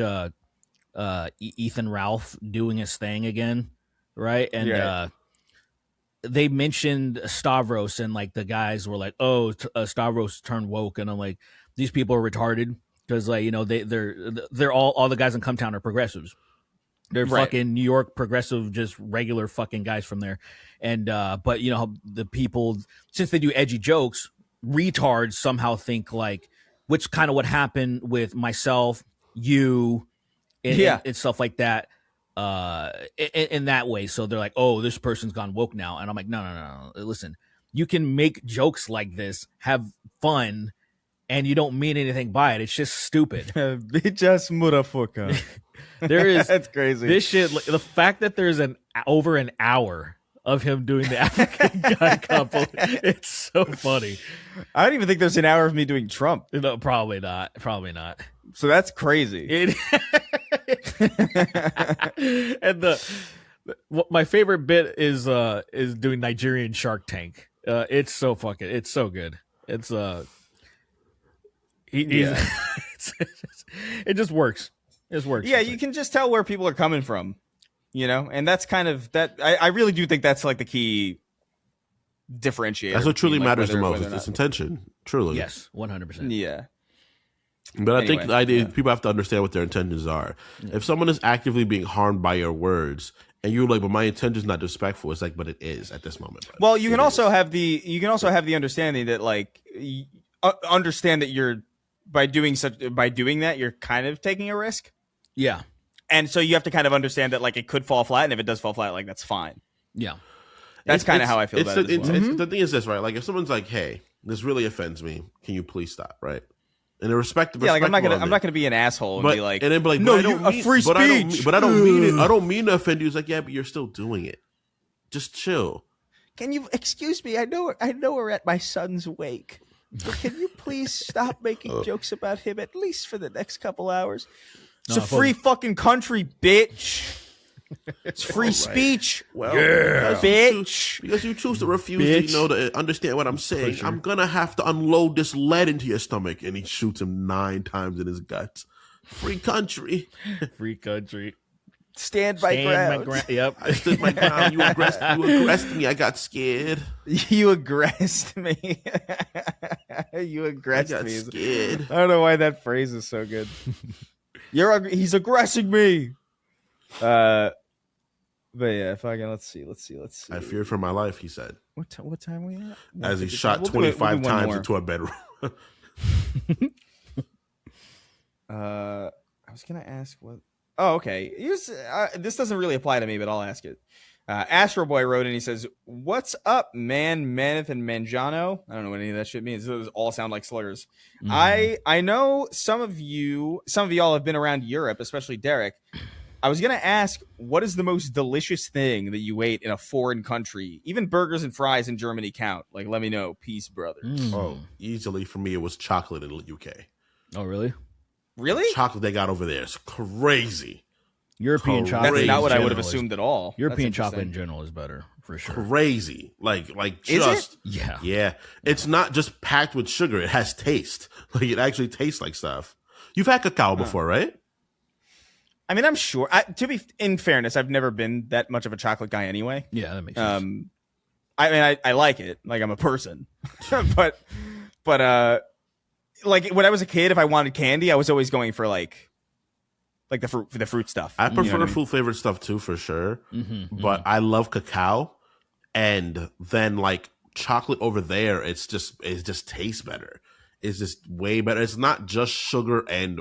Ethan Ralph doing his thing again, right? And Yeah. they mentioned Stavros, and like the guys were like, "Oh, Stavros turned woke," and I'm like, "These people are retarded." Because like they're all the guys in Cumtown are progressives. They're Right. fucking New York progressive, just regular fucking guys from there. And but you know the people, since they do edgy jokes, retards somehow think like, which kind of what happened with myself, you, and stuff like that. In that way, so they're like, "Oh, this person's gone woke now," and I'm like, "No. Listen, you can make jokes like this, have fun, and you don't mean anything by it. It's just stupid." Be just motherfucker. There is That's crazy. This shit. The fact that there's over an hour of him doing the African guy couple, it's so funny. I don't even think there's an hour of me doing Trump. No, probably not. Probably not. So that's crazy. And my favorite bit is doing Nigerian Shark Tank. It's so good. It's it just works. It just works. Yeah, you can just tell where people are coming from, and that's kind of that. I really do think that's like the key differentiator. That's what truly matters the most. Whether It's intention. Truly. Yes, 100%. Yeah. But I think Anyway, the idea people have to understand what their intentions are. If someone is actively being harmed by your words, and you're like, "But my intention is not disrespectful," it's like, "But it is at this moment." Well, you can also have the understanding that like understand that you're by doing that you're kind of taking a risk, Yeah. and so you have to kind of understand that like it could fall flat, and if it does fall flat, like that's fine. Yeah. That's kind of how I feel about it. As well. The thing is this, right? Like if someone's like, "Hey, this really offends me. Can you please stop?" Right? In a respectable, Yeah, like I'm not gonna be an asshole and be like, and then be like, no, "But I don't you a mean- free but I don't speech. mean- but I don't mean it. I don't mean to offend you." It's like, yeah, but you're still doing it. Just chill. Can you excuse me? I know we're at my son's wake, but can you please stop making jokes about him at least for the next couple hours? It's a free fucking country, bitch. It's free speech. Well, bitch. because you choose to refuse to understand what I'm saying, I'm gonna have to unload this lead into your stomach. And he shoots him 9 times in his guts. Free country. Free country. Stand my ground. Yep. I stood my ground. You aggressed me. I got scared. You aggressed me. You I aggressed got me. scared. I don't know why that phrase is so good. He's aggressing me. But yeah, fucking let's see. I feared for my life, he said, What time are we at? as he shot We'll do it- 25 we'll do one times more. into a bedroom. I was gonna ask what. Oh, okay. This doesn't really apply to me, but I'll ask it. Astro Boy wrote and he says, "What's up, man? Maneth and Manjano." I don't know what any of that shit means. Those all sound like slurs. I know some of y'all have been around Europe, especially Derek. I was gonna ask, what is the most delicious thing that you ate in a foreign country? Even burgers and fries in Germany count. Like, let me know. Peace, brother. Oh, easily for me, it was chocolate in the UK. Oh, really? Really? Chocolate they got over there is crazy. European Crazy. chocolate. That's not what I in would have general is- assumed at all. European That's chocolate in interesting. general is better for sure. Crazy. Like Is just it? Yeah. yeah. It's not just packed with sugar. It has taste. Like it actually tastes like stuff. You've had cacao before, right? I mean, I'm sure. In fairness, I've never been that much of a chocolate guy anyway. Yeah, that makes sense. I mean, I like it. Like I'm a person, but like when I was a kid, if I wanted candy, I was always going for like the fruit stuff. I You know prefer what I mean? fruit flavored stuff too, for sure. But I love cacao, and then like chocolate over there, it just tastes better. It's just way better. It's not just sugar and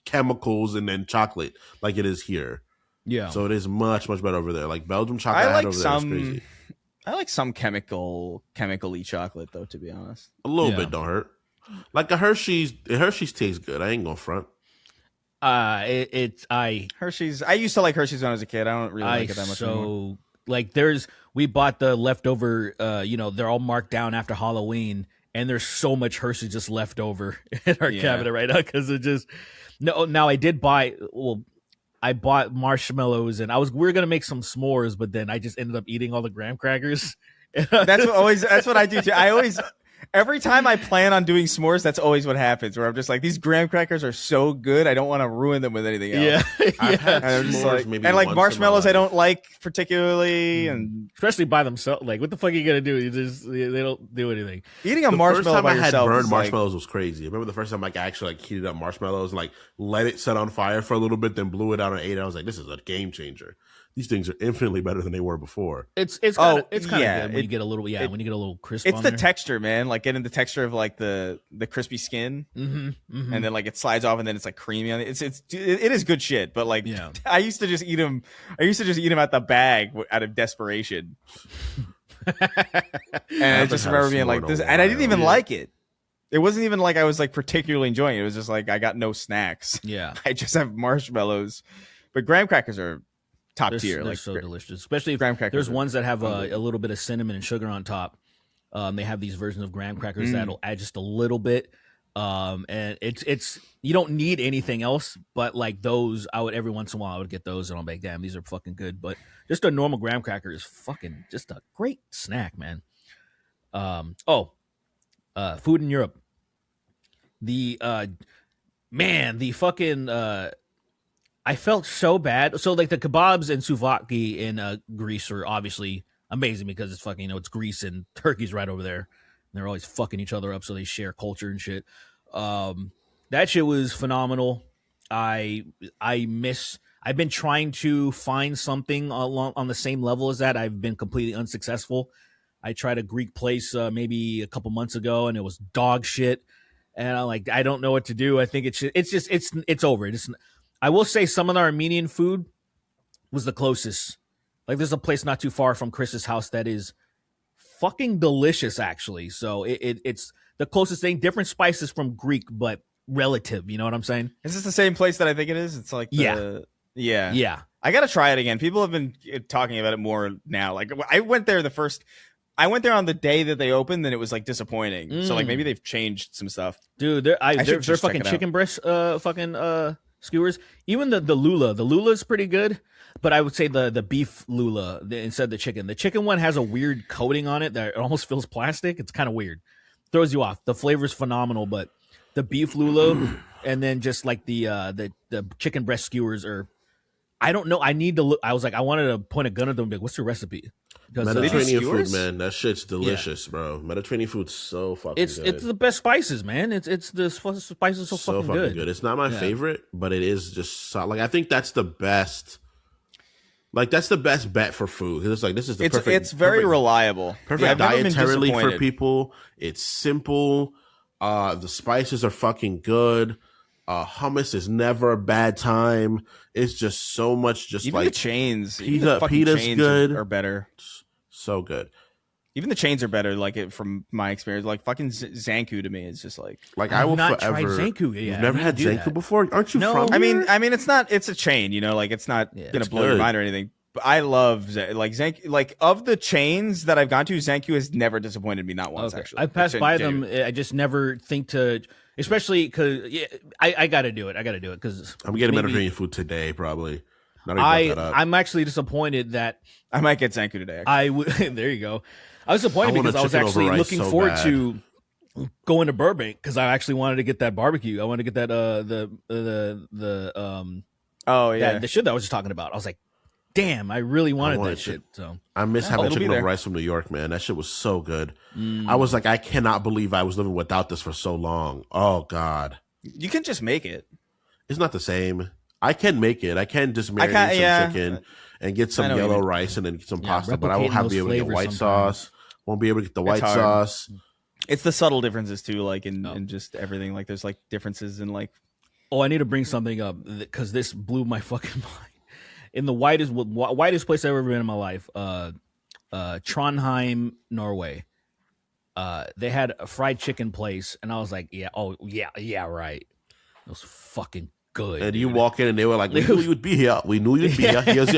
chemicals and then chocolate like it is here. Yeah. So it is much better over there. Like Belgium chocolate I I had like over there is some. crazy. I like some chemical-y chocolate though. To be honest, A little Yeah. bit don't hurt. Like a Hershey's tastes good. I ain't gonna front. Hershey's. I used to like Hershey's when I was a kid. I don't really like it that much anymore. Like we bought the leftover. They're all marked down after Halloween, and there's so much Hershey just left over in our cabinet right now because it just no. Now I did buy. Well, I bought marshmallows, and we were gonna make some s'mores, but then I just ended up eating all the graham crackers. That's what I do too. Every time I plan on doing s'mores, that's always what happens. Where I'm just like, these graham crackers are so good, I don't want to ruin them with anything else. I've had And I'm just s'mores like, maybe and like once in my marshmallows, I life. don't like particularly. And Especially by themselves. Like, what the fuck are you gonna do? They don't do anything. eating a The marshmallow first time by I had yourself burned is like, marshmallows was crazy. I remember the first time I actually like heated up marshmallows and like let it set on fire for a little bit, then blew it out and ate it. I was like, this is a game changer. these things are infinitely better than they were before. It's kind of good when you get a little when you get a little crisp. It's on the there. texture, man. Like getting the texture of like the crispy skin, and then like it slides off, and then it's like creamy on it. It is good shit. But like, I used to just eat them. I used to just eat them out the bag out of desperation. And I just remember being like this, and I didn't even like it. It wasn't even like I was like particularly enjoying it. It was just like I got no snacks. Yeah, I just have marshmallows. But graham crackers are top tier. They're like so delicious, especially if graham crackers. There's ones that have a little bit of cinnamon and sugar on top. They have these versions of graham crackers that'll add just a little bit. And it's you don't need anything else, but like those, I would every once in a while I would get those, and I'm like, damn, these are fucking good. But just a normal graham cracker is fucking just a great snack, man. Food in Europe. The fucking I felt so bad. So like the kebabs and souvlaki in Greece are obviously amazing because it's fucking, it's Greece and Turkey's right over there. And they're always fucking each other up, so they share culture and shit. That shit was phenomenal. I've been trying to find something on the same level as that. I've been completely unsuccessful. I tried a Greek place maybe a couple months ago, and it was dog shit. And I'm like, I don't know what to do. I think it's over. I will say some of the Armenian food was the closest. Like there's a place not too far from Chris's house that is fucking delicious, actually. So it's the closest thing. Different spices from Greek, but relative. You know what I'm saying? Is this the same place that I think it is? It's like yeah. I gotta try it again. People have been talking about it more now. Like I went there on the day that they opened, and it was like disappointing. So like maybe they've changed some stuff. Dude, they're fucking chicken breast skewers. Even the lula. The lula is pretty good, but I would say the beef lula instead of the chicken. The chicken one has a weird coating on it that it almost feels plastic. It's kind of weird. Throws you off. The flavor's phenomenal, but the beef lula and then just like the chicken breast skewers are, I don't know. I need to look. I was like, I wanted to point a gun at them and be like, what's your recipe? Mediterranean food, man, that shit's delicious, bro. Mediterranean food's so fucking good. It's the best spices, man. It's the spices so fucking good. It's not my favorite, but it is just like I think that's the best. Like that's the best bet for food. It's like this is the perfect. It's very reliable. Perfect dietarily for people. It's simple. The spices are fucking good. Hummus is never a bad time. It's just so much. Just even like the chains, pita's good are better. So good. Even the chains are better. Like it from my experience, like fucking Zanku to me is just like I will not forever. Tried Zanku yet. You've never had Zanku before? Aren't you No. from? I mean, it's a chain. You know, like it's not gonna blow your mind or anything. But I love Zanku. Like of the chains that I've gone to, Zanku has never disappointed me. Not once actually. I've passed by them. I just never think to. Especially because I got to do it. Because I'm getting Mediterranean food today, probably. I'm actually disappointed that I might get Zanku today. Actually. There you go. I was disappointed because I was actually looking forward to going to Burbank because I actually wanted to get that barbecue. I wanted to get that the shit that I was just talking about. I was like, damn, I really wanted that shit. So I miss having chicken over rice from New York, man. That shit was so good. I was like, I cannot believe I was living without this for so long. Oh God, you can just make it. It's not the same. I can make it. I can just marinate some chicken and get some yellow rice and then get some pasta. But I won't be able to get white sauce. Won't be able to get the white sauce. It's the subtle differences too, like in just everything. Like there's like differences in like. Oh, I need to bring something up because this blew my fucking mind. In the whitest place I've ever been in my life, Trondheim, Norway. They had a fried chicken place, and I was like, yeah, right. It was fucking good. And you walk in, and they were like, "We knew you'd be here. We knew you'd be here. Here's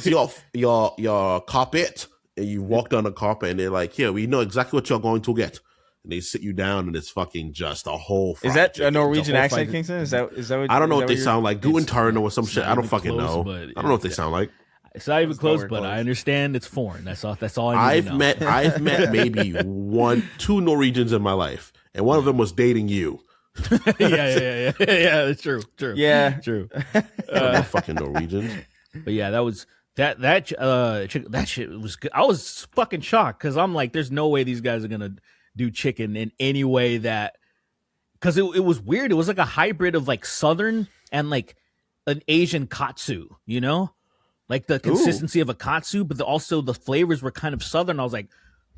your carpet." And you walked on the carpet, and they're like, "Here, we know exactly what you're going to get." And they sit you down, and it's fucking just a whole. Is that chicken. A Norwegian accent, Kingston? Is that what? I don't know what they sound like. Guten Tag or some shit. I don't fucking know. I don't know what they sound like. It's not even close, but I understand it's foreign. That's all. That's all I need to know. I've met maybe 2 Norwegians in my life, and one of them was dating you. Yeah. That's true. Yeah, true. Fucking Norwegians. But yeah, that was that shit was good. I was fucking shocked because I'm like, there's no way these guys are gonna do chicken in any way that, because it was weird. It was like a hybrid of like Southern and like an Asian katsu, you know? like the consistency of a katsu, but also the flavors were kind of southern. I was like,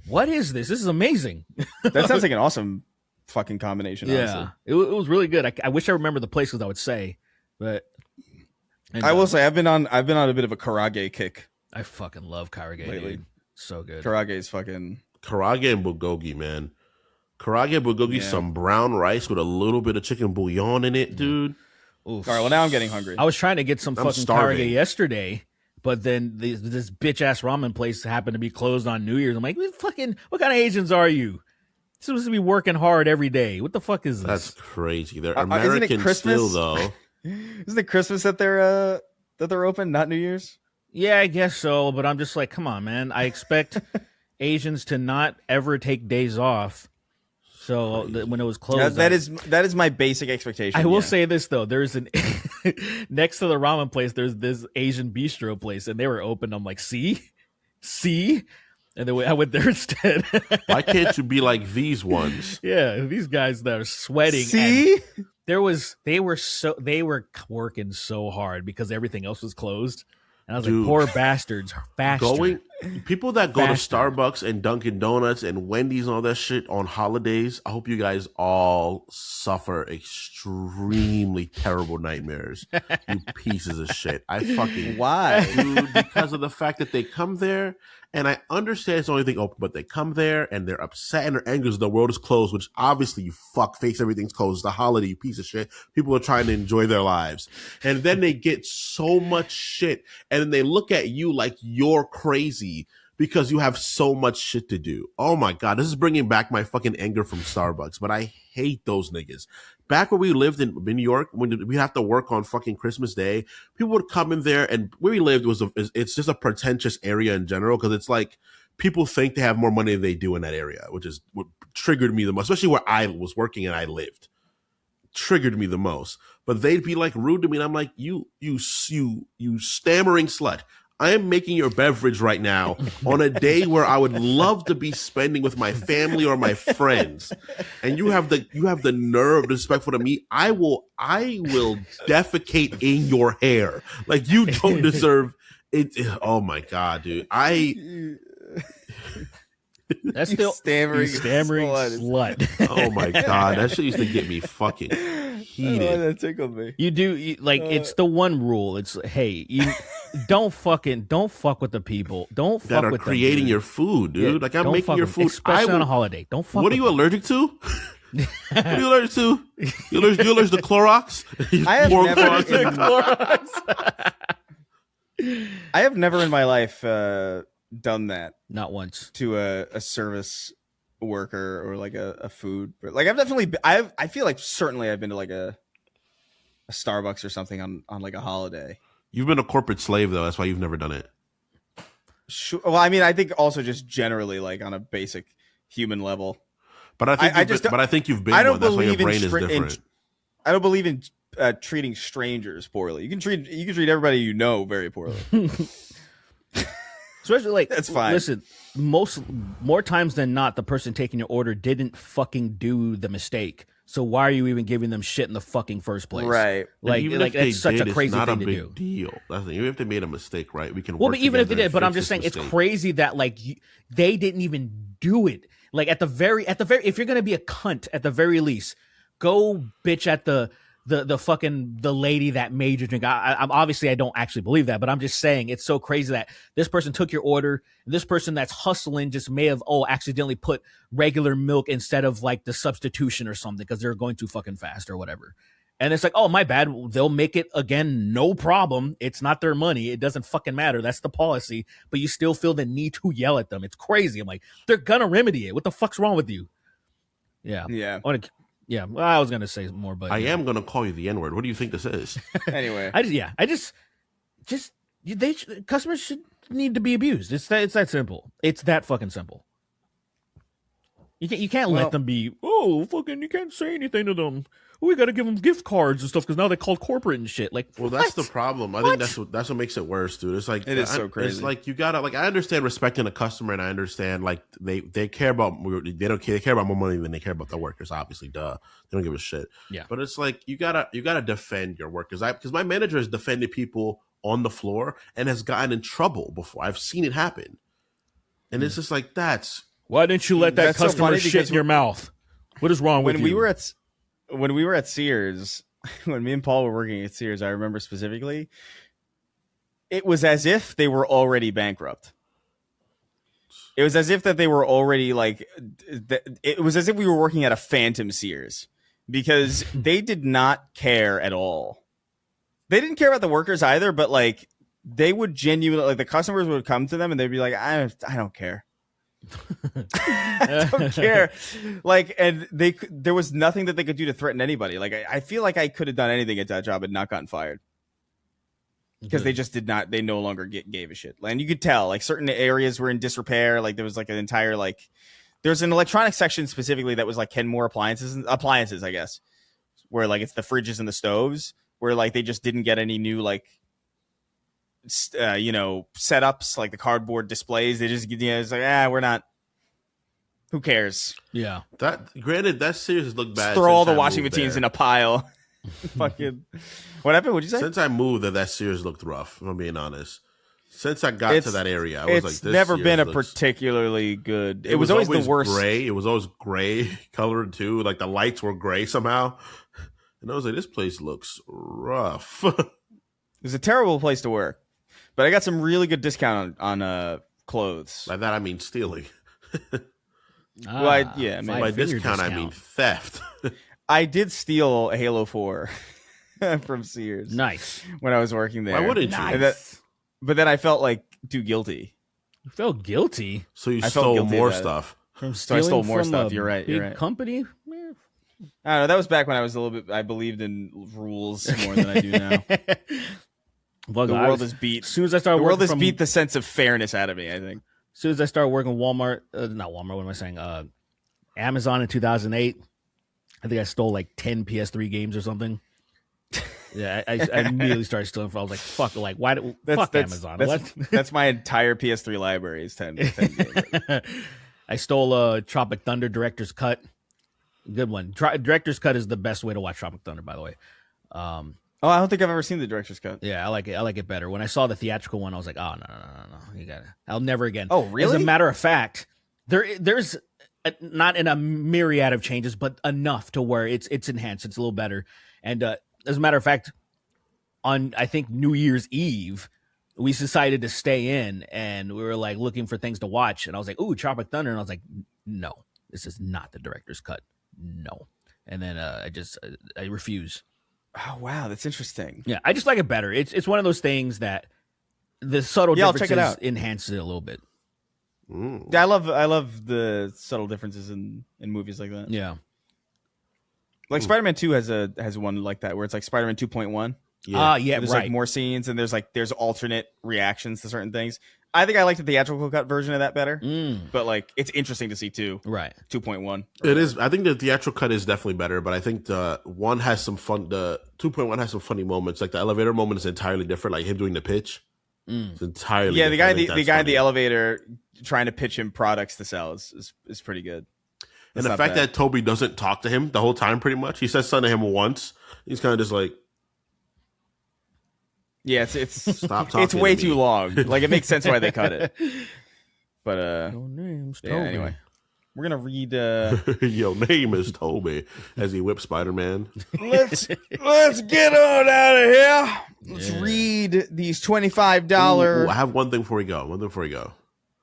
what is this? This is amazing. That sounds like an awesome fucking combination. Yeah, it was really good. I wish I remember the places I would say, but I will say I've been on a bit of a karage kick. I fucking love karage lately. Dude. So good. Karage is fucking karage and bulgogi, man. Karage and bulgogi, some brown rice with a little bit of chicken bouillon in it, dude. Oof. All right, well now I'm getting hungry. I was trying to get some fucking karage yesterday, but then this bitch ass ramen place happened to be closed on New Year's. I'm like, what kind of Asians are you? Supposed to be working hard every day. What the fuck is this? That's crazy. They're American still, though. Isn't it Christmas that they're open, not New Year's? Yeah, I guess so. But I'm just like, come on, man. I expect Asians to not ever take days off. So when it was closed, that is my basic expectation. I will say this though: there's an next to the ramen place, there's this Asian bistro place, and they were open. I'm like, see, and then I went there instead. Why can't you be like these ones? Yeah, these guys that are sweating. See, they were working so hard because everything else was closed. And I was like, poor bastards. People that go to Starbucks and Dunkin' Donuts and Wendy's and all that shit on holidays, I hope you guys all suffer extremely terrible nightmares. You pieces of shit. Why? Dude, because of the fact that they come there, and I understand it's the only thing open, but they come there and they're upset and they're angry because the world is closed, which obviously you fuckface, everything's closed. It's a holiday, you piece of shit. People are trying to enjoy their lives. And then they get so much shit and then they look at you like you're crazy because you have so much shit to do. Oh my God, this is bringing back my fucking anger from Starbucks, but I hate those niggas. Back where we lived in New York, when we have to work on fucking Christmas Day, people would come in there, and where we lived it's just a pretentious area in general, because it's like people think they have more money than they do in that area, which is what triggered me the most, especially where I was working and I lived. Triggered me the most. But they'd be like rude to me, and I'm like, you stammering slut. I am making your beverage right now on a day where I would love to be spending with my family or my friends. And you have the nerve, disrespectful to me. I will defecate in your hair. Like, you don't deserve it. Oh my God, dude. That's still stammering slut. Oh my God, that shit used to get me fucking heated. Oh, that tickled me. It's the one rule. It's, hey, you don't fuck with the people. Don't fuck that are with creating your food, dude. Yeah, like, I'm making your food, especially on a holiday. Don't fuck. What are you allergic to? What are you allergic to? You allergic to Clorox? I have never in my life done that. Not once. To a service worker or like a food. Like, I've definitely I feel like certainly I've been to like a Starbucks or something on like a holiday. You've been a corporate slave though. That's why you've never done it. Sure. Well, I mean, I think also just generally like on a basic human level. But I think you've been one. That's why your brain is different. I don't believe in treating strangers poorly. You can treat everybody you know very poorly. Especially like, that's fine. Listen, more times than not, the person taking your order didn't fucking do the mistake. So why are you even giving them shit in the fucking first place? Right. Like that's such a crazy thing to do. It's not a big deal. That's the thing. Even if they made a mistake, right? We can. Well, work but even if they did, but I'm just saying mistake. It's crazy that like they didn't even do it. Like at the very, if you're gonna be a cunt, at the very least, go bitch at the lady that made your drink. I'm obviously I don't actually believe that, but I'm just saying it's so crazy that this person took your order. And this person that's hustling just may have accidentally put regular milk instead of like the substitution or something because they're going too fucking fast or whatever. And it's like, oh, my bad. They'll make it again, no problem. It's not their money. It doesn't fucking matter. That's the policy. But you still feel the need to yell at them. It's crazy. I'm like, they're gonna remedy it. What the fuck's wrong with you? Yeah. Yeah. Yeah, well, I was gonna say more, but I am gonna call you the N-word. What do you think this is? Anyway, customers should need to be abused. It's that simple. It's that fucking simple. You can't let them be. Oh, fucking! You can't say anything to them. We got to give them gift cards and stuff because now they call corporate and shit. Like, well, that's the problem. I think that's what makes it worse, dude. It's like it is so crazy. It's like you gotta I understand respecting a customer, and I understand like they care about they care about more money than they care about the workers. Obviously, duh, they don't give a shit. Yeah, but it's like you gotta defend your workers. Because my manager has defended people on the floor and has gotten in trouble before. I've seen it happen. And it's just like, why didn't you let that That's so customer funny shit because in your mouth? What is wrong with when you? we were at Sears, when me and Paul were working at Sears, I remember specifically, it was as if they were already bankrupt. It was as if that they were already it was as if we were working at a phantom Sears, because they did not care at all. They didn't care about the workers either, but like they would genuinely, the customers would come to them and they'd be like, I don't care. I don't care. Like, and there was nothing that they could do to threaten anybody. Like, I feel like I could have done anything at that job and not gotten fired, because they just did not. They no longer gave a shit. And you could tell, like, certain areas were in disrepair. Like, there was like an entire there's an electronics section specifically that was like Kenmore appliances, I guess, where like it's the fridges and the stoves, where like they just didn't get any new setups, like the cardboard displays. They just, it's like, we're not. Who cares? Yeah. Granted, that Sears looked bad. Just throw all the washing machines in a pile. Fucking. What happened? What'd you say? Since I moved, that Sears looked rough, if I'm being honest. Since I got to that area, I was like, it's this never Sears been a looks... particularly good. It was always the worst. Gray. It was always gray colored too. Like the lights were gray somehow. And I was like, this place looks rough. It was a terrible place to work. But I got some really good discount on clothes. By that I mean stealing. By discount I mean theft. I did steal a Halo 4 from Sears. Nice. When I was working there. Why wouldn't you? But then I felt like too guilty. You felt guilty? So you stole more stuff. So I stole more stuff. You're right. You're right. Company? I don't know. That was back when I was a little bit. I believed in rules more than I do now. Well, the world has beat. As soon as I started, the world has beat the sense of fairness out of me, I think. As soon as I started working Walmart, not Walmart. What am I saying? Amazon in 2008. I think I stole like 10 PS3 games or something. Yeah, I immediately started stealing. I was like, "Fuck!" Like, why? Fuck Amazon. That's my entire PS3 library is 10 games. I stole Tropic Thunder Director's Cut. Good one. Director's Cut is the best way to watch Tropic Thunder, by the way. I don't think I've ever seen the Director's Cut. Yeah, I like it. I like it better. When I saw the theatrical one, I was like, "Oh no! You got it. I'll never again." Oh, really? As a matter of fact, there's not in a myriad of changes, but enough to where it's enhanced. It's a little better. And as a matter of fact, on I think New Year's Eve, we decided to stay in, and we were like looking for things to watch. And I was like, "Ooh, Tropic Thunder," and I was like, "No, this is not the Director's Cut. No." And then I refuse. Oh wow, that's interesting. Yeah, I just like it better. It's one of those things that the subtle differences check it out. enhances it a little bit. Yeah, I love the subtle differences in movies like that. Yeah. Like Spider-Man 2 has one like that where it's like Spider-Man 2.1. Yeah, there's right. like more scenes and there's alternate reactions to certain things. I think I like the theatrical cut version of that better. But like it's interesting to see too. Right. 2.1. It is. I think the theatrical cut is definitely better, but I think the one has some fun. The 2.1 has some funny moments. Like the elevator moment is entirely different. Like him doing the pitch. It's entirely different. The guy in the elevator trying to pitch him products to sell is pretty good. And the fact that Toby doesn't talk to him the whole time, pretty much. He says something to him once. He's kind of just like, yeah, it's stop talking. It's way to me. too long. Like it makes sense why they cut it. But Your name's Toby. yeah. Anyway, we're gonna read. Your name is Toby, as he whips Spider-Man. Let's get on out of here. Let's read these $25. I have one thing before we go.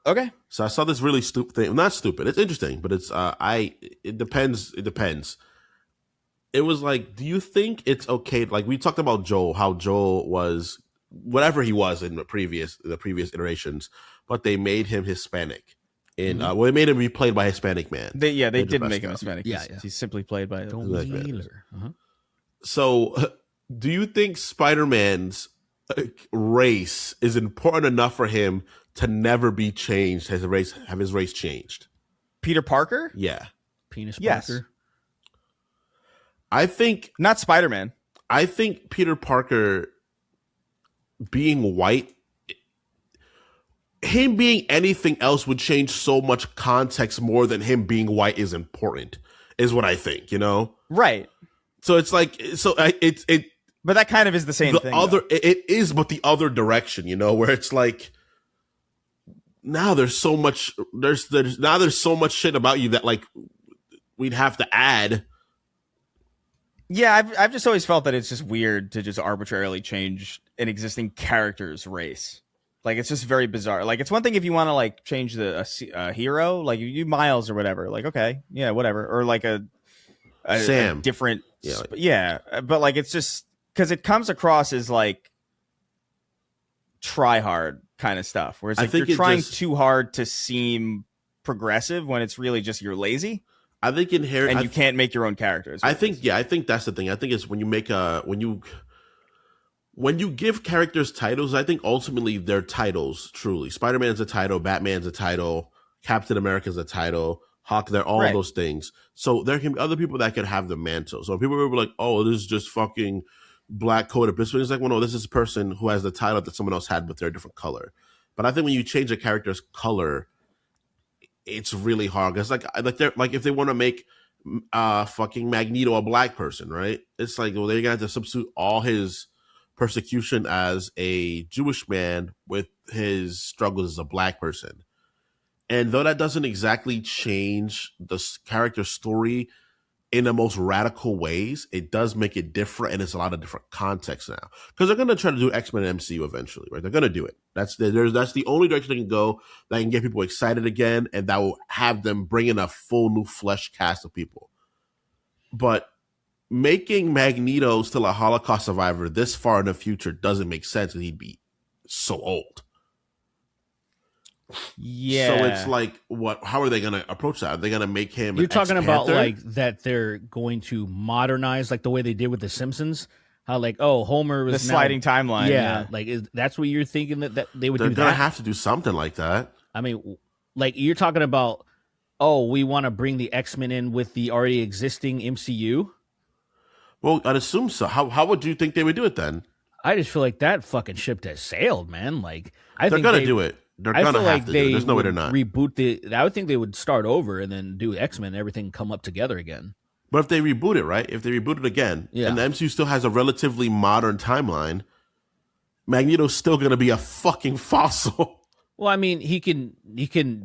Okay. So I saw this really stupid thing. Not stupid. It's interesting, but it's it depends. It depends. It was like, do you think it's okay? Like we talked about Joel, how Joel was whatever he was in the previous iterations, but they made him Hispanic. In they made him be played by a Hispanic man. They didn't make him Hispanic. Yeah, he's simply played by Tom Wheeler. So, do you think Spider-Man's race is important enough for him to never be changed? Have his race changed? Peter Parker? Yeah. Penis Yes. Parker? I think not Spider-Man. I think Peter Parker being white, him being anything else would change so much context more than him being white is important, is what I think, you know? Right. So it's like, But that kind of is the same the thing. other it is, but the other direction, where it's like now there's so much there's so much shit about you that like we'd have to add. Yeah, I've just always felt that it's just weird to just arbitrarily change an existing character's race. Like, it's just very bizarre. Like, it's one thing if you want to like change a hero, like you Miles or whatever. Like, okay, yeah, whatever, or like a Sam, a different, yeah, but like it's just because it comes across as like try hard kind of stuff, where it's like you're trying too hard to seem progressive when it's really just you're lazy. I think you can't make your own characters. I think that's the thing. I think it's when you make when you give characters titles, I think ultimately they're titles, truly. Spider-Man's a title, Batman's a title, Captain America's a title, Hawk, they're all those things. So there can be other people that can have the mantle. So people will be like, oh, this is just fucking black coated. But it's like, well, no, this is a person who has the title that someone else had, but they're a different color. But I think when you change a character's color, it's really hard. It's like if they want to make fucking Magneto a black person, right? It's like, well, they're gonna have to substitute all his persecution as a Jewish man with his struggles as a black person. And though that doesn't exactly change the character story in the most radical ways, it does make it different, and it's a lot of different contexts now. Because they're going to try to do X-Men MCU eventually, right? They're going to do it. That's the only direction they can go that can get people excited again, and that will have them bring in a full new flesh cast of people. But making Magneto still a Holocaust survivor this far in the future doesn't make sense, because he'd be so old. Yeah. So it's like, how are they going to approach that? Are they going to make him You're talking about like that they're going to modernize like the way they did with The Simpsons? How like, oh, Homer was the sliding timeline. Yeah. Like that's what you're thinking that they would do? They're going to have to do something like that. I mean, like you're talking about, oh, we want to bring the X-Men in with the already existing MCU? Well, I'd assume so. How would you think they would do it then? I just feel like that fucking ship has sailed, man. Like they're going to do it. They're going to have to do it. There's no way they're not. Reboot I would think they would start over and then do X-Men and everything come up together again. But if they reboot it, right? If they reboot it again, and the MCU still has a relatively modern timeline, Magneto's still going to be a fucking fossil. Well, I mean, he can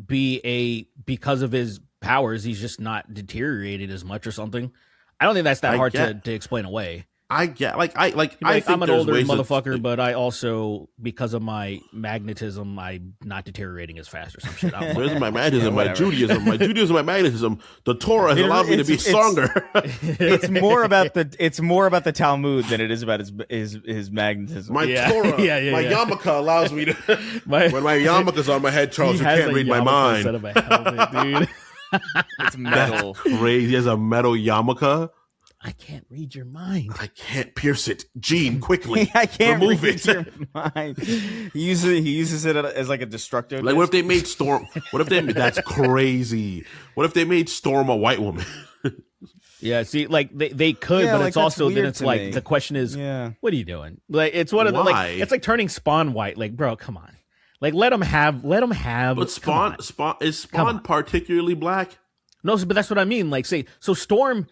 be because of his powers, he's just not deteriorated as much or something. I don't think that's that hard to explain away. I get I think I'm an older motherfucker, but I also, because of my magnetism, I'm not deteriorating as fast or some shit. There's my magnetism, my Judaism, my magnetism. The Torah has allowed me to be stronger. It's more about the Talmud than it is about his magnetism. My Torah, my yarmulke allows me to. When my yarmulke's on my head, Charles, you can't read my mind. Instead of a helmet, dude. It's metal. That's crazy. He has a metal yarmulke. I can't read your mind. I can't pierce it. Gene, quickly. I can't remove read it. Your mind. He uses it as like a destructive. Like, what if they made Storm? That's crazy. What if they made Storm a white woman? Yeah, see, like they could, but it's also then it's like me. The question is, what are you doing? Like, it's one of the it's like turning Spawn white. Like, bro, come on. Like, let them have. But Spawn is Spawn particularly black? No, but that's what I mean. Like, say so Storm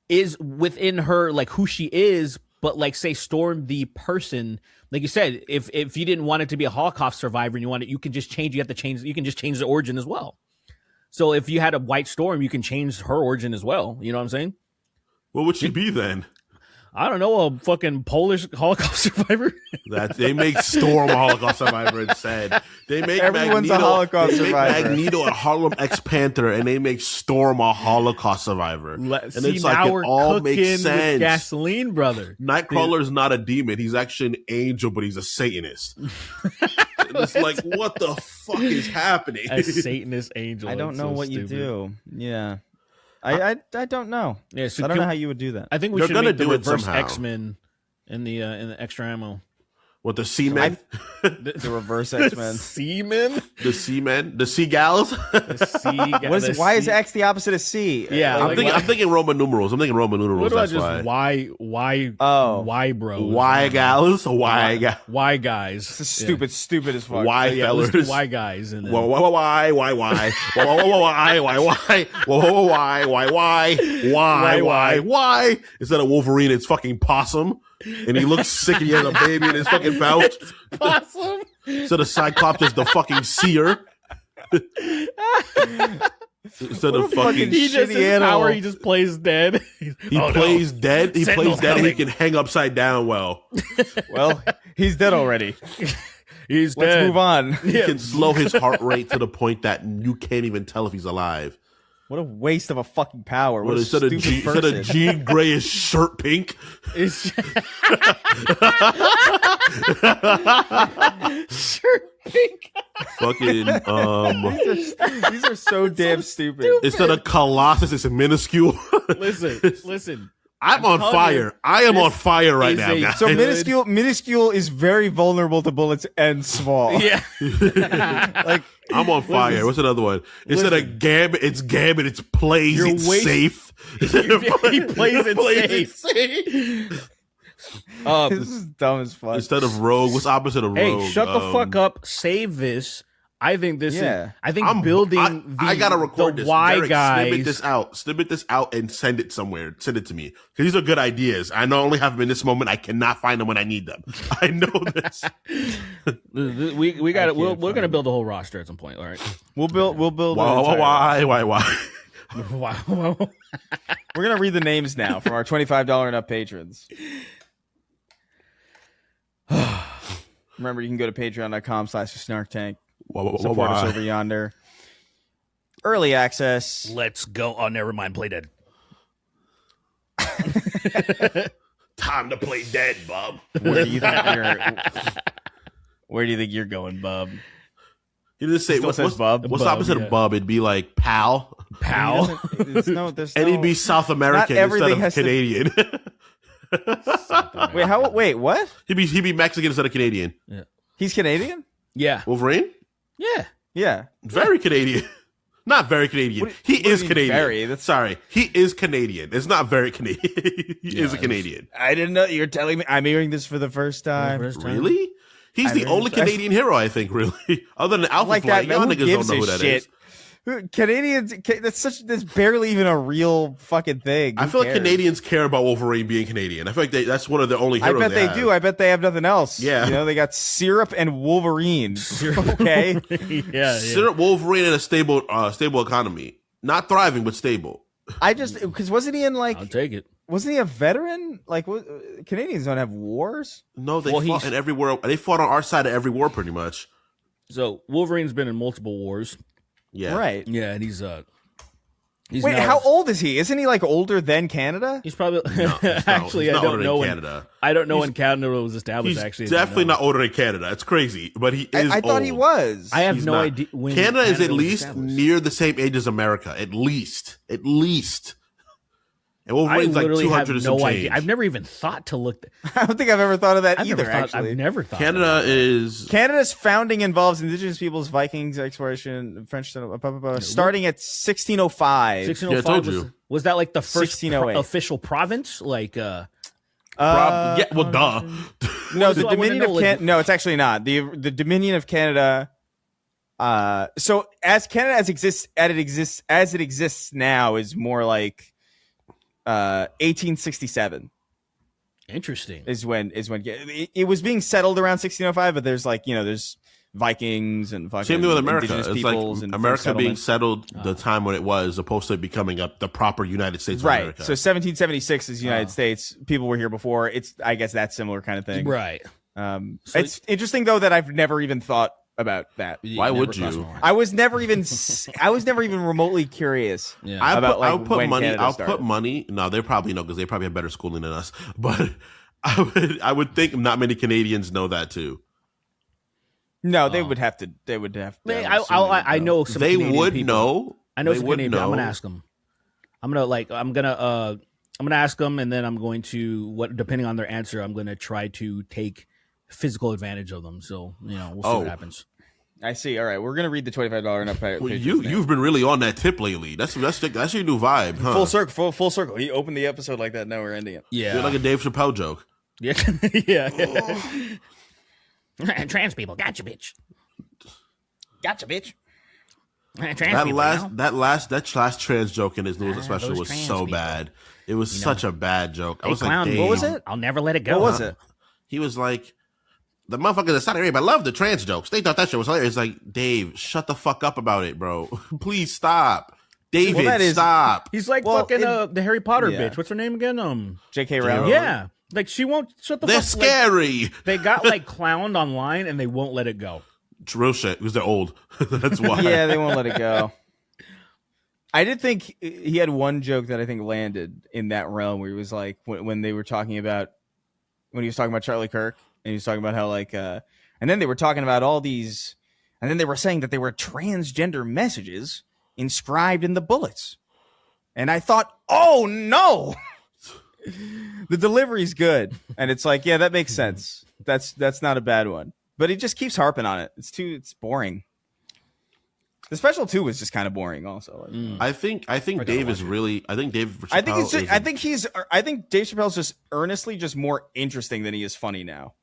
is within her, like, who she is, but, like, say, Storm the person, like you said, if you didn't want it to be a Holocaust survivor and you can just change, you can just change the origin as well. So if you had a white Storm, you can change her origin as well. You know what I'm saying? What would she be then? I don't know, a fucking Polish Holocaust survivor. That they make Storm a Holocaust survivor instead. They make Everyone's a Holocaust survivor. Magneto a Harlem ex-Panther, and they make Storm a Holocaust survivor. And it's like it all makes sense. Gasoline, brother. Nightcrawler's not a demon. He's actually an angel, but he's a Satanist. It's like, what the fuck is happening? A Satanist angel. I don't know what you do. Yeah. I don't know. Yeah, so I don't know how you would do that. I think we should make the reverse X-Men in the extra ammo. What, the Seamen? The reverse X-Men. Seamen? The Seamen? The Seagals? Why is X the opposite of C? Yeah, I'm thinking Roman numerals. What about just why? Oh, why, bro? Why gals? Why guys? This is stupid as fuck. Why fellers? Why guys? And then why? Why? Instead of Wolverine, it's fucking Possum. And he looks sick and he has a baby in his fucking pouch. Possum. So the Cyclops is the fucking seer. Instead of fucking He just shitty his animal. power. He just plays dead. he plays dead. He Sentinel plays dead and he coming. can hang upside down well. Well, he's dead already. He's Let's dead. move on. He can slow his heart rate to the point that you can't even tell if he's alive. What a waste of a fucking power. What But a instead of, stupid instead person. of Jean Grey is shirt pink. It's sure pink. Fucking These are so damn stupid. instead of Colossus is minuscule. Listen. I'm on telling fire. you, I am on this fire right is now, a- guys. So minuscule is very vulnerable to bullets and small. Yeah. Like I'm on fire. What's another one? Instead of Gambit, it's Gambit. It's plays. You're It's wasting- safe. He plays it safe. this is dumb as fuck. Instead of Rogue, what's opposite of Rogue? Hey, shut the fuck up. Save this. I think this Yeah. is. I think building. I gotta record the this. Y Derek, guys. Snippet this out, and send it somewhere. Send it to me because these are good ideas. I not only have them in this moment, I cannot find them when I need them. I know this. We got it. We're gonna build a whole roster at some point. All right. We'll build. Why? Wow. We're gonna read the names now from our $25 and up patrons. Remember, you can go to patreon.com/snarktank. Support us over yonder. Early access. Let's go. Oh, never mind. Play dead. Time to play dead, Bob. Where do you think you're going, bub? You just say Still what's says bub? What's the Bub, opposite yeah. of Bub? It'd be like pal, Pal. and he'd be South American instead everything of has to- Canadian. Wait, what? he'd be Mexican instead of Canadian. He's Canadian? Yeah. Wolverine, Yeah. Yeah. very Canadian. Not very Canadian. What He do is you mean Canadian. very? That's- Sorry, he is Canadian. It's not very Canadian. He is a it was- Canadian. I didn't know. You're telling me. I'm hearing this for the first time. Really? He's the mean, only Canadian hero, I think. Really, other than Alpha Like Flight, that. y'all Who niggas gives don't know a who that shit? is. Canadians. That's barely even a real fucking thing. I Who feel like cares? Canadians care about Wolverine being Canadian. I feel like that's one of the only I heroes. bet they have. do. I bet they have nothing else. Yeah. You know, they got syrup and Wolverine. Okay. Yeah. Syrup, Wolverine, and a stable economy. Not thriving, but stable. I just because wasn't he in like I'll take it. wasn't he a veteran? Like Canadians don't have wars. No, they Well, fought in every war. They fought on our side of every war, pretty much. So Wolverine's been in multiple wars. Yeah, Right. Yeah, and he's Wait, now- how old is he? Isn't he like older than Canada? He's probably No, actually he's I not don't older know than when Canada. I don't know when Canada was established. He's Actually, definitely not older than Canada. It's crazy, but he is. I thought he old. was. I have He's no not. idea when Canada is at was least established. near the same age as America. At least. And I Wolverine's like literally 200 have and some no change. idea. I've never even thought to look. I don't think I've ever thought of that either. I've never thought. Canada is. Canada's founding involves indigenous peoples, Vikings, exploration, French, starting at 1605. 1605 Yeah, I told was, you. was that like the first 1608. official province? Like, Yeah, well, duh. No, the So I wanna Dominion know, of like- No, it's actually not. The Dominion of Canada. So as Canada as it exists now is more like 1867 interesting. is when it was being settled around 1605, but there's there's Vikings and fucking Same thing with America. indigenous It's peoples like and America being settlement. settled the time when it was, opposed to becoming the proper United States of Right. America. So 1776 is the United States. People were here before. It's I guess that similar kind of thing. Right. So it's interesting though that I've never even thought about that. Why would you? I was never even remotely curious. Yeah. I'll put when money. Canada I'll started. put money. No, they probably know because they probably have better schooling than us. But I would think not many Canadians know that too. No, they would have to. They would have to. I know some They Canadian would people. know. I know They some would Canadian people. I'm know. gonna ask them. I'm gonna ask them, and then I'm going to depending on their answer, I'm gonna try to take physical advantage of them. So we'll see what happens. I see. All right, we're gonna read the $25 and up. Well, patrons now. you've been really on that tip lately. That's your new vibe, huh? full circle. He opened the episode like that. Now we're ending it. Yeah, You're like a Dave Chappelle joke. yeah, yeah. Trans people, gotcha, bitch. Gotcha, bitch. That last trans joke in his newest special was so bad. It was such a bad joke. I was clown, like, Dave, what was it? I'll never let it go. What was it? He was like, the motherfuckers in Saudi Arabia love the trans jokes. They thought that shit was hilarious. Like, Dave, shut the fuck up about it, bro. Please stop. David, stop. He's like the Harry Potter bitch. What's her name again? J.K. Rowling. Yeah. Like, she won't shut the They're fuck. scary. Like, they got like clowned online and they won't let it go. It's real shit because they're old. That's why. Yeah, they won't let it go. I did think he had one joke that I think landed in that realm where he was like, when they were talking about, when he was talking about Charlie Kirk, and he was talking about how like, and then they were talking about all these, and then they were saying that they were transgender messages inscribed in the bullets. And I thought, oh no, the delivery's good. And it's like, yeah, that makes sense. That's not a bad one. But he just keeps harping on it. It's boring. The special 2 was just kind of boring also. I think Dave is really, I think Dave Chappelle I think Dave Chappelle's just earnestly just more interesting than he is funny now.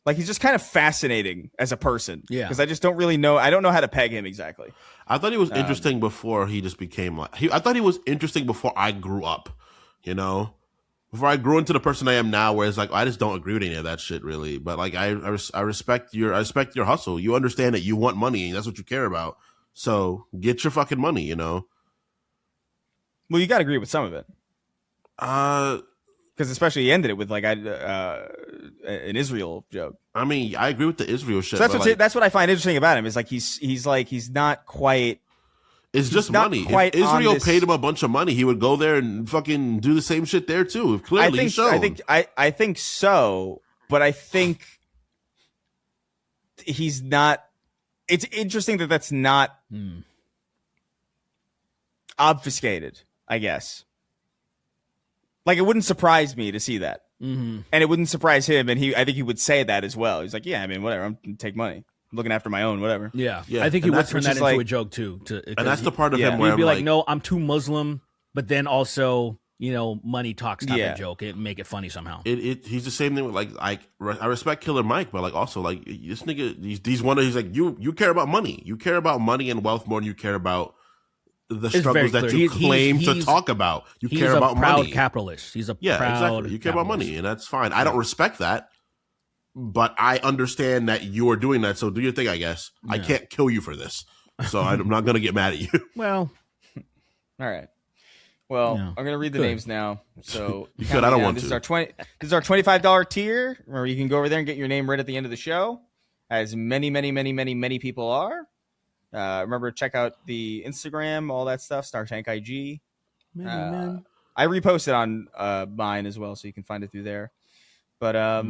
Like, he's just kind of fascinating as a person. Yeah. Because I just don't really know. I don't know how to peg him exactly. I thought he was interesting before he just became like, I thought he was interesting before I grew up, you know? Before I grew into the person I am now, where it's like, I just don't agree with any of that shit really. But like, I respect your hustle. You understand that you want money and that's what you care about. So get your fucking money, you know? Well, you got to agree with some of it. Because especially he ended it with like an Israel joke. I mean, I agree with the Israel shit. So that's what I find interesting about him is like he's not quite. It's just money. If Israel paid him a bunch of money, he would go there and fucking do the same shit there too. Clearly, I think so, but I think he's not. It's interesting that that's not obfuscated, I guess. Like, it wouldn't surprise me to see that. Mm-hmm. And it wouldn't surprise him, and I think he would say that as well. He's like, yeah, I mean, whatever, I'm going to take money. I'm looking after my own, whatever. Yeah. I think he would turn that into a joke, too. And that's the part of him where he'd be like, no, I'm too Muslim, but then also, you know, money talks type of joke. It make it funny somehow. He's the same thing with, like, I respect Killer Mike, but, like, also, like, this nigga, he's like, you care about money. You care about money and wealth more than you care about the struggles that you claim to talk about. You care about money. He's a proud capitalist. He's a proud exactly. You care about money, and that's fine. I don't respect that, but I understand that you are doing that. So do your thing, I guess. Yeah. I can't kill you for this, so I'm not going to get mad at you. Well, all right. Well, I'm going to read the names now. So you could. I don't want to. This is our $25 tier, where you can go over there and get your name right at the end of the show, as many people are. Remember, check out the Instagram, all that stuff, Snark Tank IG. I reposted on mine as well, so you can find it through there. But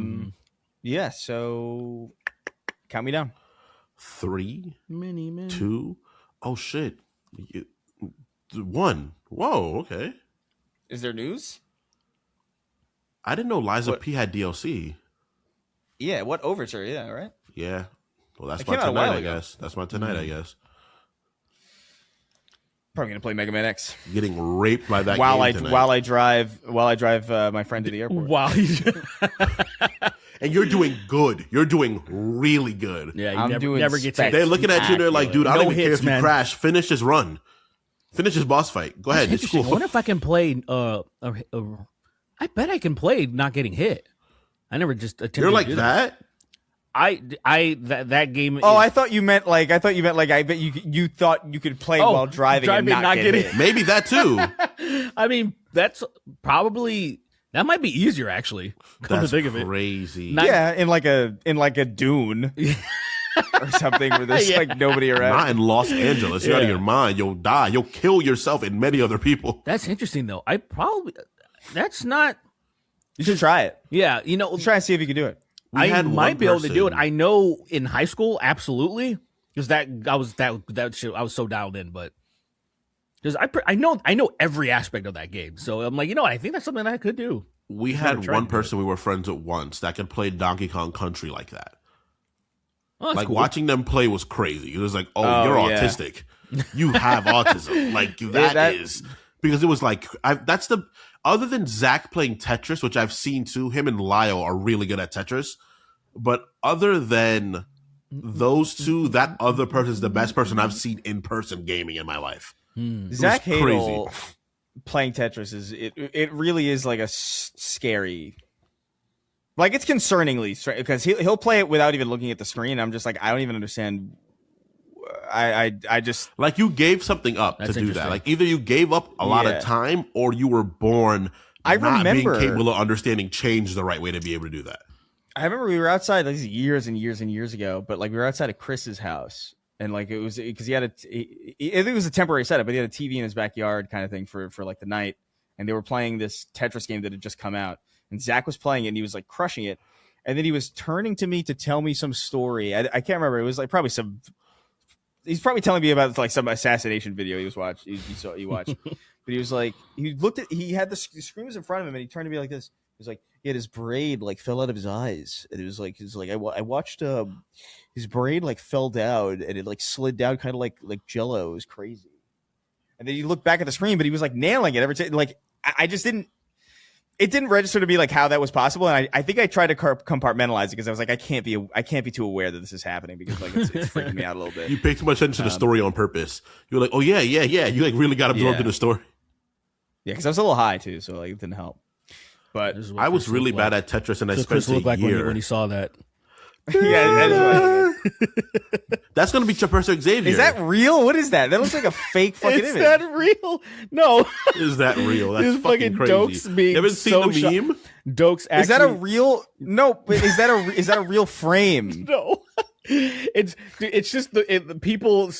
yeah, so count me down. 3, 2, oh shit, 1. Whoa, okay. Is there news? I didn't know Liza P had DLC. Yeah, what Overture? Yeah, right. Yeah. Well, that's my tonight, I guess. That's my tonight, I guess. Probably gonna play Mega Man X. Getting raped by that while game tonight. while I drive my friend to the airport. Wow. And you're doing good. You're doing really good. Yeah, you never get to. They're looking at you. They're like, dude, I don't even care if you crash. Finish this run. Finish this boss fight. Go ahead. It's cool. I wonder if I can play. I bet I can play not getting hit. I never just attempted. You're like to do that. That game. Oh, I thought you meant like I bet you thought you could play while driving and not get hit. Maybe that too. I mean, that's probably that might be easier actually. Come to think of it, crazy. Yeah, in like a dune or something where there's like nobody around. Not in Los Angeles. You're out of your mind. You'll die. You'll kill yourself and many other people. That's interesting though. That's not. You should try it. Yeah, try and see if you can do it. I might be able to do it. I know in high school, absolutely, because I was so dialed in. But because I know every aspect of that game, so I'm like, I think that's something that I could do. We had one person we were friends with once that could play Donkey Kong Country like that. Oh, that's cool. Watching them play was crazy. It was like, you're autistic. You have autism. Like that is because it was like other than Zach playing Tetris, which I've seen too. Him and Lyle are really good at Tetris. But other than those two, that other person is the best person I've seen in person gaming in my life. Zach crazy. Hadel playing Tetris it really is like a scary. Like, it's concerningly strange because he'll play it without even looking at the screen. I'm just like, I don't even understand. I just like, you gave something up to do that. Like, either you gave up a lot of time or you were born not being capable of understanding change the right way to be able to do that. I remember we were outside like years and years and years ago, but like we were outside of Chris's house, and like it was because he had I think it was a temporary setup, but he had a TV in his backyard kind of thing for like the night, and they were playing this Tetris game that had just come out, and Zach was playing it, and he was like crushing it, and then he was turning to me to tell me some story. I can't remember. It was like probably some. He's probably telling me about like some assassination video he watched. But he was like, he had the screws in front of him, and he turned to me like this. He was like, he had his braid like fell out of his eyes, and it was like I watched his braid like fell down, and it like slid down kind of like Jello. It was crazy. And then you look back at the screen, but he was like nailing it every time. Like I just didn't. It didn't register to me like how that was possible, and I think I tried to compartmentalize it because I was like, I can't be too aware that this is happening because like it's freaking me out a little bit. You paid too much attention to the story on purpose. You were like, oh yeah. You like really got absorbed in the story. Yeah, because I was a little high too, so like it didn't help. But I was really bad at Tetris, and I spent a year. When he saw that. Yeah, that's gonna be Professor Xavier. Is that real? What is that? That looks like a fake fucking image. Is that real? No. Is that real? That's fucking crazy. Dokes being you haven't seen so the meme? Dokes actually... Is that a real? No, but is that a real frame? No. It's just the people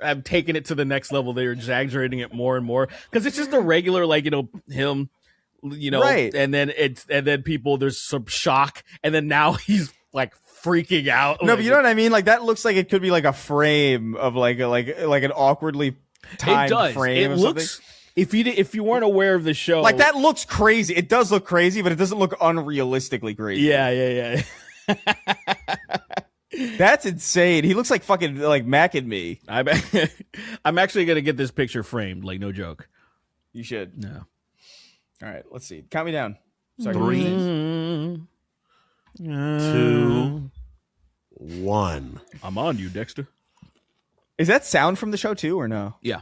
have taken it to the next level. They're exaggerating it more and more because it's just a regular him, right. and then people there's some shock, and then now he's like freaking out. No, but you know what I mean? Like that looks like it could be like a frame of like an awkwardly timed frame. It looks something. If you weren't aware of the show, like that looks crazy. It does look crazy, but it doesn't look unrealistically crazy. Yeah. That's insane. He looks like fucking like Mac and me. I'm actually gonna get this picture framed. Like no joke. You should. No. All right. Let's see. Count me down. Sorry. 3, 2, 1. I'm on you, Dexter. Is that sound from the show too, or no? Yeah.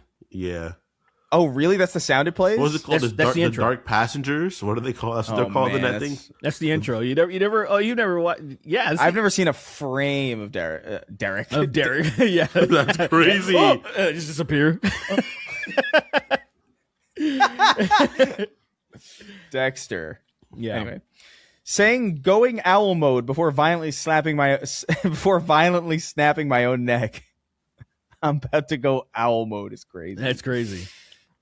Oh, really? That's the sound it plays? What was it called? The Dark Passengers? What do they call? That's what they're called in that thing. That's the intro. You never watched. Yeah, I've never seen a frame of Derek. Of Derek. Yeah, that's crazy. Just disappear. Dexter. Yeah. Anyway, saying going owl mode before violently snapping my own neck. I'm about to go owl mode is crazy. That's crazy.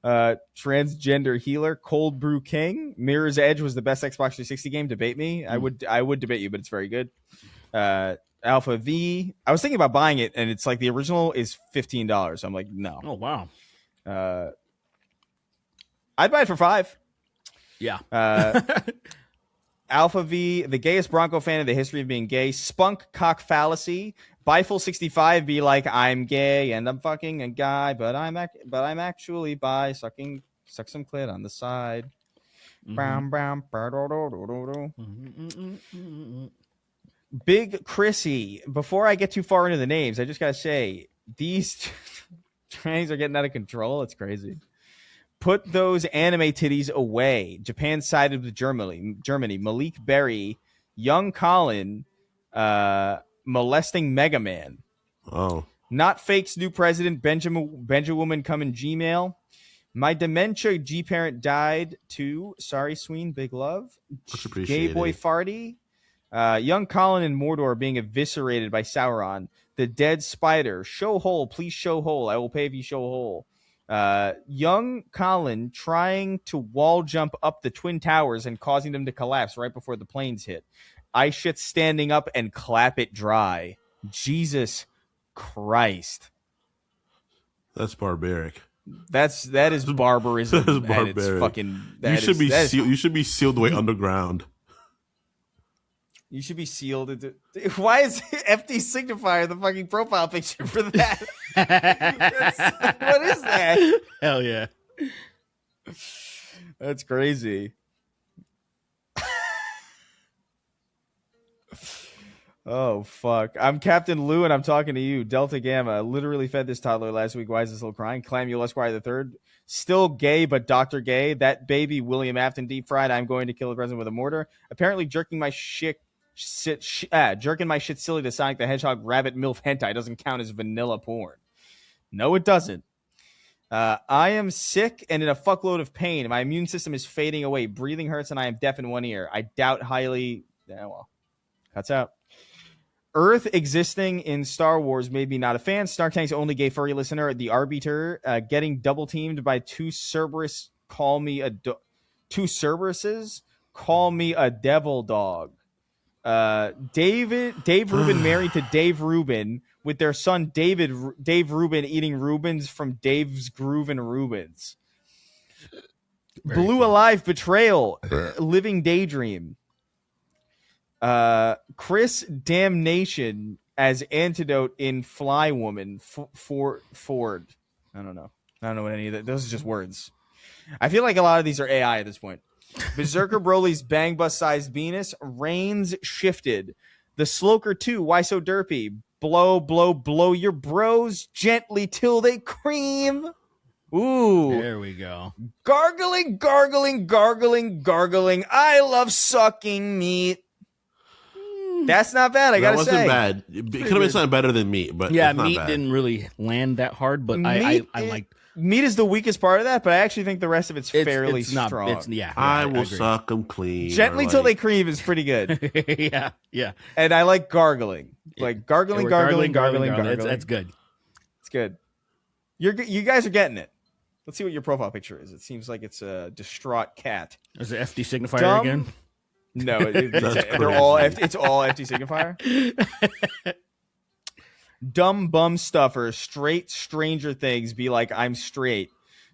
Transgender healer, Cold Brew King, Mirror's Edge was the best Xbox 360 game. Debate me. I would debate you, but it's very good. Alpha V. I was thinking about buying it, and it's like the original is $15. So I'm like, no. Oh wow. I'd buy it for $5. Yeah. Alpha V, the gayest Bronco fan in the history of being gay. Spunk Cock Fallacy. Biful 65 be like, I'm gay and I'm fucking a guy, but I'm actually bi. Suck some clit on the side. Big Chrissy. Before I get too far into the names, I just gotta say these trannies are getting out of control. It's crazy. Put those anime titties away. Japan sided with Germany. Malik Berry, Young Colin, molesting Mega Man. Oh. Not Fake's new president, Benjamin coming Gmail. My dementia G parent died too. Sorry, Sween. Big love. Much appreciated. Gay boy farty. Young Colin and Mordor being eviscerated by Sauron. The dead spider. Show hole. Please show hole. I will pay if you show hole. Young Colin trying to wall jump up the Twin Towers and causing them to collapse right before the planes hit. I shit standing up and clap it dry. Jesus Christ. That's barbaric. That is barbarism. That is barbaric. It's fucking, you should be sealed away underground. You should be sealed into. Why is FD Signifier the fucking profile picture for that? What is that? Hell yeah. That's crazy. Oh, fuck. I'm Captain Lou, and I'm talking to you. Delta Gamma. Literally fed this toddler last week. Why is this little crying? Clamule Esquire the third. Still gay, but Dr. Gay. That baby, William Afton, deep fried. I'm going to kill the president with a mortar. Apparently jerking my shit silly to Sonic the Hedgehog rabbit MILF hentai doesn't count as vanilla porn. No, it doesn't. I am sick and in a fuckload of pain. My immune system is fading away. Breathing hurts, and I am deaf in one ear. I doubt highly. Yeah, well, cuts out. Earth existing in Star Wars made me not a fan. Snark Tank's only gay furry listener, the Arbiter, getting double teamed by two Cerberus. Two Cerberuses. Call me a devil dog. Dave Rubin married to Dave Rubin with their son Dave Rubin eating Rubens from Dave's Groove and Rubens. Blue Alive Betrayal, Living Daydream. Chris Damnation as antidote in Fly Woman Ford. I don't know what any of that. Those are just words. I feel like a lot of these are AI at this point. Berserker Broly's bang bus sized Venus. Reigns shifted. The Sloker 2. Why so derpy? Blow, blow, blow your bros gently till they cream. Ooh. There we go. Gargling, gargling, gargling, gargling. I love sucking meat. That's not bad, I gotta say. That wasn't bad. It could have been something better than meat, but yeah, it's not meat bad. didn't really land that hard, but I liked. Meat is the weakest part of that, but I actually think the rest of it's fairly strong. I will suck them clean. Gently till they cream is pretty good. yeah. And I like gargling. Like gargling. That's good. It's good. You guys are getting it. Let's see what your profile picture is. It seems like it's a distraught cat. Is it FD signifier again? No, they're all it's all FD signifier. Dumb bum stuffer, straight Stranger Things, be like, I'm straight.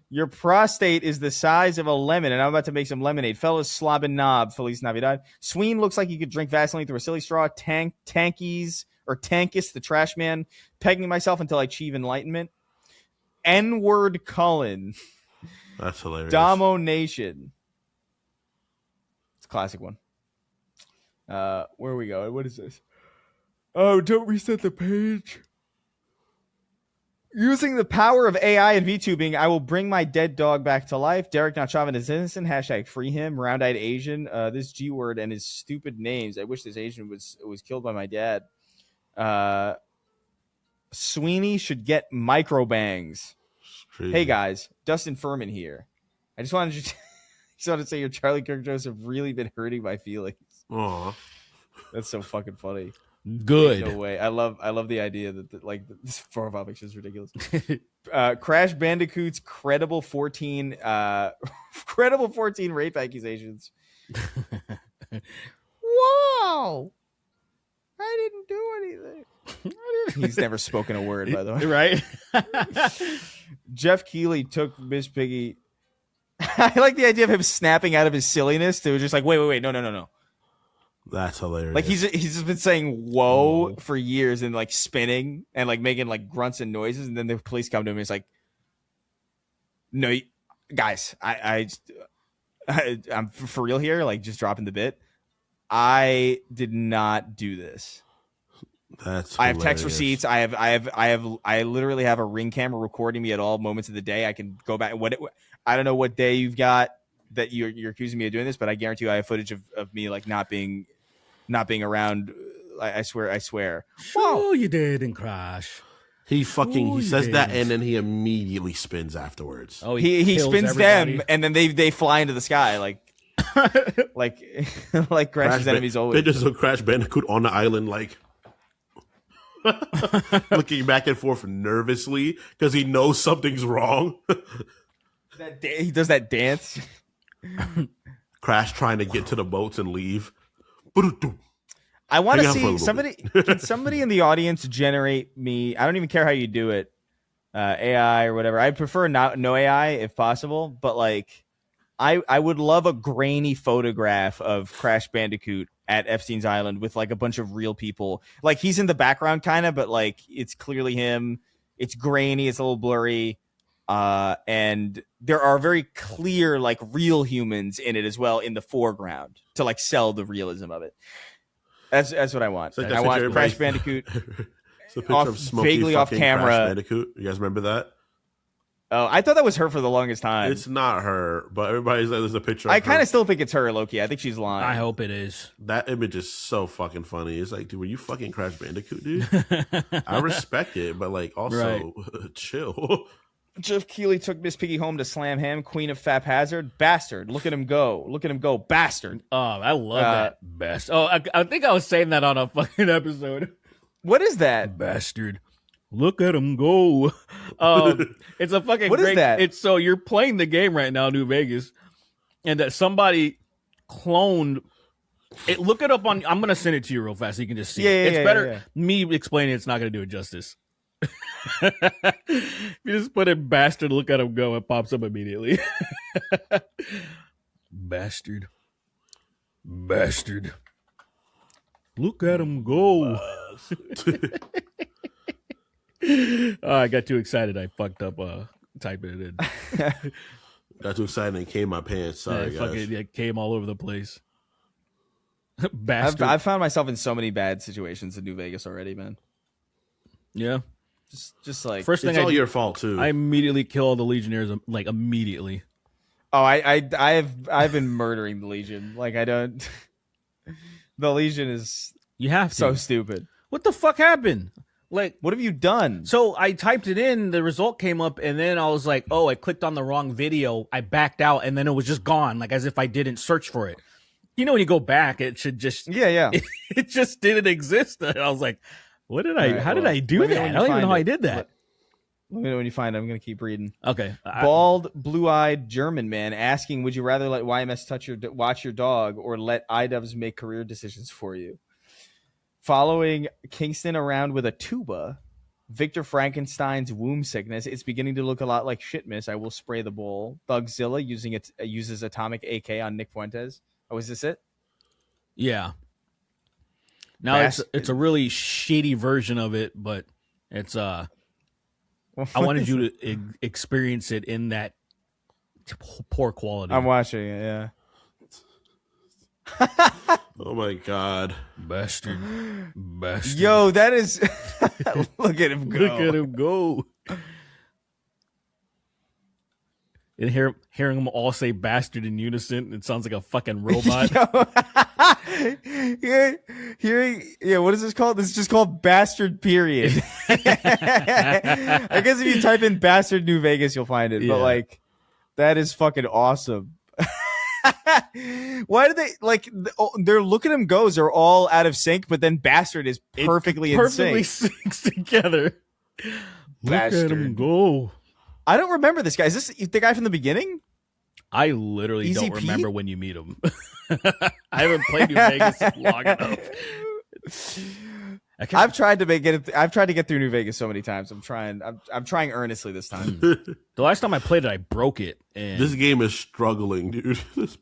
Your prostate is the size of a lemon, and I'm about to make some lemonade. Fellas, slob and knob, Feliz Navidad. Sween looks like you could drink Vaseline through a silly straw. Tankies, or Tankus, the trash man. Pegging myself until I achieve enlightenment. N-word Cullen. That's hilarious. Domo Nation. It's a classic one. Where are we going? What is this? Oh, don't reset the page. Using the power of AI and VTubing, I will bring my dead dog back to life. Derek Not Chauvin is innocent. Hashtag free him. Round-eyed Asian. This G word and his stupid names. I wish this Asian was killed by my dad. Sweeney should get micro bangs. Hey guys, Dustin Furman here. I just wanted to say your Charlie Kirk jokes have really been hurting my feelings. Aww. That's so fucking funny. Good. No way. I love the idea that this profile picture is ridiculous. Crash Bandicoot's credible 14 rape accusations. Whoa! I didn't do anything. He's never spoken a word, by the way. Right? Jeff Keighley took Miss Piggy. I like the idea of him snapping out of his silliness to just like, wait, no. That's hilarious. Like he's just been saying whoa for years and like spinning and like making like grunts and noises, and then the police come to him and he's like, no, guys, I'm for real here, like just dropping the bit. I did not do this. That's hilarious. I have text receipts. I literally have a Ring camera recording me at all moments of the day. I can go back. I don't know what day you've got that you're accusing me of doing this, but I guarantee you I have footage of me like not being around. I swear. Oh, you didn't crash. He says that and then he immediately spins afterwards. Oh, he spins everybody. Them and then they fly into the sky like like Crash's enemies always. They just Crash Bandicoot on the island like looking back and forth nervously because he knows something's wrong. He does that dance. Crash trying to get to the boats and leave. I want to see somebody. Can somebody in the audience generate me? I don't even care how you do it, AI or whatever. I prefer no AI if possible. But like, I would love a grainy photograph of Crash Bandicoot at Epstein's Island with like a bunch of real people. Like he's in the background kind of, but like it's clearly him. It's grainy. It's a little blurry. And there are very clear like real humans in it as well in the foreground to like sell the realism of it. That's what I want. It's like I that want picture Crash everybody- Bandicoot. It's a picture Off- of Smokey vaguely off fucking camera. Crash Bandicoot. You guys remember that? Oh, I thought that was her for the longest time. It's not her, but everybody's like, there's a picture. I of kind her. of still think it's her, Loki. I think she's lying. I hope it is. That image is so fucking funny. It's like, dude, were you fucking Crash Bandicoot, dude? I respect it, but like, also chill. Jeff Keighley took Miss Piggy home to slam him. Queen of Haphazard. Bastard. Look at him go. Look at him go. Bastard. Oh, I love that. Best. Oh, I think I was saying that on a fucking episode. What is that? Bastard. Look at him go. It's a fucking What is great, that? It's so you're playing the game right now, New Vegas, and that somebody cloned it. Look it up on. I'm gonna send it to you real fast so you can just see. It's better. Yeah. Me explaining it's not gonna do it justice. You just put in bastard, look at him go, it pops up immediately. Bastard. Bastard. Look at him go. I got too excited. I fucked up typing it in. Got too excited and came my pants. Sorry, guys. It came all over the place. Bastard. I've found myself in so many bad situations in New Vegas already, man. Yeah. Just like First thing It's all your fault too. I immediately kill all the Legionnaires, like immediately. Oh, I've been murdering the Legion. Like I don't. The Legion is You have to. so stupid. What the fuck happened? Like, What have you done? so I typed it in, the result came up, and then I was like, oh, I clicked on the wrong video. I backed out, and then it was just gone, like as if I didn't search for it. You know, when you go back, it should just, Yeah. it just didn't exist. And I was like, what did I, All right, how did well, I do let me that? know I when don't you even find know how I it. did that. Let me know when you find it. I'm gonna keep reading. Okay. Bald, blue-eyed German man asking, "Would you rather let YMS watch your dog, or let iDubbbz make career decisions for you?" Following Kingston around with a tuba, Victor Frankenstein's womb sickness, it's beginning to look a lot like Shitmas. I will spray the bowl. Thugzilla uses atomic AK on Nick Fuentes. Oh, is this it? Yeah. Now it's a really shady version of it, but it's I wanted you to experience it in that poor quality. I'm watching it. Yeah. Oh my god. Bastard. Bastard. Yo, that is. Look at him go. Look at him go. And hearing them all say bastard in unison, it sounds like a fucking robot. Yeah, what is this called? This is just called Bastard, period. I guess if you type in Bastard New Vegas, you'll find it. Yeah. But, like, that is fucking awesome. Why do they, like, their look at him goes are all out of sync, but then Bastard is perfectly in sync. syncs together. Look at Bastard. him go. I don't remember this guy. Is this the guy from the beginning? I literally Easy don't Pete? remember when you meet him. I haven't played New Vegas long enough. I've tried to get through New Vegas so many times. I'm trying earnestly this time. The last time I played it, I broke it. And This game is struggling, dude. This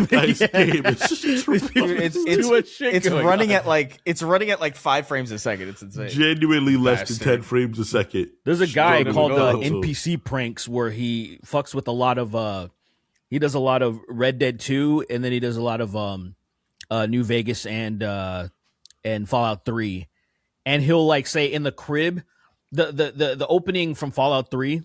guy's game is struggling. too much shit It's going running on. at like 5 frames a second. It's insane. Genuinely less Bastard. than 10 frames a second. There's a guy Struggling called also. NPC Pranks where he fucks with a lot of he does a lot of Red Dead 2, and then he does a lot of New Vegas and Fallout 3. And he'll like say in the crib, the opening from Fallout 3,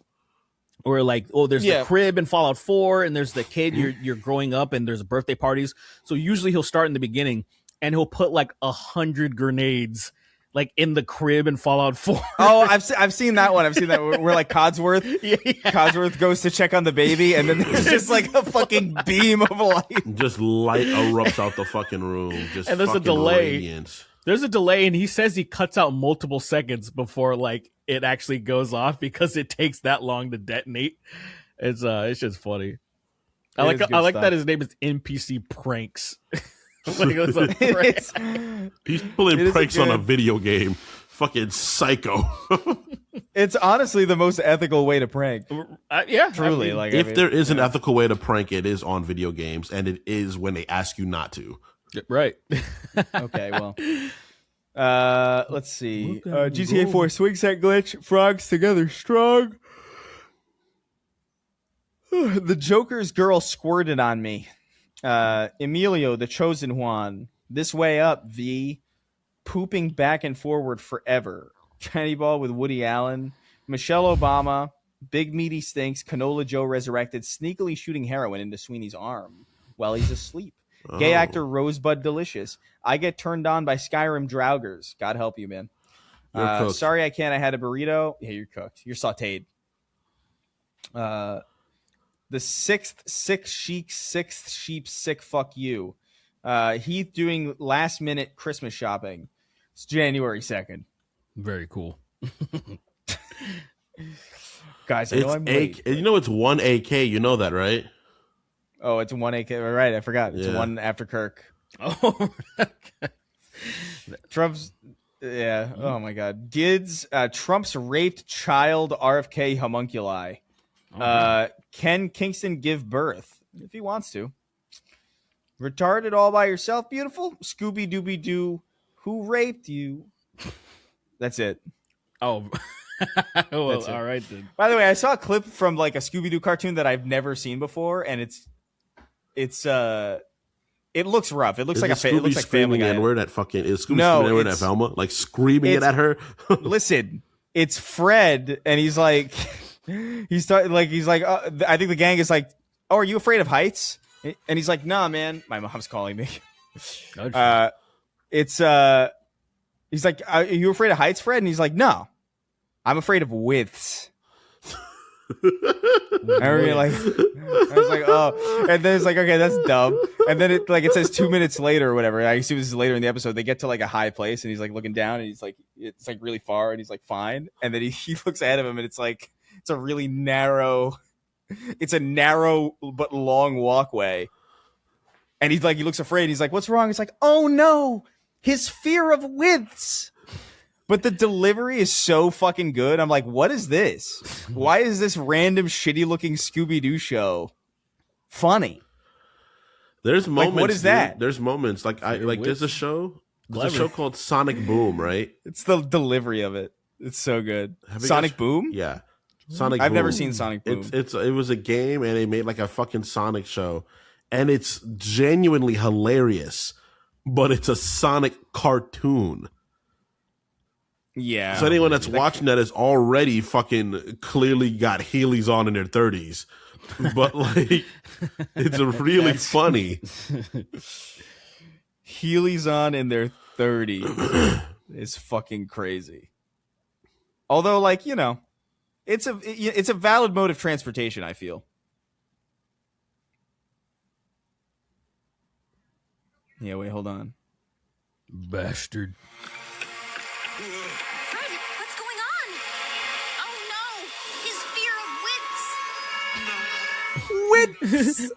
or like, oh, there's the crib in Fallout 4, and there's the kid you're growing up, and there's birthday parties. So usually he'll start in the beginning, and he'll put like 100 grenades like in the crib in Fallout 4. Oh, I've seen that one. I've seen that where like Codsworth Codsworth goes to check on the baby, and then there's just like a fucking beam of light. Just light erupts out the fucking room. Just And there's a fucking delay. radiance. There's a delay, and he says he cuts out multiple seconds before like it actually goes off because it takes that long to detonate. It's just funny. I like stuff. that his name is NPC Pranks. Like it was a prank. He's pulling It is pranks on a good- video game. Fucking psycho. It's honestly the most ethical way to prank. Yeah, Truly, I mean, like If there is an ethical way to prank, it is on video games, and it is when they ask you not to. right. Okay, well. Let's see. Look at GTA him 4 swing set glitch. Frogs together strong. The Joker's girl squirted on me. Emilio, the chosen Juan. This way up, V. Pooping back and forward forever. Kenny Ball with Woody Allen. Michelle Obama. Big Meaty Stinks. Canola Joe resurrected. Sneakily shooting heroin into Sweeney's arm while he's asleep. Gay actor Rosebud Delicious. I get turned on by Skyrim Draugrs. God help you, man. Sorry I can't. I had a burrito. Yeah, you're cooked. You're sauteed. The sixth sheep sick fuck you. Heath doing last minute Christmas shopping. It's January 2nd. Very cool. Guys, I know I'm late. You know it's 1 AK. You know that, right? Oh, it's 1 AK. Right, I forgot. It's 1 after Kirk. Oh, Trump's... Yeah. Oh, my God. Gids, Trump's raped child RFK homunculi. Can Kingston give birth? If he wants to. Retarded all by yourself, beautiful? Scooby-Dooby-Doo. Who raped you? That's it. Oh, well, all right then. By the way, I saw a clip from like a Scooby-Doo cartoon that I've never seen before, and it looks rough. It looks like it looks like Family Guy. N-word at fucking is Scooby screaming N-word at Velma, like screaming it at her. Listen, it's Fred, and he's like, I think the gang is like, oh, are you afraid of heights? And he's like, nah, man, my mom's calling me. He's like, are you afraid of heights, Fred? And he's like, no, I'm afraid of widths. I was like, oh, and then it's like, okay, that's dumb. And then it says 2 minutes later or whatever. I assume this is later in the episode. They get to like a high place, and he's like looking down, and he's like, it's like really far, and he's like, fine. And then he looks ahead of him, and it's like, it's a really narrow, it's a narrow but long walkway. And he's like, he looks afraid. He's like, what's wrong? It's like, oh no, his fear of widths. But the delivery is so fucking good. I'm like, what is this? Why is this random shitty looking Scooby-Doo show funny? There's moments. Like, what is that? There's moments there's a show. There's a show called Sonic Boom, right? It's the delivery of it. It's so good. Sonic Boom? Yeah. Sonic I've Boom. never seen Sonic Boom. It was a game, and they made like a fucking Sonic show, and it's genuinely hilarious, but it's a Sonic cartoon. Yeah. So anyone that's watching that is already fucking clearly got Heelys on in their 30s. But like, it's really funny. Heelys on in their 30s is fucking crazy. Although, like, you know, it's a valid mode of transportation, I feel. Yeah, wait, hold on. Bastard. Fred, what's going on? Oh no, his fear of widths.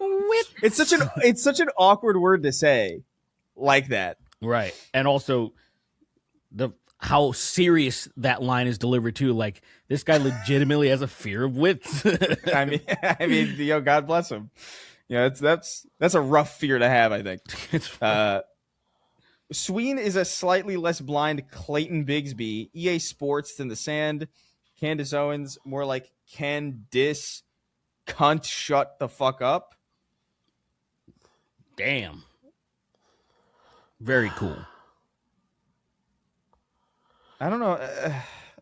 It's such an awkward word to say like that. Right. And also how serious that line is delivered too. Like, this guy legitimately has a fear of widths. I mean, you know, God bless him. You know, that's a rough fear to have, I think. Sween is a slightly less blind Clayton Bigsby. EA Sports in the sand. Candace Owens, more like Candice cunt shut the fuck up. Damn. Very cool. I don't know.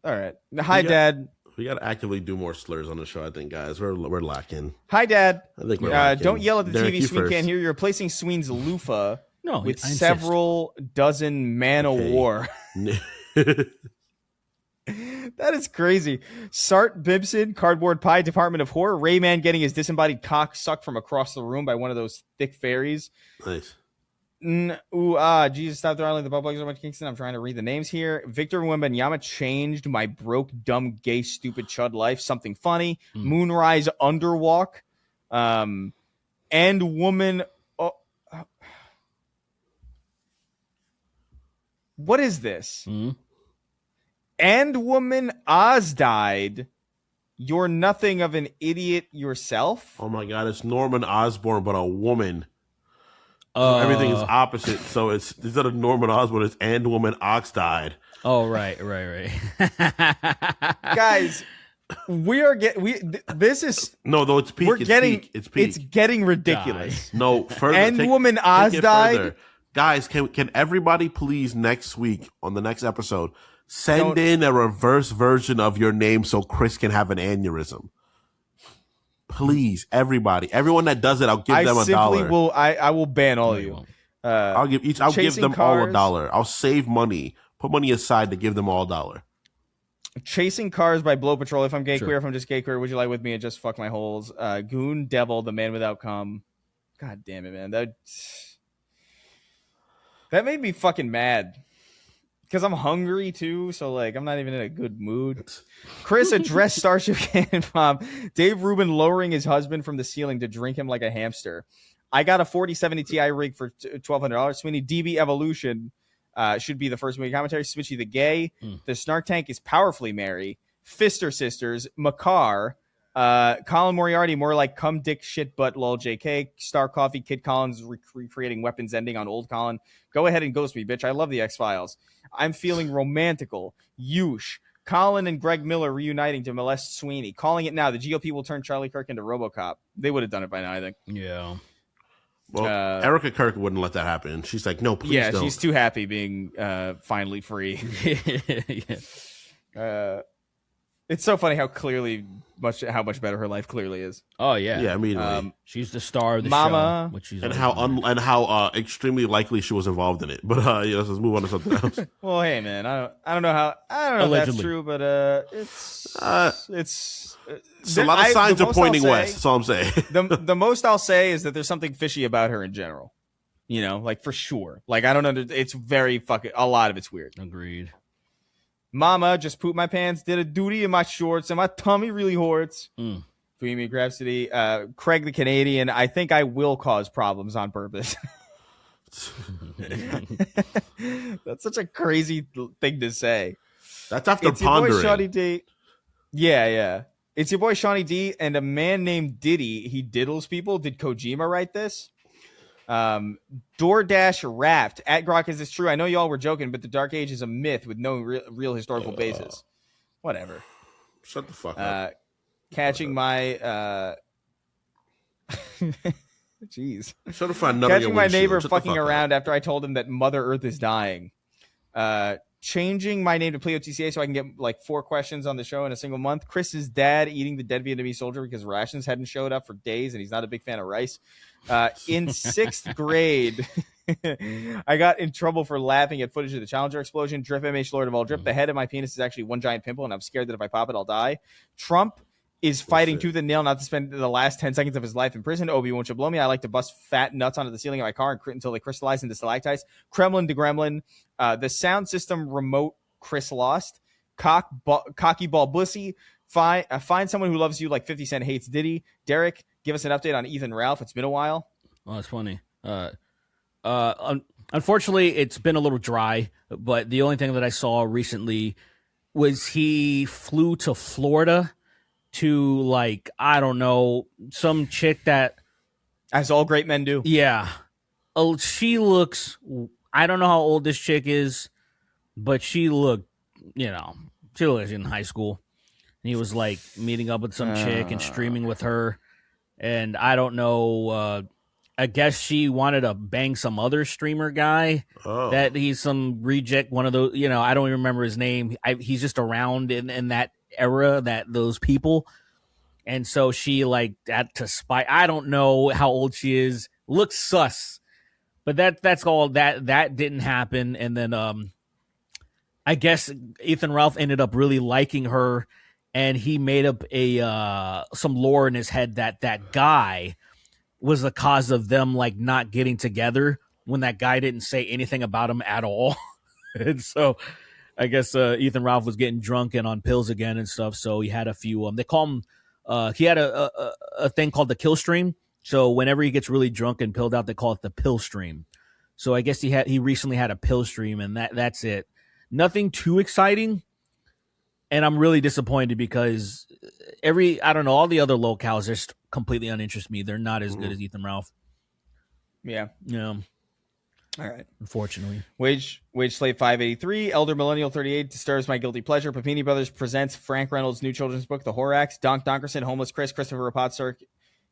All right. Hi, Dad. We got to actively do more slurs on the show, I think, guys. We're lacking. Hi, Dad. I think we're lacking. Don't yell at the Derek, TV. Sween first. can't hear. You're replacing Sween's loofah with I insist. several dozen man o' war. That is crazy. Sart Bibson, Cardboard Pie, Department of Horror. Rayman getting his disembodied cock sucked from across the room by one of those thick fairies. Nice. Jesus, stop throwing the butt plugs so much, Kingston. I'm trying to read the names here. Victor Wembanyama changed my broke, dumb, gay, stupid chud life. Something funny. Moonrise Underwalk. And woman. What is this? And woman Oz died. You're nothing of an idiot yourself. Oh my God, it's Norman Osborn, but a woman. Everything is opposite. So it's instead of Norman Osborn, it's and woman Ox died. Oh, right. Guys, this is no, though it's peak. It's getting ridiculous. No, further. And woman Oz died. Further. Guys, can everybody please next week on the next episode send in a reverse version of your name so Chris can have an aneurysm? Please, everybody, everyone that does it, I'll give them $1. I will ban all of you. I'll give them all $1. I'll save money, put money aside to give them all $1. Chasing Cars by Blow Patrol. If I'm gay queer, if I'm just gay queer, would you lie with me and just fuck my holes? Goon Devil, The Man Without Cum. God damn it, man. That made me fucking mad. Because I'm hungry too, so like I'm not even in a good mood. Chris addressed Starship Cannon Bomb. Dave Rubin lowering his husband from the ceiling to drink him like a hamster. I got a 4070 Ti rig for $1,200. Sweeney, DB Evolution should be the first movie commentary. Switchy the Gay. The Snark Tank is powerfully merry. Fister Sisters. Makar. Colin Moriarty, more like cum dick shit butt lol JK. Star Coffee, Kid Collins recreating weapons ending on old Colin. Go ahead and ghost me, bitch. I love the X-Files. I'm feeling romantical. Yush. Colin and Greg Miller reuniting to molest Sweeney. Calling it now. The GOP will turn Charlie Kirk into RoboCop. They would have done it by now, I think. Yeah. Well, Erica Kirk wouldn't let that happen. She's like, no, please don't. Yeah, she's too happy being finally free. It's so funny how much better her life clearly is. Oh yeah, yeah. Immediately, she's the star of the Mama, show, which she's how extremely likely she was involved in it. But let's move on to something else. Well, hey man, I don't know if that's true, but it's a lot of signs are pointing west. That's all I'm saying. the most I'll say is that there's something fishy about her in general. You know, like for sure. Like I don't know. It's very fucking. A lot of it's weird. Agreed. Mama just pooped my pants, did a duty in my shorts, and my tummy really hurts. Bohemian Rhapsody. Craig the Canadian. I think I will cause problems on purpose. That's such a crazy thing to say. That's after it's pondering. Your boy Shawnee D. Yeah. It's your boy Shawnee D and a man named Diddy. He diddles people. Did Kojima write this? DoorDash Wrapped at Grok. Is this true? I know y'all were joking, but the Dark Age is a myth with no real historical basis. Whatever. Shut the fuck up. Catching my jeez. Should have found catching my neighbor fucking around after I told him that Mother Earth is dying. Changing my name to Pleo TCA so I can get like 4 questions on the show in a single month. Chris's dad eating the dead Vietnamese soldier because rations hadn't showed up for days and he's not a big fan of rice. In 6th grade, I got in trouble for laughing at footage of the Challenger explosion. Drip MH Lord of all drip. The head of my penis is actually one giant pimple and I'm scared that if I pop it, I'll die. Trump is fighting tooth and nail not to spend the last 10 seconds of his life in prison. Obi, won't you blow me? I like to bust fat nuts onto the ceiling of my car and until they crystallize into stalactites. Kremlin to Gremlin. The sound system remote Chris lost. Cocky ball bussy. Find someone who loves you like 50 Cent hates Diddy. Derek, give us an update on Ethan Ralph. It's been a while. Well, that's funny. Unfortunately, it's been a little dry, but the only thing that I saw recently was he flew to Florida to, like, I don't know, some chick that... As all great men do. Yeah. She looks... I don't know how old this chick is, but she looked, she was in high school. And he was, like, meeting up with some chick and streaming with her. And I don't know... I guess she wanted to bang some other streamer guy that he's some reject, one of those, I don't even remember his name. He's just around in that era, those people. And so she had to spy. I don't know how old she is. Looks sus. But that's all that didn't happen. And then I guess Ethan Ralph ended up really liking her and he made up some lore in his head that guy was the cause of them not getting together when that guy didn't say anything about him at all. And so I guess Ethan Ralph was getting drunk and on pills again and stuff. So he had a few, they call him, he had a thing called the kill stream. So whenever he gets really drunk and pilled out, they call it the pill stream. So I guess he recently had a pill stream and that's it. Nothing too exciting. And I'm really disappointed because all the other locales just completely uninterest me. They're not as good as Ethan Ralph. Yeah. Yeah. All right. Unfortunately. Wage Slave 583, Elder Millennial 38 disturbs my guilty pleasure. Papini Brothers presents Frank Reynolds' new children's book, The Horax. Donk Donkerson, Homeless Chris, Christopher Rapotsark.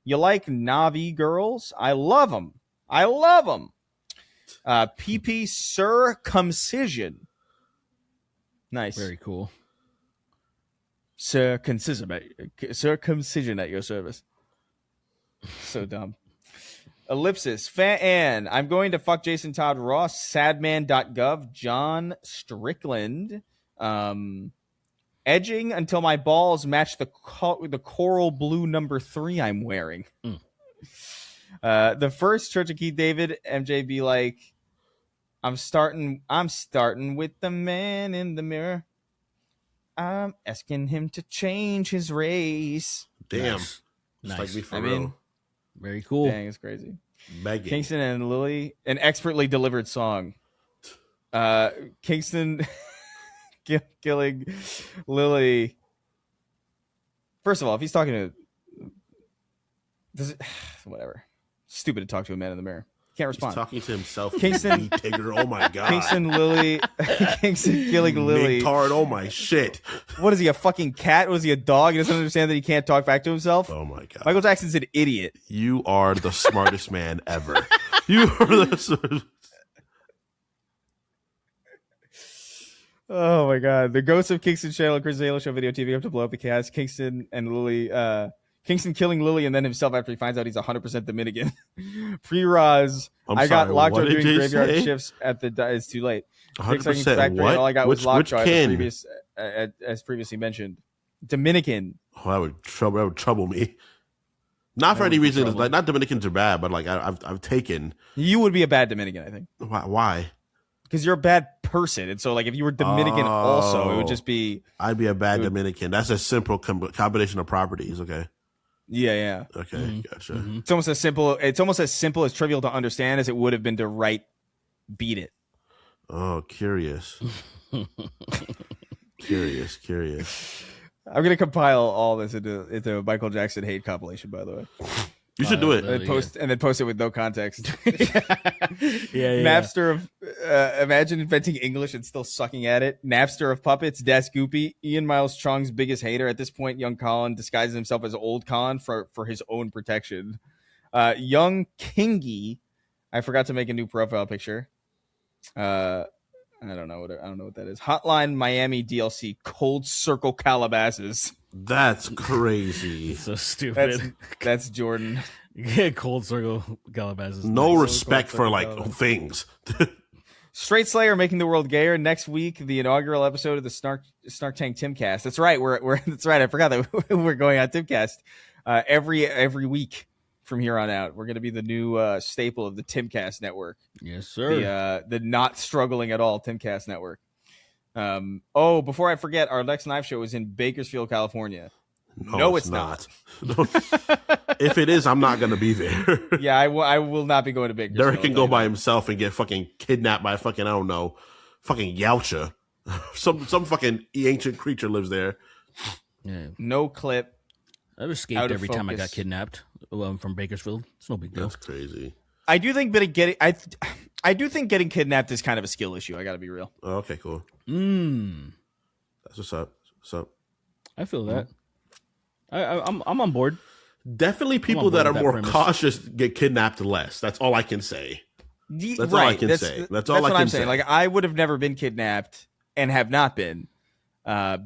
You like Navi girls? I love them. PP circumcision. Nice. Very cool. Circumcision at your service. So dumb. Ellipsis. Fan. I'm going to fuck Jason Todd Ross. Sadman.gov. John Strickland. Edging until my balls match the coral blue number 3 I'm wearing. The first Church of Keith David. MJ be like, I'm starting with the man in the mirror. I'm asking him to change his race. Damn. Nice. Just like me for I real. mean, very cool. Dang, it's crazy. Begging. Kingston and Lily, an expertly delivered song. Kingston killing Lily. First of all, if he's talking to, whatever. Stupid to talk to a man in the mirror. Can't respond. He's talking to himself. Kingston Tigger. Oh my god. Kingston killing Lily. Tard. Oh my shit. What is he, a fucking cat? Was he a dog? He doesn't understand that he can't talk back to himself. Oh my god. Michael Jackson's an idiot. You are the smartest man ever. You are the. Oh my god. The ghost of Kingston channel, Chris Zalo show video TV up to blow up the cast. Kingston and Lily, Kingston killing Lily and then himself after he finds out he's 100% Dominican. Pre-Roz. I got locked up doing graveyard shifts at the. It's too late. 100% what? All I got was lockjaw, kin? as previously mentioned. Dominican. Oh, that would trouble me. Not for any reason. Like, not Dominicans are bad, but like I've taken. You would be a bad Dominican, I think. Why? Because you're a bad person, and so like if you were Dominican, also it would just be. I'd be a bad Dominican. That's a simple combination of properties. Okay. Yeah. Okay, gotcha. Mm-hmm. It's almost as simple as trivial to understand as it would have been to write "beat it." Oh, curious. curious. I'm gonna compile all this into a Michael Jackson hate compilation. By the way, you should do it. And then post it with no context. yeah. Napster of imagine inventing English and still sucking at it. Napster of puppets. Das Goopy. Ian Miles Chung's biggest hater at this point. Young Colin disguises himself as old Colin for his own protection. Young Kingy. I forgot to make a new profile picture. I don't know what that is. Hotline Miami DLC Cold Circle Calabasas. That's crazy. So stupid. That's Jordan. Cold Circle Calabasas. No respect for like things. Straight Slayer making the world gayer. Next week, the inaugural episode of the Snark Tank Timcast. That's right. That's right. I forgot that we're going on Timcast every week from here on out. We're going to be the new staple of the Timcast network. Yes, sir. The not struggling at all Timcast network. Before I forget, our next live show is in Bakersfield, California. No, it's not. If it is, I'm not going to be there. Yeah, I will not be going to Bakersfield. Derek can go by himself and get fucking kidnapped by fucking, I don't know, fucking Yautja. Some fucking ancient creature lives there. Yeah. No clip. I've escaped every time I got kidnapped from Bakersfield. It's no big deal. That's crazy. I do think getting kidnapped is kind of a skill issue. I got to be real. Oh, okay, cool. That's what's up. I feel that. I'm on board. Definitely people that are more cautious get kidnapped less. That's all I can say. That's all I can say. That's all I can say. Like, I would have never been kidnapped and have not been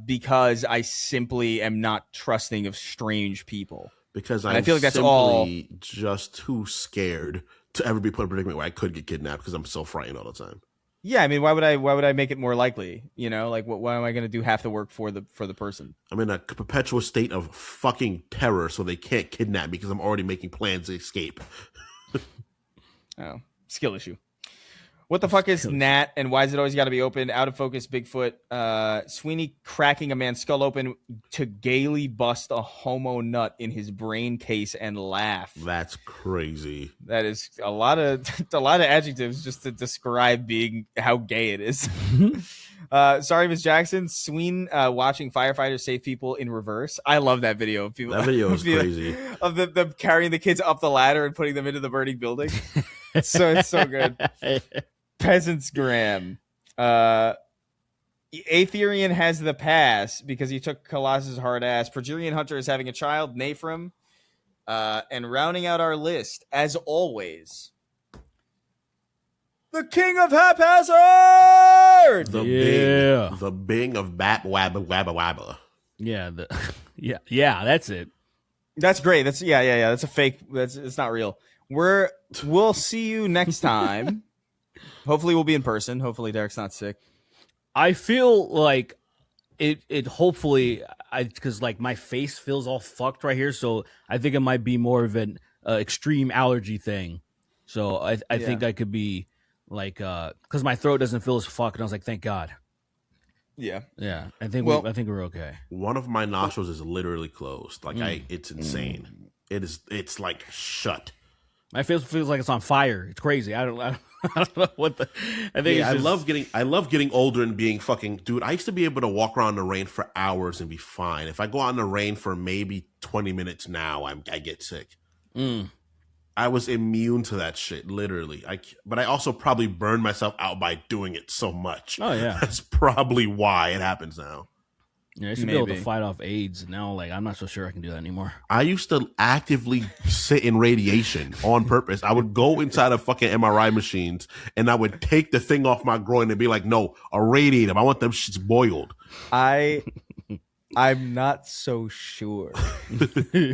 because I simply am not trusting of strange people. Because I feel like that's just too scared to ever be put in a predicament where I could get kidnapped because I'm so frightened all the time. Yeah, I mean, why would I make it more likely? You know, like why am I going to do half the work for the person? I'm in a perpetual state of fucking terror, so they can't kidnap me because I'm already making plans to escape. Oh, skill issue. What the fuck is Nat, and why is it always got to be open? Out of focus, Bigfoot. Sweeney cracking a man's skull open to gaily bust a homo nut in his brain case and laugh. That's crazy. That is a lot of adjectives just to describe how gay it is. Sorry, Miss Jackson. Sween watching firefighters save people in reverse. I love that video of people. That video is crazy. Of them carrying the kids up the ladder and putting them into the burning building. It's so good. Peasants Graham. Aetherian has the pass because he took Colossus' hard ass. Progerian Hunter is having a child, Naphrim. And rounding out our list, as always, the king of haphazard. The Bing of Bat Wabba Wabba Wabba. Yeah, yeah, that's it. That's great. That's yeah. That's a fake. It's not real. We'll see you next time. Hopefully we'll be in person. Hopefully Derek's not sick. I feel like it hopefully because like my face feels all fucked right here, so I think it might be more of an extreme allergy thing. So I think I could be like because my throat doesn't feel as fucked, and I was like, thank God. Yeah. I think we're okay. One of my nostrils is literally closed. Like it's insane. It's like shut. My face feels like it's on fire. It's crazy. I don't know what the. I think I love getting older and being fucking dude. I used to be able to walk around in the rain for hours and be fine. If I go out in the rain for maybe 20 minutes now, I get sick. I was immune to that shit, literally. But I also probably burned myself out by doing it so much. Oh yeah, that's probably why it happens now. Yeah, I should be able to fight off AIDS now. Like I'm not so sure I can do that anymore. I used to actively sit in radiation on purpose. I would go inside of fucking MRI machines and I would take the thing off my groin and be like, "No, irradiate them. I want them shits boiled." I'm not so sure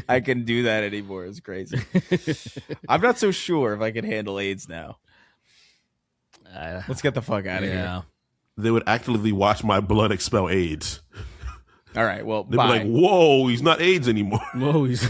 I can do that anymore. It's crazy. I'm not so sure if I can handle AIDS now. Let's get the fuck out of here. They would actively watch my blood expel AIDS. All right, well, they'd be like, "Whoa, he's not AIDS anymore." Whoa, he's.